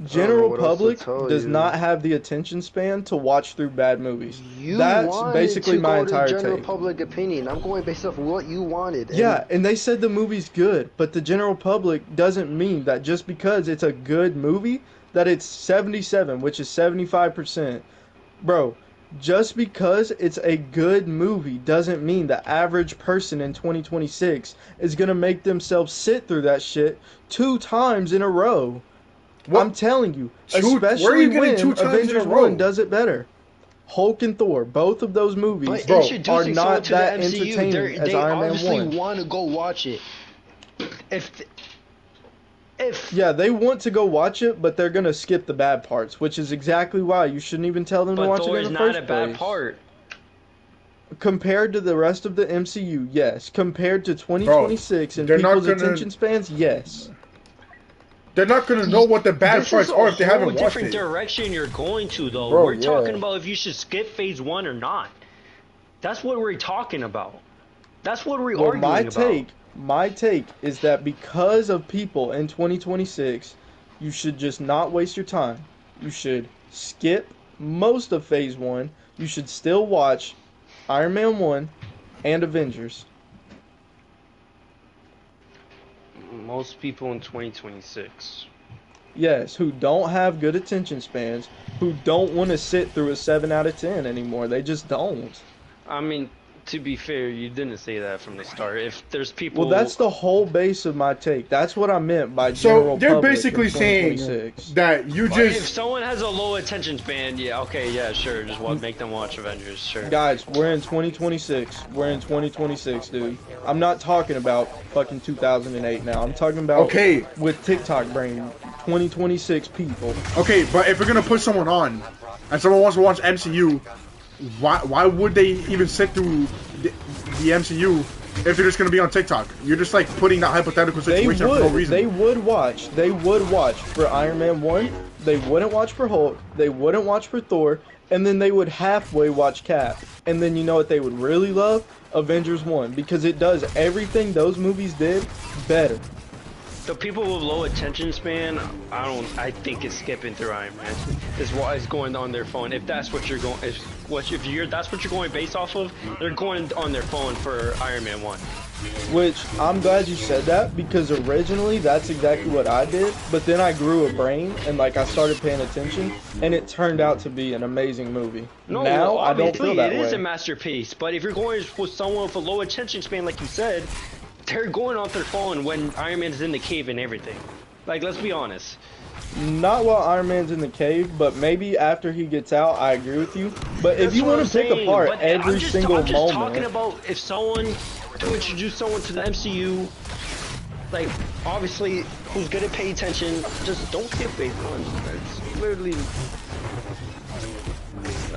General what else to public tell does you. not have the attention span to watch through bad movies. You That's wanted basically to my go entire to general take. public opinion. I'm going based off what you wanted. Yeah, and they said the movie's good, but the general public doesn't mean that just because it's a good movie that it's 77, which is 75%. Bro, just because it's a good movie doesn't mean the average person in 2026 is going to make themselves sit through that shit 2 times in a row. What? I'm telling you, Where are especially you getting when 2 times in a Avengers row? 1 does it better. Hulk and Thor, both of those movies But Bro, are introducing someone not to that the MCU, entertaining as they Iron Man obviously 1. want to go watch it. If Yeah, they want to go watch it, but they're gonna skip the bad parts, which is exactly why you shouldn't even tell them to but watch Thor it is in the not first a bad place. part. Compared to the rest of the MCU, yes. Compared to 2026 and they're not people's gonna- attention spans, yes. They're not gonna know what the bad This parts is are a if they whole haven't watched different it. direction you're going to, though. Bro, We're yeah. talking about if you should skip phase 1 or not. That's what we're talking about. That's what we're Well, arguing my take is that because of people in 2026, you should just not waste your time. You should skip most of phase 1. You should still watch Iron Man 1 and Avengers. about. Most people in 2026. Yes, who don't have good attention spans, who don't want to sit through a 7 out of 10 anymore. They just don't. I mean, to be fair, you didn't say that from the start. If there's people, Well, that's the whole base of my take. That's what I meant by So general they're public basically in saying 2026. that you Like, if just. someone has a low attention span, yeah, okay, yeah, sure, just make them watch Avengers, sure. Guys, we're in 2026. We're in 2026, dude. I'm not talking about fucking 2008 now. I'm talking about Okay. with TikTok brain, 2026 people. Okay, but if you're gonna put someone on, and someone wants to watch MCU, why would they even sit through the MCU if they're just gonna be on TikTok? You're just like putting that hypothetical They situation for no would. reason. They would watch. They would watch for Iron Man 1. They wouldn't watch for Hulk. They wouldn't watch for Thor. And then they would halfway watch Cap. And then you know what they would really love? Avengers 1. Because it does everything those movies did better. The people with low attention span, I think it's skipping through Iron Man. Is going on their phone. If that's what you're going, that's what you're going based off of, they're going on their phone for Iron Man 1. Which, I'm glad you said that, because originally that's exactly what I did, but then I grew a brain, and like I started paying attention, and it turned out to be an amazing movie. No, now, I don't obviously, feel that it way. is a masterpiece, but if you're going with someone with a low attention span, like you said, they're going off their phone when Iron Man's in the cave and everything. Like, let's be honest. Not while Iron Man's in the cave, but maybe after he gets out, I agree with you. But if That's you what want I'm to pick saying, apart but every I'm just single talking moment, about if someone, to introduce someone to the MCU, like, obviously, who's gonna pay attention, just don't skip phase 1. It's literally...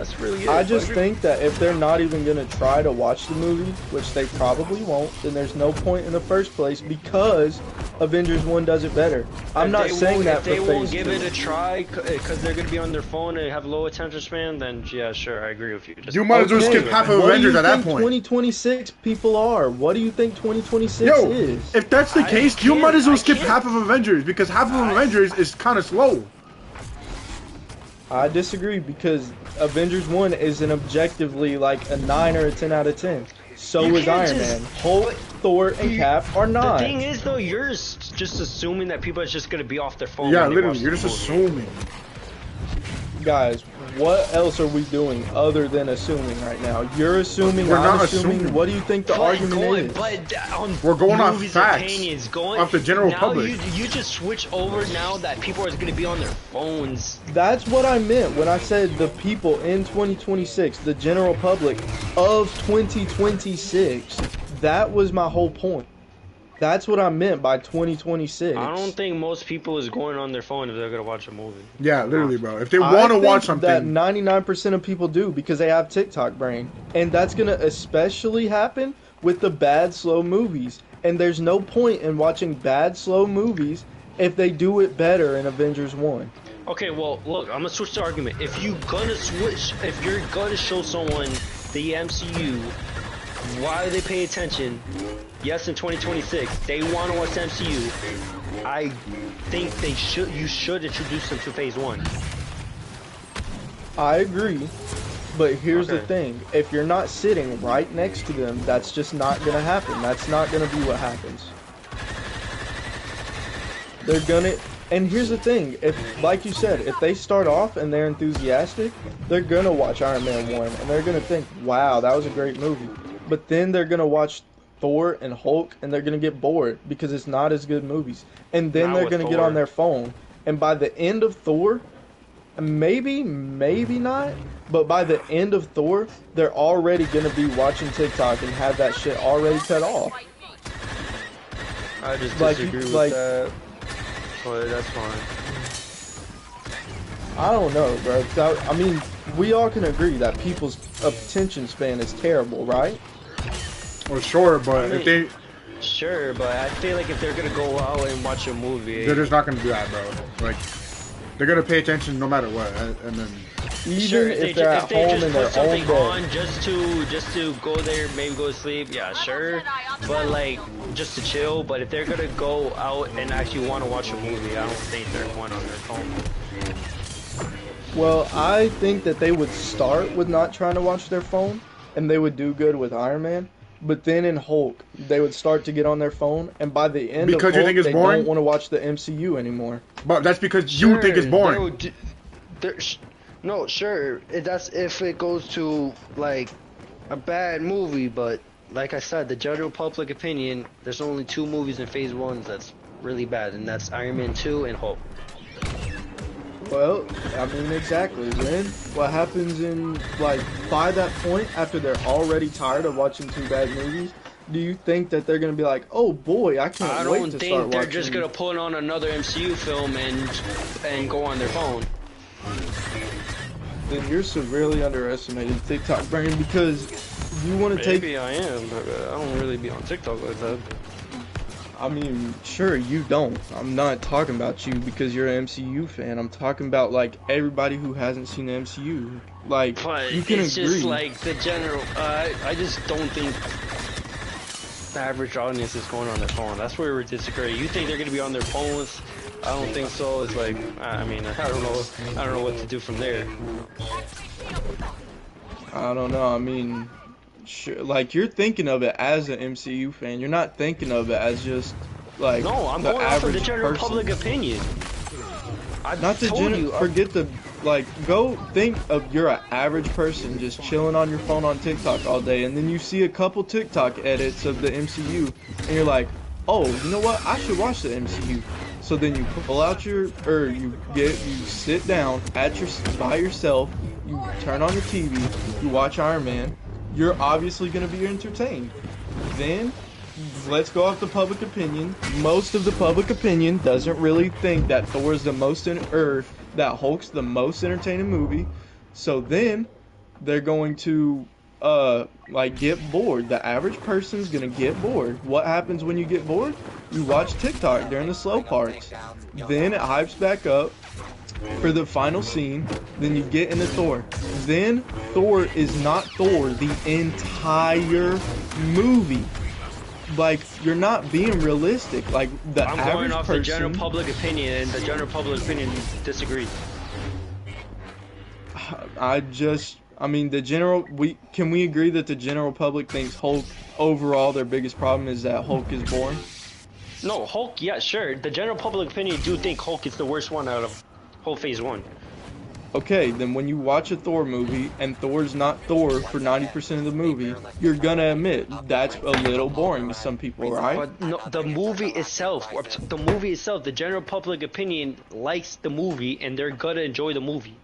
That's really it. I just think that if they're not even gonna try to watch the movie, which they probably won't, then there's no point in the first place because Avengers 1 does it better. I'm not saying that if for they phase won't give 2. it a try because they're gonna be on their phone and have low attention span, then yeah, sure, I agree with you. Just You might as well skip half of Avengers at that What do you think point. 2026 people are? What do you think 2026 Yo, is? if that's the case, you might as well skip can't- half of Avengers because half of Avengers is kind of slow. I disagree because Avengers 1 is an objectively like a 9 or a 10 out of 10. So You is can't Iron just- Man. Hulk, Thor, and Cap are not. The thing is, though, you're just assuming that people are just gonna be off their phone. Yeah, when they literally, watch you're the just movie. assuming. Guys, what else are we doing other than assuming right now? You're assuming, We're I'm not assuming. assuming. What do you think the argument is? We're going off movies, facts, opinions, off the general now public. You just switch over now that people are going to be on their phones. That's what I meant when I said the people in 2026, the general public of 2026. That was my whole point. That's what I meant by 2026. I don't think most people is going on their phone if they're going to watch a movie. Yeah, literally, bro. If they I want to think watch that something, 99% of people do because they have TikTok brain. And that's going to especially happen with the bad, slow movies. And there's no point in watching bad, slow movies if they do it better in Avengers 1. Okay, well, look, I'm going to switch the argument. If you're going to show someone the MCU, why do they pay attention? Yes, in 2026, they want to watch the MCU. I think you should introduce them to Phase 1. I agree. But here's the Okay. thing. If you're not sitting right next to them, that's just not going to happen. That's not going to be what happens. They're going to... And here's the thing. If, like you said, if they start off and they're enthusiastic, they're going to watch Iron Man 1. And they're going to think, wow, that was a great movie. But then they're going to watch Thor and Hulk, and they're going to get bored because it's not as good movies. And then Not they're with going to get Thor. on their phone. And by the end of Thor, maybe not, but by the end of Thor, they're already going to be watching TikTok and have that shit already cut off. I just Like, disagree with like- that. But that's fine. I don't know, bro. I mean, we all can agree that people's attention span is terrible, right? well, sure, but I mean- if they, Sure, but I feel like if they're gonna go out and watch a movie, they're just not gonna do that, bro. Like, they're gonna pay attention no matter what, and then Even sure, if they're at if they home just in put their own something bed. on just to go there, maybe go to sleep, yeah, sure. But like just to chill. But if they're gonna go out and actually want to watch a movie, I don't think they're going on their phone. Well, I think that they would start with not trying to watch their phone, and they would do good with Iron Man. But then in Hulk, they would start to get on their phone, and by the end Because of you Hulk, think it's they boring? don't want to watch the MCU anymore. but that's because you think it's boring. No, sure. That's if it goes to like a bad movie, but Like I said, the general public opinion, there's only 2 movies in Phase 1 that's really bad, and that's Iron Man 2 and Hulk. Well, I mean, exactly. Then what happens in, like, by that point, after they're already tired of watching 2 bad movies, do you think that they're going to be like, oh boy, I can't I wait don't to start think they're watching? just gonna put on another MCU film and go on their phone. Then you're severely underestimating TikTok brain because you want to take... Maybe I am, but I don't really be on TikTok like that. I mean, sure, you don't. I'm not talking about you because you're an MCU fan. I'm talking about, like, everybody who hasn't seen the MCU. Like, But you can it's agree. just like the general. I just don't think the average audience is going on their phone. That's where we disagree. You think they're gonna be on their phones? I don't think so. It's like I mean, I don't know. I don't know what to do from there. I don't know. I mean, sure, like, you're thinking of it as an MCU fan. You're not thinking of it as just, like, No, I'm the going off of the average general person. public opinion. I Not the told you. forget the, like, go think of you're an average person just chilling on your phone on TikTok all day, and then you see a couple TikTok edits of the MCU, and you're like, oh, you know what? I should watch the MCU. So then you pull out you sit down by yourself, you turn on your TV, you watch Iron Man. You're obviously gonna be entertained. Then let's go off the public opinion. Most of the public opinion doesn't really think that Thor's the most that Hulk's the most entertaining movie. So then they're going to like get bored. The average person's gonna get bored. What happens when you get bored? You watch TikTok during the slow parts. Then it hypes back up for the final scene. Then you get into Thor. Then Thor is not Thor the entire movie. Like, you're not being realistic. Like, the I'm average going off person, the general public opinion, and the general public opinion disagrees. I mean, can we agree that the general public thinks Hulk, overall, their biggest problem is that Hulk is boring? No, Hulk, yeah, sure. The general public opinion do think Hulk is the worst one out of whole Phase 1. Okay, then when you watch a Thor movie and Thor's not Thor for 90% of the movie, you're gonna admit that's a little boring to some people, right? But no, the movie itself, the general public opinion likes the movie, and they're gonna enjoy the movie.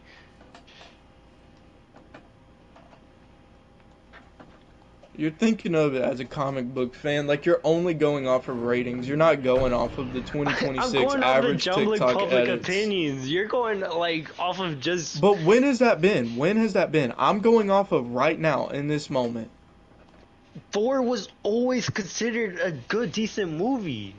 You're thinking of it as a comic book fan, like you're only going off of ratings. You're not going off of the 2026 I'm going average off the TikTok public edits. opinions. You're going like off of just. But when has that been? When has that been? I'm going off of right now in this moment. Thor was always considered a good, decent movie.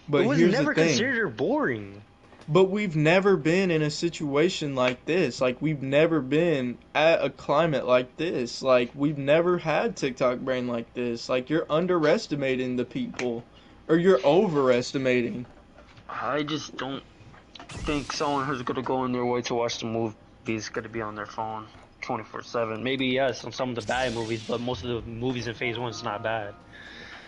But it was here's never the thing. considered boring. But we've never been in a situation like this. Like, we've never been at a climate like this. Like, we've never had TikTok brain like this. Like, you're underestimating the people. Or you're overestimating. I just don't think someone who's gonna go in their way to watch the movie is gonna be on their phone 24/7. Maybe yes, on some of the bad movies, but most of the movies in Phase 1 is not bad.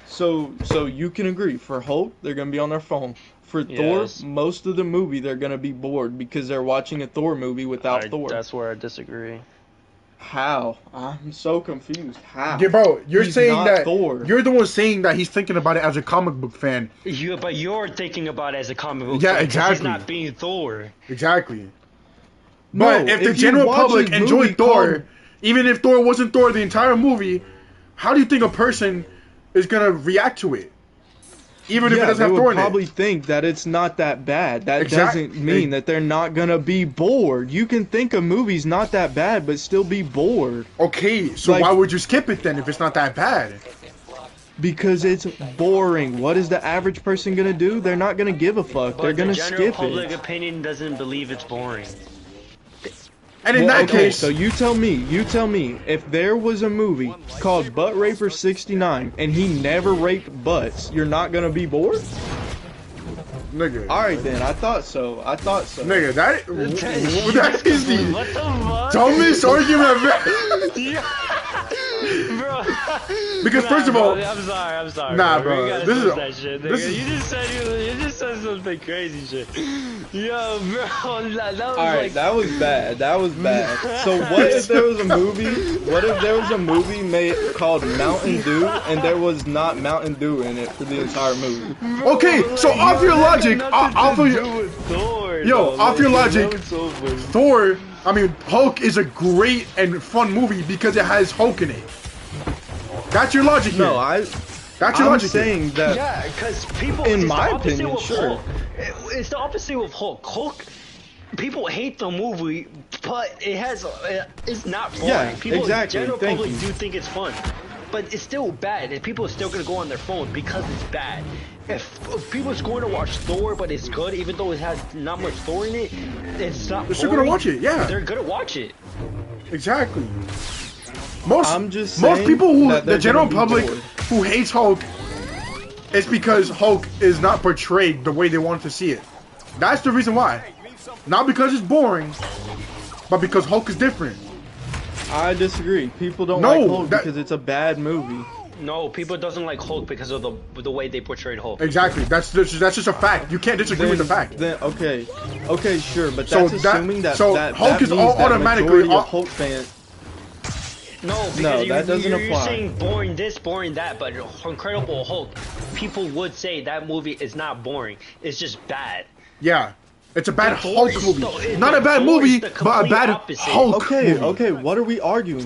So you can agree. For Hulk, they're going to be on their phone. For Yes. Thor, most of the movie, they're going to be bored because they're watching a Thor movie without Thor. That's where I disagree. How? I'm so confused. How? Yeah, bro, you're He's saying not that Thor. you're the one saying that he's thinking about it as a comic book fan. But you're thinking about it as a comic book Yeah, fan 'cause exactly. He's not being Thor. Exactly. No, But if the you general watch a public movie enjoyed Thor, called- even if Thor wasn't Thor the entire movie, how do you think a person is gonna react to it? Even if it doesn't they have would Thor in probably it. think that it's not that bad. That Exactly. doesn't mean that they're not gonna be bored. You can think a movie's not that bad, but still be bored Okay, so Like- why would you skip it then if it's not that bad? because it's boring. What is the average person gonna do? They're not gonna give a fuck. But They're gonna the general skip public it. opinion doesn't believe it's boring. And in Well, that okay, case, so you tell me, if there was a movie called Butt Raper 69 and he never raped butts, you're not gonna be bored? nigga, Alright then, I thought so. nigga, that is the What the fuck? dumbest argument I've ever. Bro. Because Nah, first of bro, all, I'm sorry. Nah, You bro, gotta this switch is- that shit, nigga. this is- You just said something crazy shit. Yo, bro, that was Alright, like. that was bad. So what if there was a movie made called Mountain Dew and there was not Mountain Dew in it for the entire movie? okay, so off your logic, off of your Thor, Yo, though, off your like, logic, that was so funny. Thor, Hulk is a great and fun movie because it has Hulk in it. That's your logic here. No, That's your I'm logic here. saying that Yeah, because people. In it's the my opposite opinion, with sure. Hulk. It's the opposite with Hulk. Hulk. People hate the movie, but it's not boring. Yeah, people, exactly, General thank public you. do think it's fun, but it's still bad, and people are still gonna go on their phone because it's bad. If people's going to watch Thor, but it's good, even though it has not much Thor in it, it's not. They're still gonna boring, watch it, yeah. They're gonna watch it. Exactly. I'm just most saying people who that the they're general gonna be public bored. who hates Hulk, it's because Hulk is not portrayed the way they want to see it. That's the reason why. Not because it's boring, but because Hulk is different. I disagree. People don't No, like Hulk that- because it's a bad movie. No, people doesn't like Hulk because of the way they portrayed Hulk. Exactly. That's just a fact. You can't disagree with the fact. Then okay, sure, but So that's that- assuming that so that Hulk that is means all that automatically majority all- of Hulk fans. No, because No, that doesn't you're apply. saying boring this, boring that, but Incredible Hulk, people would say that movie is not boring. It's just bad. Yeah. It's a bad Thor Hulk is movie. the- Not a bad Thor movie, is the but a complete bad opposite. Hulk Okay, movie. okay, what are we arguing?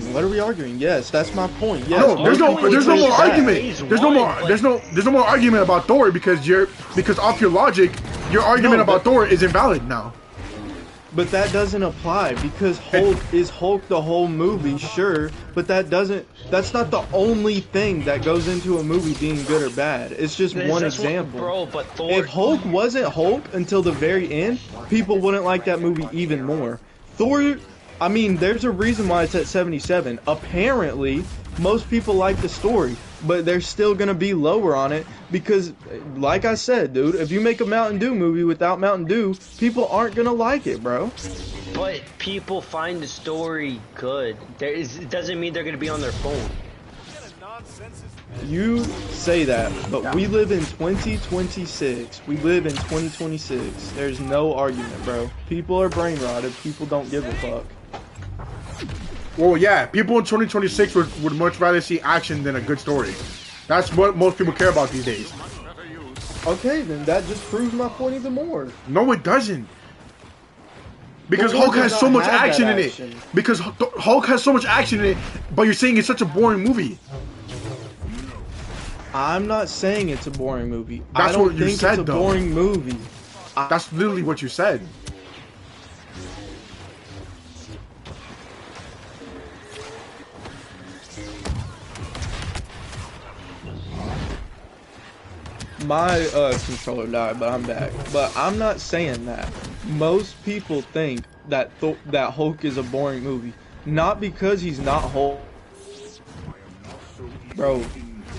Yes, that's my point. Yes, No, there's no arguing more is bad. argument. Phase There's no one, more but- there's no more argument about Thor because off your logic, your argument No, about but- Thor is invalid now. But that doesn't apply because Hulk is Hulk the whole movie, sure, but that's not the only thing that goes into a movie being good or bad. It's just one example. Bro, but Thor... If Hulk wasn't Hulk until the very end, people wouldn't like that movie even more. Thor, I mean, there's a reason why it's at 77. Apparently, most people like the story, but they're still going to be lower on it because, like I said, dude, if you make a Mountain Dew movie without Mountain Dew, people aren't going to like it, bro. But people find the story good. It doesn't mean they're going to be on their phone. You say that, but we live in 2026. We live in 2026. There's no argument, bro. People are brain rotted. People don't give a fuck. Well, yeah, people in 2026 would much rather see action than a good story. That's what most people care about these days. Okay, then that just proves my point even more. No, it doesn't. Because Well, Hulk has so much action in action. it. Because Hulk has so much action in it, but you're saying it's such a boring movie. I'm not saying it's a boring movie. That's I don't what you think said, it's a though. boring movie. That's literally what you said. My controller died, but I'm back. But I'm not saying that. Most people think that that Hulk is a boring movie, not because he's not Hulk. Bro,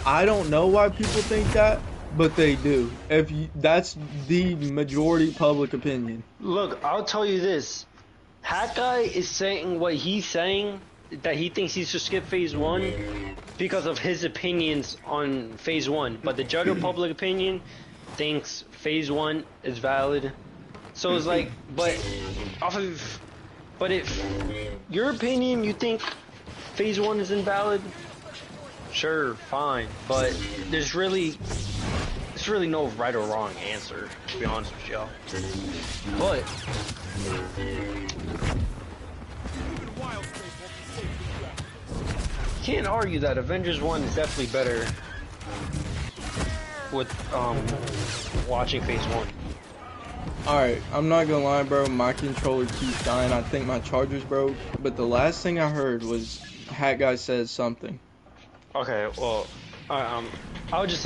I don't know why people think that, but they do. That's the majority public opinion. Look, I'll tell you this. Hat Guy is saying what he's saying, that he thinks he should skip Phase 1 because of his opinions on Phase 1. But the general public opinion thinks Phase 1 is valid. So it's like, but if your opinion, you think Phase 1 is invalid, sure, fine. But there's really no right or wrong answer, to be honest with y'all. But can't argue that Avengers 1 is definitely better with watching Phase 1. Alright, I'm not gonna lie, bro. My controller keeps dying. I think my charger's broke. But the last thing I heard was Hat Guy says something. Okay, well, I'll just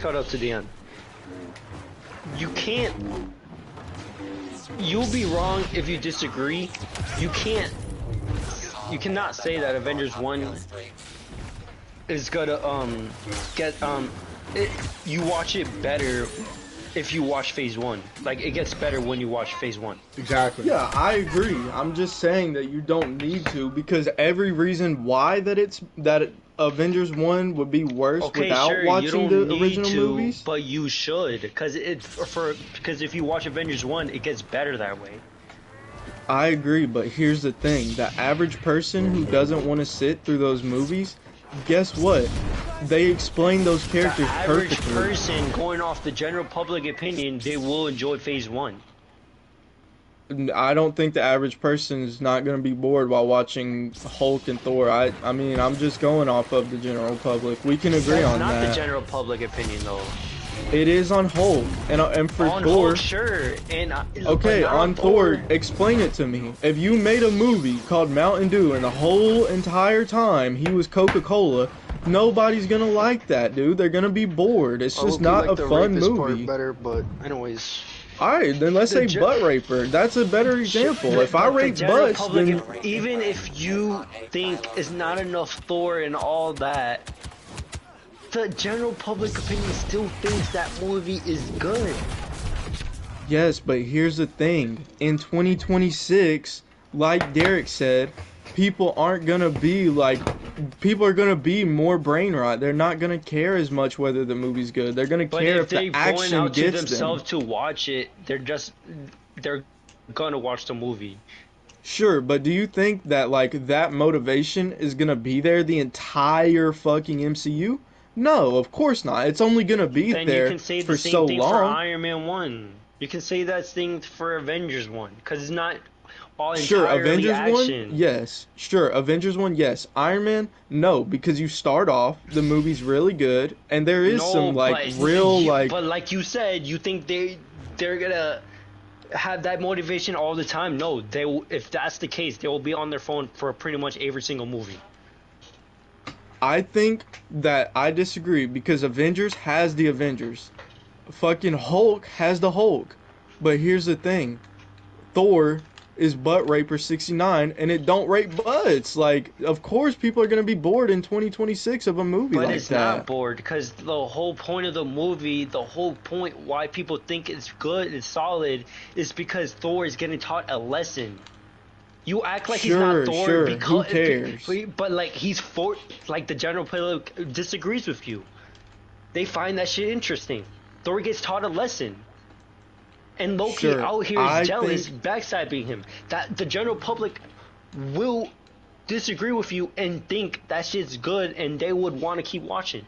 cut up to the end. You can't. You'll be wrong if you disagree. You cannot say that Avengers 1 is gonna you watch it better if you watch Phase 1. Like, it gets better when you watch Phase 1. Exactly. Yeah, I agree. I'm just saying that you don't need to, because every reason why that Avengers 1 would be worse without watching the original movies. But you should, because if you watch Avengers 1, it gets better that way. I agree, but here's the thing. The average person who doesn't want to sit through those movies, guess what? They explain those characters perfectly. The average person, going off the general public opinion, they will enjoy Phase 1. I don't think the average person is not going to be bored while watching Hulk and Thor. I mean, I'm just going off of the general public. We can agree on that. That's not the general public opinion, though. It is on Hulk, and for on Thor. Hulk, sure. Okay, on Thor, explain it to me. If you made a movie called Mountain Dew and the whole entire time he was Coca-Cola, nobody's gonna like that, dude. They're gonna be bored. It's just not a fun movie. Better, but anyways. Alright, then let's say butt raper. That's a better example. If I rape butts, then... Even if you think it's not enough Thor and all that, the general public opinion still thinks that movie is good. Yes, but here's the thing. In 2026, like Derek said, people aren't gonna be like... People are gonna be more brain rot. They're not gonna care as much whether the movie's good. They're gonna care if the action gets them. But if they're going out to themselves to watch it, they're gonna watch the movie. Sure, but do you think that, like, that motivation is gonna be there the entire fucking MCU? No, of course not. It's only gonna be then there you can say for the same so thing long. For Iron Man 1. You can say that thing for Avengers 1, because it's not all Sure, entirely Avengers action. 1, yes. Sure, Avengers 1, yes. Iron Man, no, because you start off, the movie's really good, and there is some, like, real, like... But like you said, you think they're gonna have that motivation all the time. No, they will, if that's the case, they will be on their phone for pretty much every single movie. I think that I disagree because Avengers has the Avengers. Fucking Hulk has the Hulk. But here's the thing. Thor is butt raper 69 and it don't rape butts. Like, of course people are going to be bored in 2026 of a movie But like it's that. not bored because the whole point of the movie, the whole point why people think it's good, it's solid, is because Thor is getting taught a lesson. You act like he's Sure, not Thor sure. because, Who cares? but like he's for, like the general public disagrees with you. They find that shit interesting. Thor gets taught a lesson, and Loki Sure, out here I is jealous, think- backstabbing him. That the general public will disagree with you and think that shit's good, and they would want to keep watching.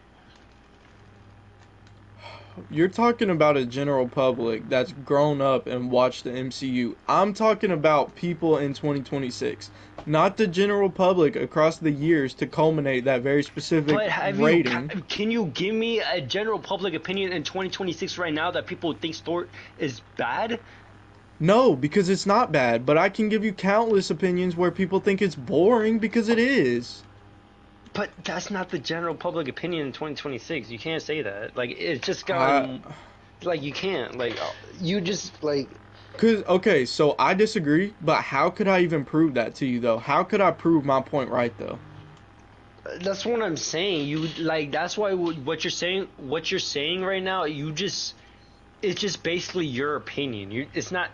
You're talking about a general public that's grown up and watched the MCU. I'm talking about people in 2026, not the general public across the years to culminate that very specific But rating. can you give me a general public opinion in 2026 right now that people think Thor is bad? No, because it's not bad, but I can give you countless opinions where people think it's boring because it is. But that's not the general public opinion in 2026. You can't say that. Like, it's just gotten... like, you can't. Like, you just, like... Okay, so I disagree, but how could I even prove that to you, though? How could I prove my point right, though? That's what I'm saying. You, like, that's why what you're saying right now, it's just basically your opinion. It's not...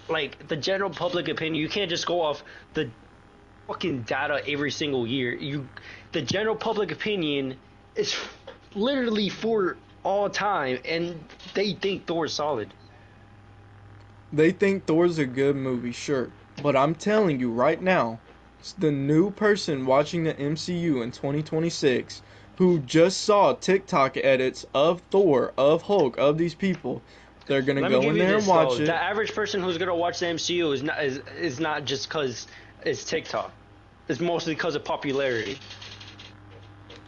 Like, the general public opinion, you can't just go off the fucking data every single year. The general public opinion is literally for all time, and they think Thor's solid. They think Thor's a good movie, sure. But I'm telling you right now, it's the new person watching the MCU in 2026 who just saw TikTok edits of Thor, of Hulk, of these people. They're gonna go in there and watch it. The average person who's gonna watch the MCU is not just because it's TikTok. It's mostly because of popularity.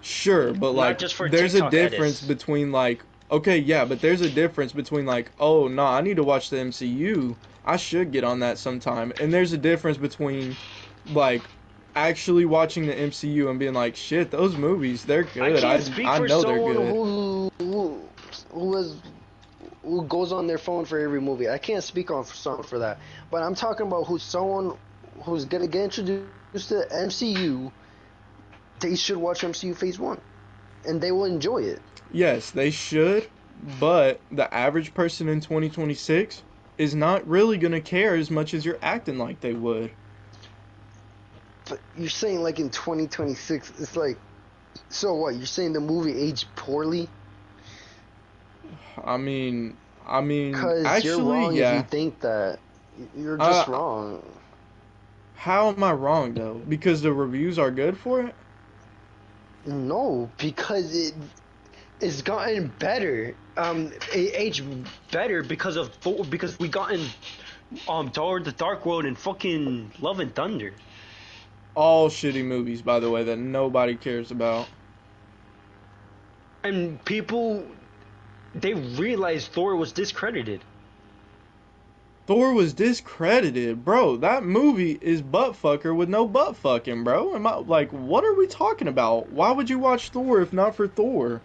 Sure, but Not like, just for there's a TikTok difference edits. between like, okay, yeah, but there's a difference between like, oh, no, I need to watch the MCU. I should get on that sometime. And there's a difference between like actually watching the MCU and being like, shit, those movies, they're good. I can't speak I for know they're someone good. who goes on their phone for every movie. I can't speak on for someone for that, but I'm talking about someone who's gonna get introduced to MCU. They should watch MCU Phase 1, and they will enjoy it. Yes, they should, but the average person in 2026 is not really gonna care as much as you're acting like they would. But you're saying like in 2026, it's like, so what? You're saying the movie aged poorly? I mean, Because actually, you're wrong yeah. if you think that. You're just wrong. How am I wrong though? Because the reviews are good for it? No, because it's gotten better. it aged better because of Thor, because we got in Thor: The Dark World and fucking Love and Thunder. All shitty movies, by the way, that nobody cares about. And people, they realized Thor was discredited. Thor was discredited, bro. That movie is butt fucker with no butt fucking, bro. Am I like, what are we talking about? Why would you watch Thor if not for Thor?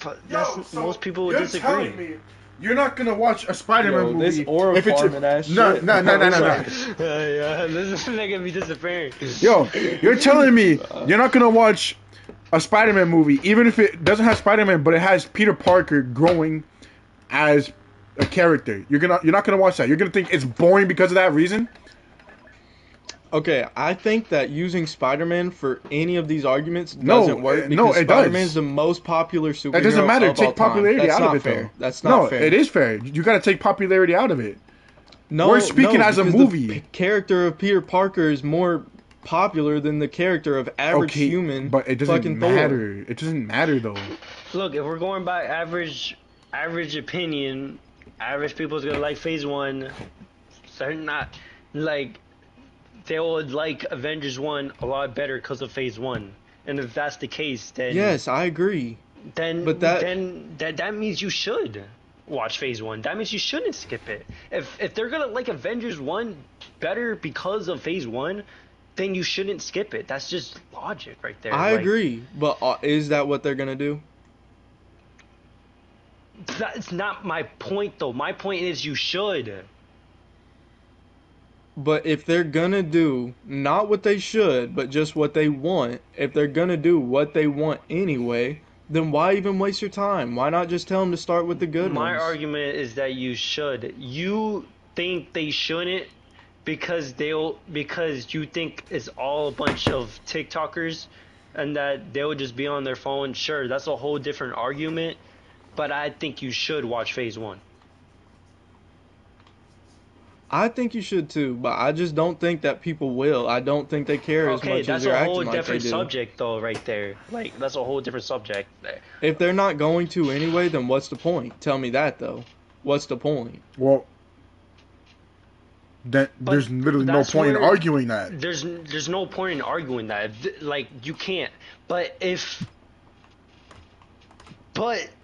But Yo, so most people would you're disagree. telling me you're not gonna watch a Spider-Man movie this Aura if it's farming ass no, shit. no. Yeah, this is making me disappearing. Yo, you're telling me you're not gonna watch a Spider-Man movie even if it doesn't have Spider-Man, but it has Peter Parker growing as a character. You're not gonna watch that. You're gonna think it's boring because of that reason. Okay, I think that using Spider-Man for any of these arguments No, doesn't work no, because it does. Spider-Man is the most popular superhero. It doesn't matter. Of all Take time. popularity That's out not of it, fair. though. That's not No, fair. it is fair. You gotta take popularity out of it. No, We're speaking no, as a because movie. The character of Peter Parker is more popular than the character of average human. but it doesn't fucking matter. It doesn't matter though. Look, if we're going by average opinion, average people's gonna like Phase 1. They're not like, they would like Avengers 1 a lot better because of Phase 1. And if that's the case, then Yes, I agree. then but that means you should. watch Phase 1. That means you shouldn't skip it. If they're gonna like Avengers 1 better because of Phase 1, then you shouldn't skip it. That's just logic right there. I Like, agree, but is that what they're gonna do? that's not my point though. My point is you should. But if they're gonna do not what they should, but just what they want, if they're gonna do what they want anyway, then why even waste your time? Why not just tell them to start with the good My ones? argument is that you should. You think they shouldn't because you think it's all a bunch of TikTokers and that they'll just be on their phone. Sure, that's a whole different argument, but I think you should watch Phase 1. I think you should too, but I just don't think that people will. I don't think they care as Okay, much as that's they're a acting whole like they different do. subject though right there. Like that's a whole different subject there. If they're not going to anyway, then what's the point? Tell me that though. What's the point? Well, then But there's literally no that's point in where- arguing that. There's no point in arguing that. Like you can't. But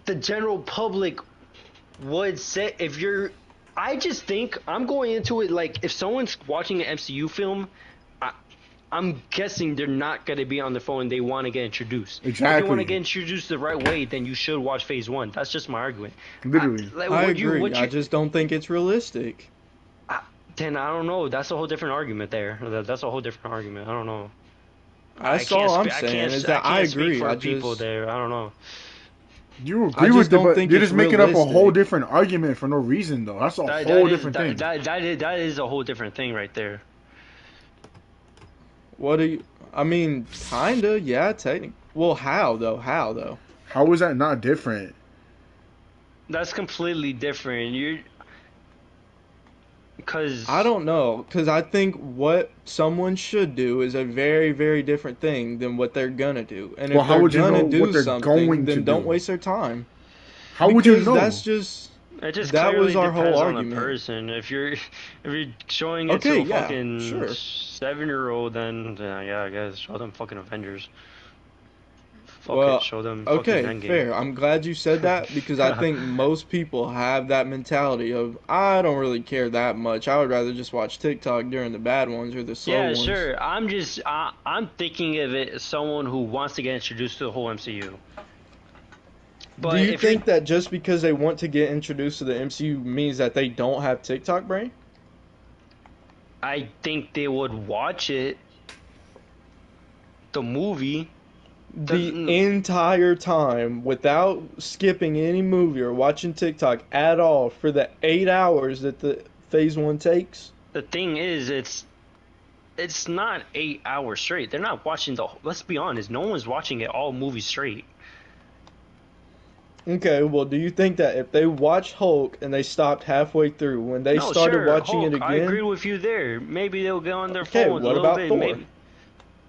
the general public would say if you're. I just think I'm going into it like if someone's watching an MCU film, I'm guessing they're not gonna be on their phone. They want to get introduced. If you want Exactly. to get introduced the right way, then you should watch Phase 1. That's just my argument. Literally. I agree. I just don't think it's realistic. Then I don't know. That's a whole different argument there. That's a whole different argument. I don't know. That's can't all I'm spe- I saying can't- is that I can't speak agree. for I people just there. I don't know. You I agree just with it, don't but think you're it's just making up a whole realistic. different argument for no reason, though. That's a That- whole that is- different thing. that is a whole different thing right there. What do you? I mean, kinda, yeah, technically. Well, how though? How though? How is that not different? That's completely different. Because I don't know, because I think what someone should do is a very, very different thing than what they're gonna do. And if Well, how they're would you gonna know do what they're something, going then to don't do? waste their time. How would you Because know? that's just it just that clearly was our whole depends on the argument. person. If you're showing it Okay, to a yeah, fucking sure. 7-year-old, then yeah, I guess show them fucking Avengers. Fuck Well, it, show them okay, fucking Endgame. fair. I'm glad you said that because I think most people have that mentality of I don't really care that much. I would rather just watch TikTok during the bad ones or the slow Yeah, ones. sure. I'm thinking of it as someone who wants to get introduced to the whole MCU. But Do you if think that just because they want to get introduced to the MCU means that they don't have TikTok brain? I think they would watch it, the movie. The entire time without skipping any movie or watching TikTok at all for the 8 hours that the Phase 1 takes? The thing is, it's not 8 hours straight. They're not watching let's be honest, no one's watching it all movie straight. Okay, well, do you think that if they watched Hulk and they stopped halfway through, when they No, started sure, watching Hulk, it I agree again? with you there. Maybe they'll get on their Okay, phones a what little about bit. Thor? Maybe.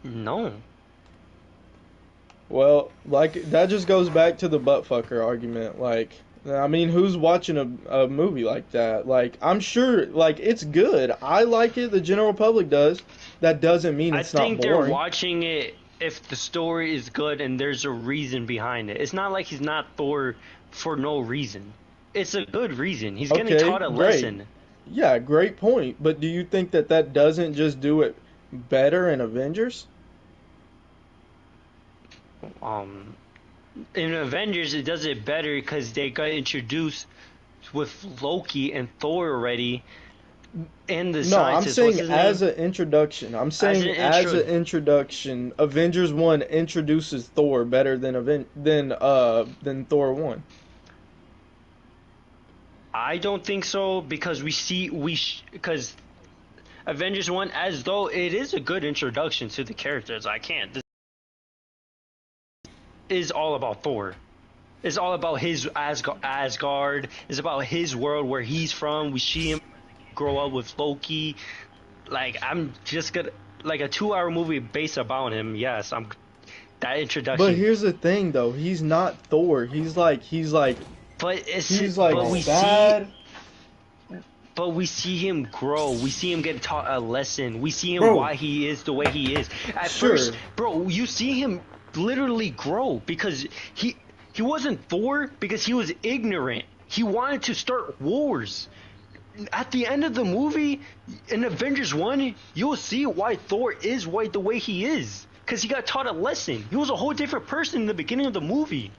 No. Well, like, that just goes back to the buttfucker argument. Like, I mean, who's watching a movie like that? Like, I'm sure, like, it's good. I like it. The general public does. That doesn't mean I it's not think they're boring. watching it if the story is good and there's a reason behind it. It's not like he's not Thor for no reason. It's a good reason. He's getting Okay, taught a great. lesson. Yeah, great point. But do you think that that doesn't just do it better in Avengers? In Avengers, it does it better because they got introduced with Loki and Thor already, and the No, I'm scientist. What's saying his as name? an introduction. I'm saying an as intro- an introduction, Avengers 1 introduces Thor better than Thor 1. I don't think so because because Avengers 1, as though it is a good introduction to the characters. This is all about Thor. It's all about his Asgard. It's about his world where he's from. We see him grow up with Loki. Like, I'm just gonna like a 2-hour movie based about him. Yes, I'm that introduction. But here's the thing, though. He's not Thor. He's like but it's he's like but we sad. But we see him grow. We see him get taught a lesson. We see him Bro. why he is the way he is. At Sure. first, bro, you see him literally grow because he wasn't Thor because he was ignorant. He wanted to start wars. At the end of the movie, in Avengers 1, you'll see why Thor is the way he is. Because he got taught a lesson. He was a whole different person in the beginning of the movie.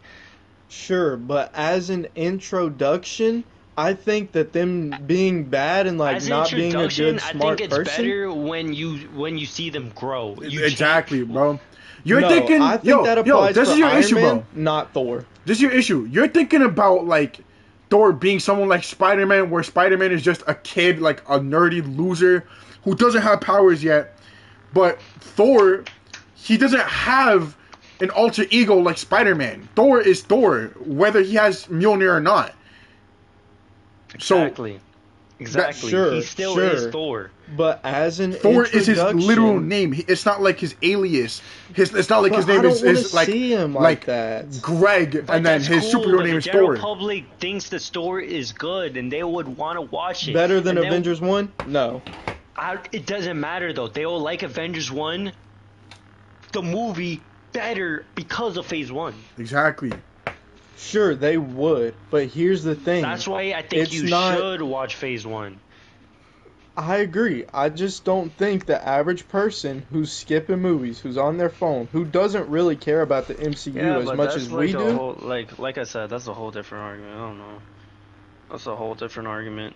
Sure, but as an introduction, I think that them being bad and like As an not being a introduction, good I smart think it's person. better when you see them grow. You Exactly, bro. You're No, thinking, I think that applies this for is your Iron issue, Man, bro. not Thor. This is your issue. You're thinking about like Thor being someone like Spider-Man, where Spider-Man is just a kid, like a nerdy loser who doesn't have powers yet. But Thor, he doesn't have an alter ego like Spider-Man. Thor is Thor, whether he has Mjolnir or not. Exactly. Exactly. Sure, He still sure. is Thor. But as an Thor is his introduction- literal name. It's not like his alias. It's not like But his name I don't is wanna like see him like that. Greg, But and then that's his cool, superhero but name the is general Thor. public thinks the story is good, and they would want to watch it. Better than And they- Avengers 1? No. It doesn't matter though. They will like Avengers 1, the movie, better because of Phase 1. Exactly. Sure, they would. But here's the thing. That's why I think It's you not- should watch Phase 1. I agree. I just don't think the average person who's skipping movies, who's on their phone, who doesn't really care about the MCU as much as we do. Whole, like I said, that's a whole different argument. I don't know. That's a whole different argument.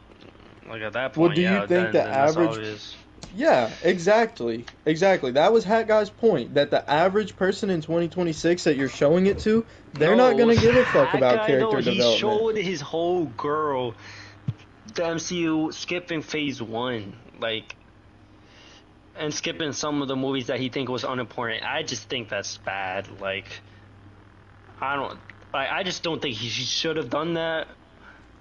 Like at that point, Well, do you yeah, think then the that's average- obvious. Yeah, exactly. Exactly. That was Hat Guy's point, that the average person in 2026 that you're showing it to, they're not going to give a fuck That about guy, character though, development. He showed his whole girl, the MCU skipping Phase 1, like, and skipping some of the movies that he think was unimportant. I just think that's bad. Like, I just don't think he should have done that.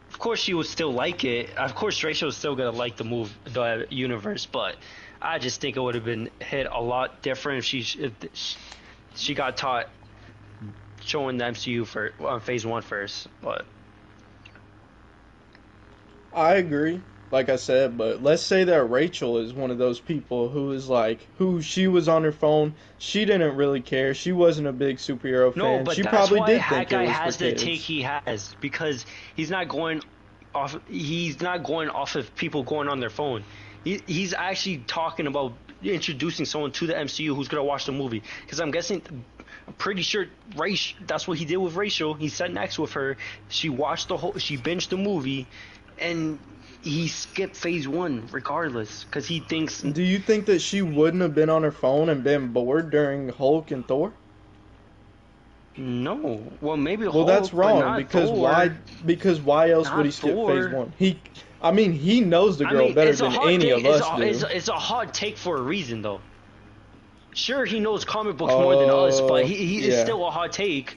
Of course, she would still like it. Of course, Rachel's still gonna like the universe, but I just think it would have been hit a lot different if she got taught showing the MCU on Phase 1 first. But I agree, like I said, but let's say that Rachel is one of those people who she was on her phone, she didn't really care, she wasn't a big superhero no, fan, but she that's probably why did Hat think it Guy was has for the kids. take he has, because he's not going off of people going on their phone. He's actually talking about introducing someone to the MCU who's gonna watch the movie. Because I'm pretty sure that's what he did with Rachel. He sat next with her. She binged the movie, and he skipped Phase 1 regardless because he thinks. Do you think that she wouldn't have been on her phone and been bored during Hulk and Thor? No. Well, maybe. Well, Hulk, that's but wrong not because Thor. why? Because why else Not would he skip Thor. Phase 1? He knows the girl better it's a than hot any take- of us do. It's a hot take for a reason, though. Sure, he knows comic books more than us, but he is yeah. still a hot take.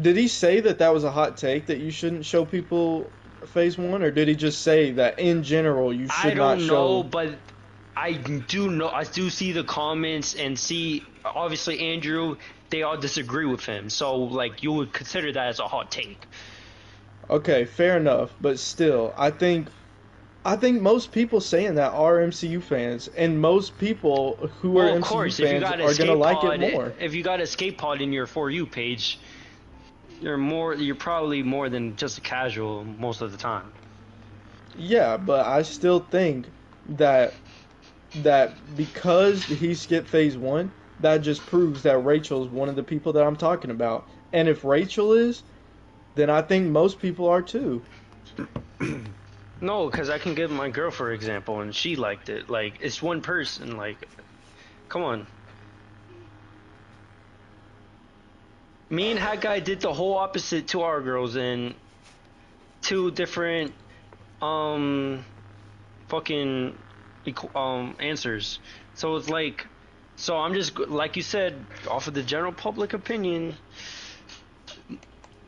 Did he say that was a hot take, that you shouldn't show people Phase 1, or did he just say that in general you should I not don't show? know, but I do know. I do see the comments and see, obviously, Andrew. They all disagree with him, so like you would consider that as a hot take. Okay, fair enough, but still, I think most people saying that are MCU fans, and most people who are Well, of MCU course, if you fans got are gonna like it more. If you got Escape Pod in your For You page, you're probably more than just a casual most of the time. Yeah, but I still think that because he skipped Phase 1, that just proves that Rachel's one of the people that I'm talking about. And if Rachel is, then I think most people are too. No, because I can give my girl for example, and she liked it. Like, it's one person. Like, come on. Me and Hat Guy did the whole opposite to our girls in two different answers. So it's like, so I'm just, like you said, off of the general public opinion,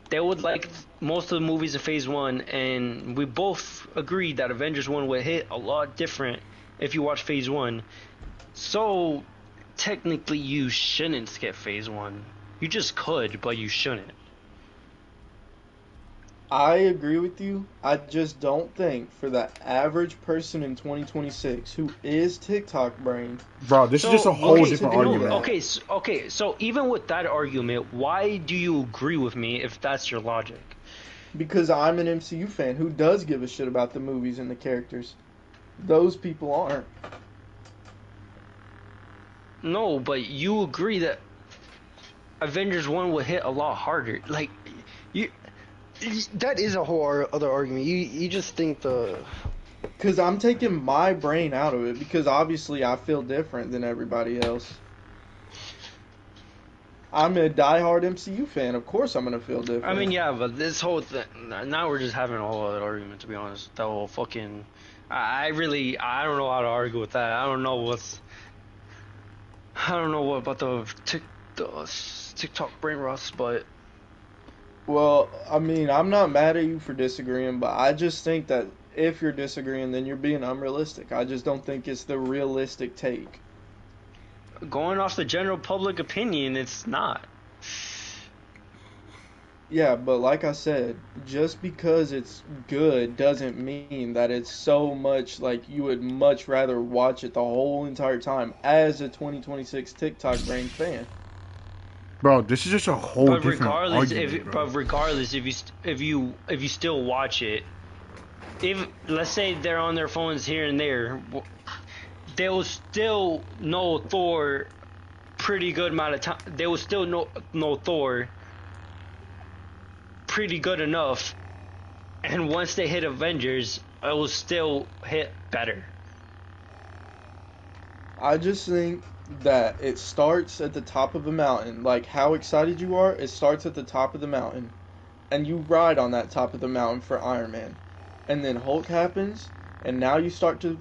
they would like most of the movies in Phase 1, and we both agreed that Avengers 1 would hit a lot different if you watch Phase 1. So technically you shouldn't skip Phase 1. You just could, but you shouldn't. I agree with you. I just don't think for the average person in 2026 who is TikTok brain. Bro, this is just a whole different argument. Okay, so even with that argument, why do you agree with me if that's your logic? Because I'm an MCU fan who does give a shit about the movies and the characters. Those people aren't. No, but you agree that Avengers 1 would hit a lot harder. Like, you. That is a whole other argument. You just think the Because I'm taking my brain out of it. Because obviously I feel different than everybody else. I'm a diehard MCU fan. Of course I'm going to feel different. I mean, yeah, but this whole thing. Now we're just having a whole other argument, to be honest. That whole fucking. I don't know how to argue with that. I don't know what about the TikTok brain rust, but. Well, I mean, I'm not mad at you for disagreeing, but I just think that if you're disagreeing, then you're being unrealistic. I just don't think it's the realistic take. Going off the general public opinion, it's not. Yeah, but like I said, just because it's good doesn't mean that it's so much like you would much rather watch it the whole entire time as a 2026 TikTok brain fan. Bro, this is just a whole But different regardless, argument, bro. if you still watch it, if let's say they're on their phones here and there, they will still know Thor pretty good amount of time. They will still know Thor pretty good enough, and once they hit Avengers, it will still hit better. I just think that it starts at the top of a mountain. Like how excited you are, it starts at the top of the mountain. And you ride on that top of the mountain for Iron Man. And then Hulk happens, and now you start to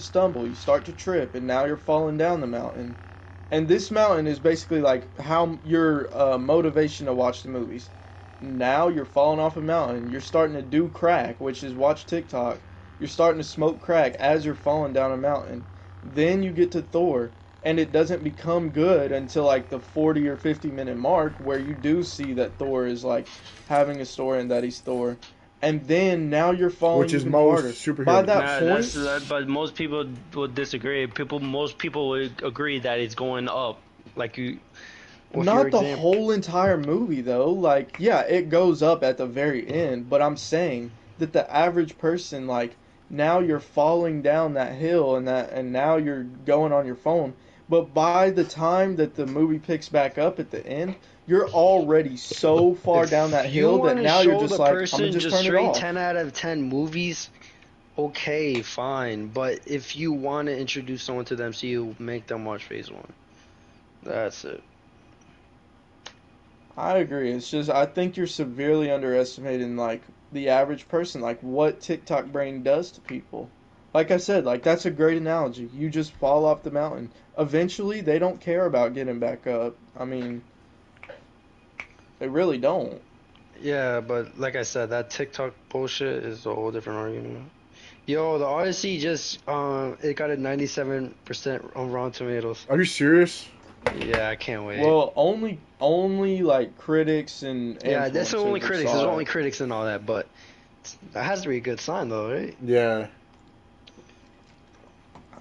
stumble, you start to trip, and now you're falling down the mountain. And this mountain is basically like how your motivation to watch the movies. Now you're falling off a mountain. You're starting to do crack, which is watch TikTok. You're starting to smoke crack as you're falling down a mountain. Then you get to Thor, and it doesn't become good until like the 40 or 50-minute mark where you do see that Thor is like having a story and that he's Thor. And then now you're falling Which is even most harder. superheroes. By that point, But most people would disagree. Most people would agree that it's going up. Like you. not the whole entire movie though. Like, yeah, it goes up at the very end, but I'm saying that the average person, like, now you're falling down that hill and now you're going on your phone. But by the time that the movie picks back up at the end, you're already so far down that hill that now you're just like, I'm gonna just turn it straight off. 10 out of 10 movies, okay, fine. But if you want to introduce someone to the MCU, make them watch Phase 1. That's it. I agree. It's just I think you're severely underestimating like the average person, like what TikTok brain does to people. Like I said, like that's a great analogy. You just fall off the mountain. Eventually, they don't care about getting back up. I mean, they really don't. Yeah, but like I said, that TikTok bullshit is a whole different argument. Yo, the Odyssey just it got a 97% on Rotten Tomatoes. Are you serious? Yeah, I can't wait. Well, only like critics and yeah, that's the only influencers critics. saw There's it. only critics and all that, but that has to be a good sign, though, right? Yeah.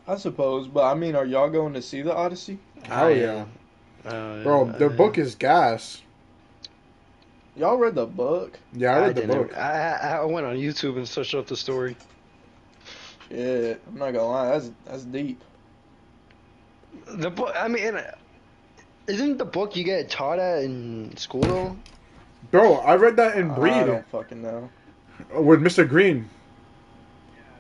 I suppose, but I mean, are y'all going to see the Odyssey? Oh yeah. Bro, the book is gas. Y'all read the book? Yeah, I read the didn't. book. I went on YouTube and searched up the story. Yeah, I'm not gonna lie, that's deep. The book, I mean, isn't the book you get taught at in school though? Bro, I read that in I Breed don't fucking know. with Mr. Green.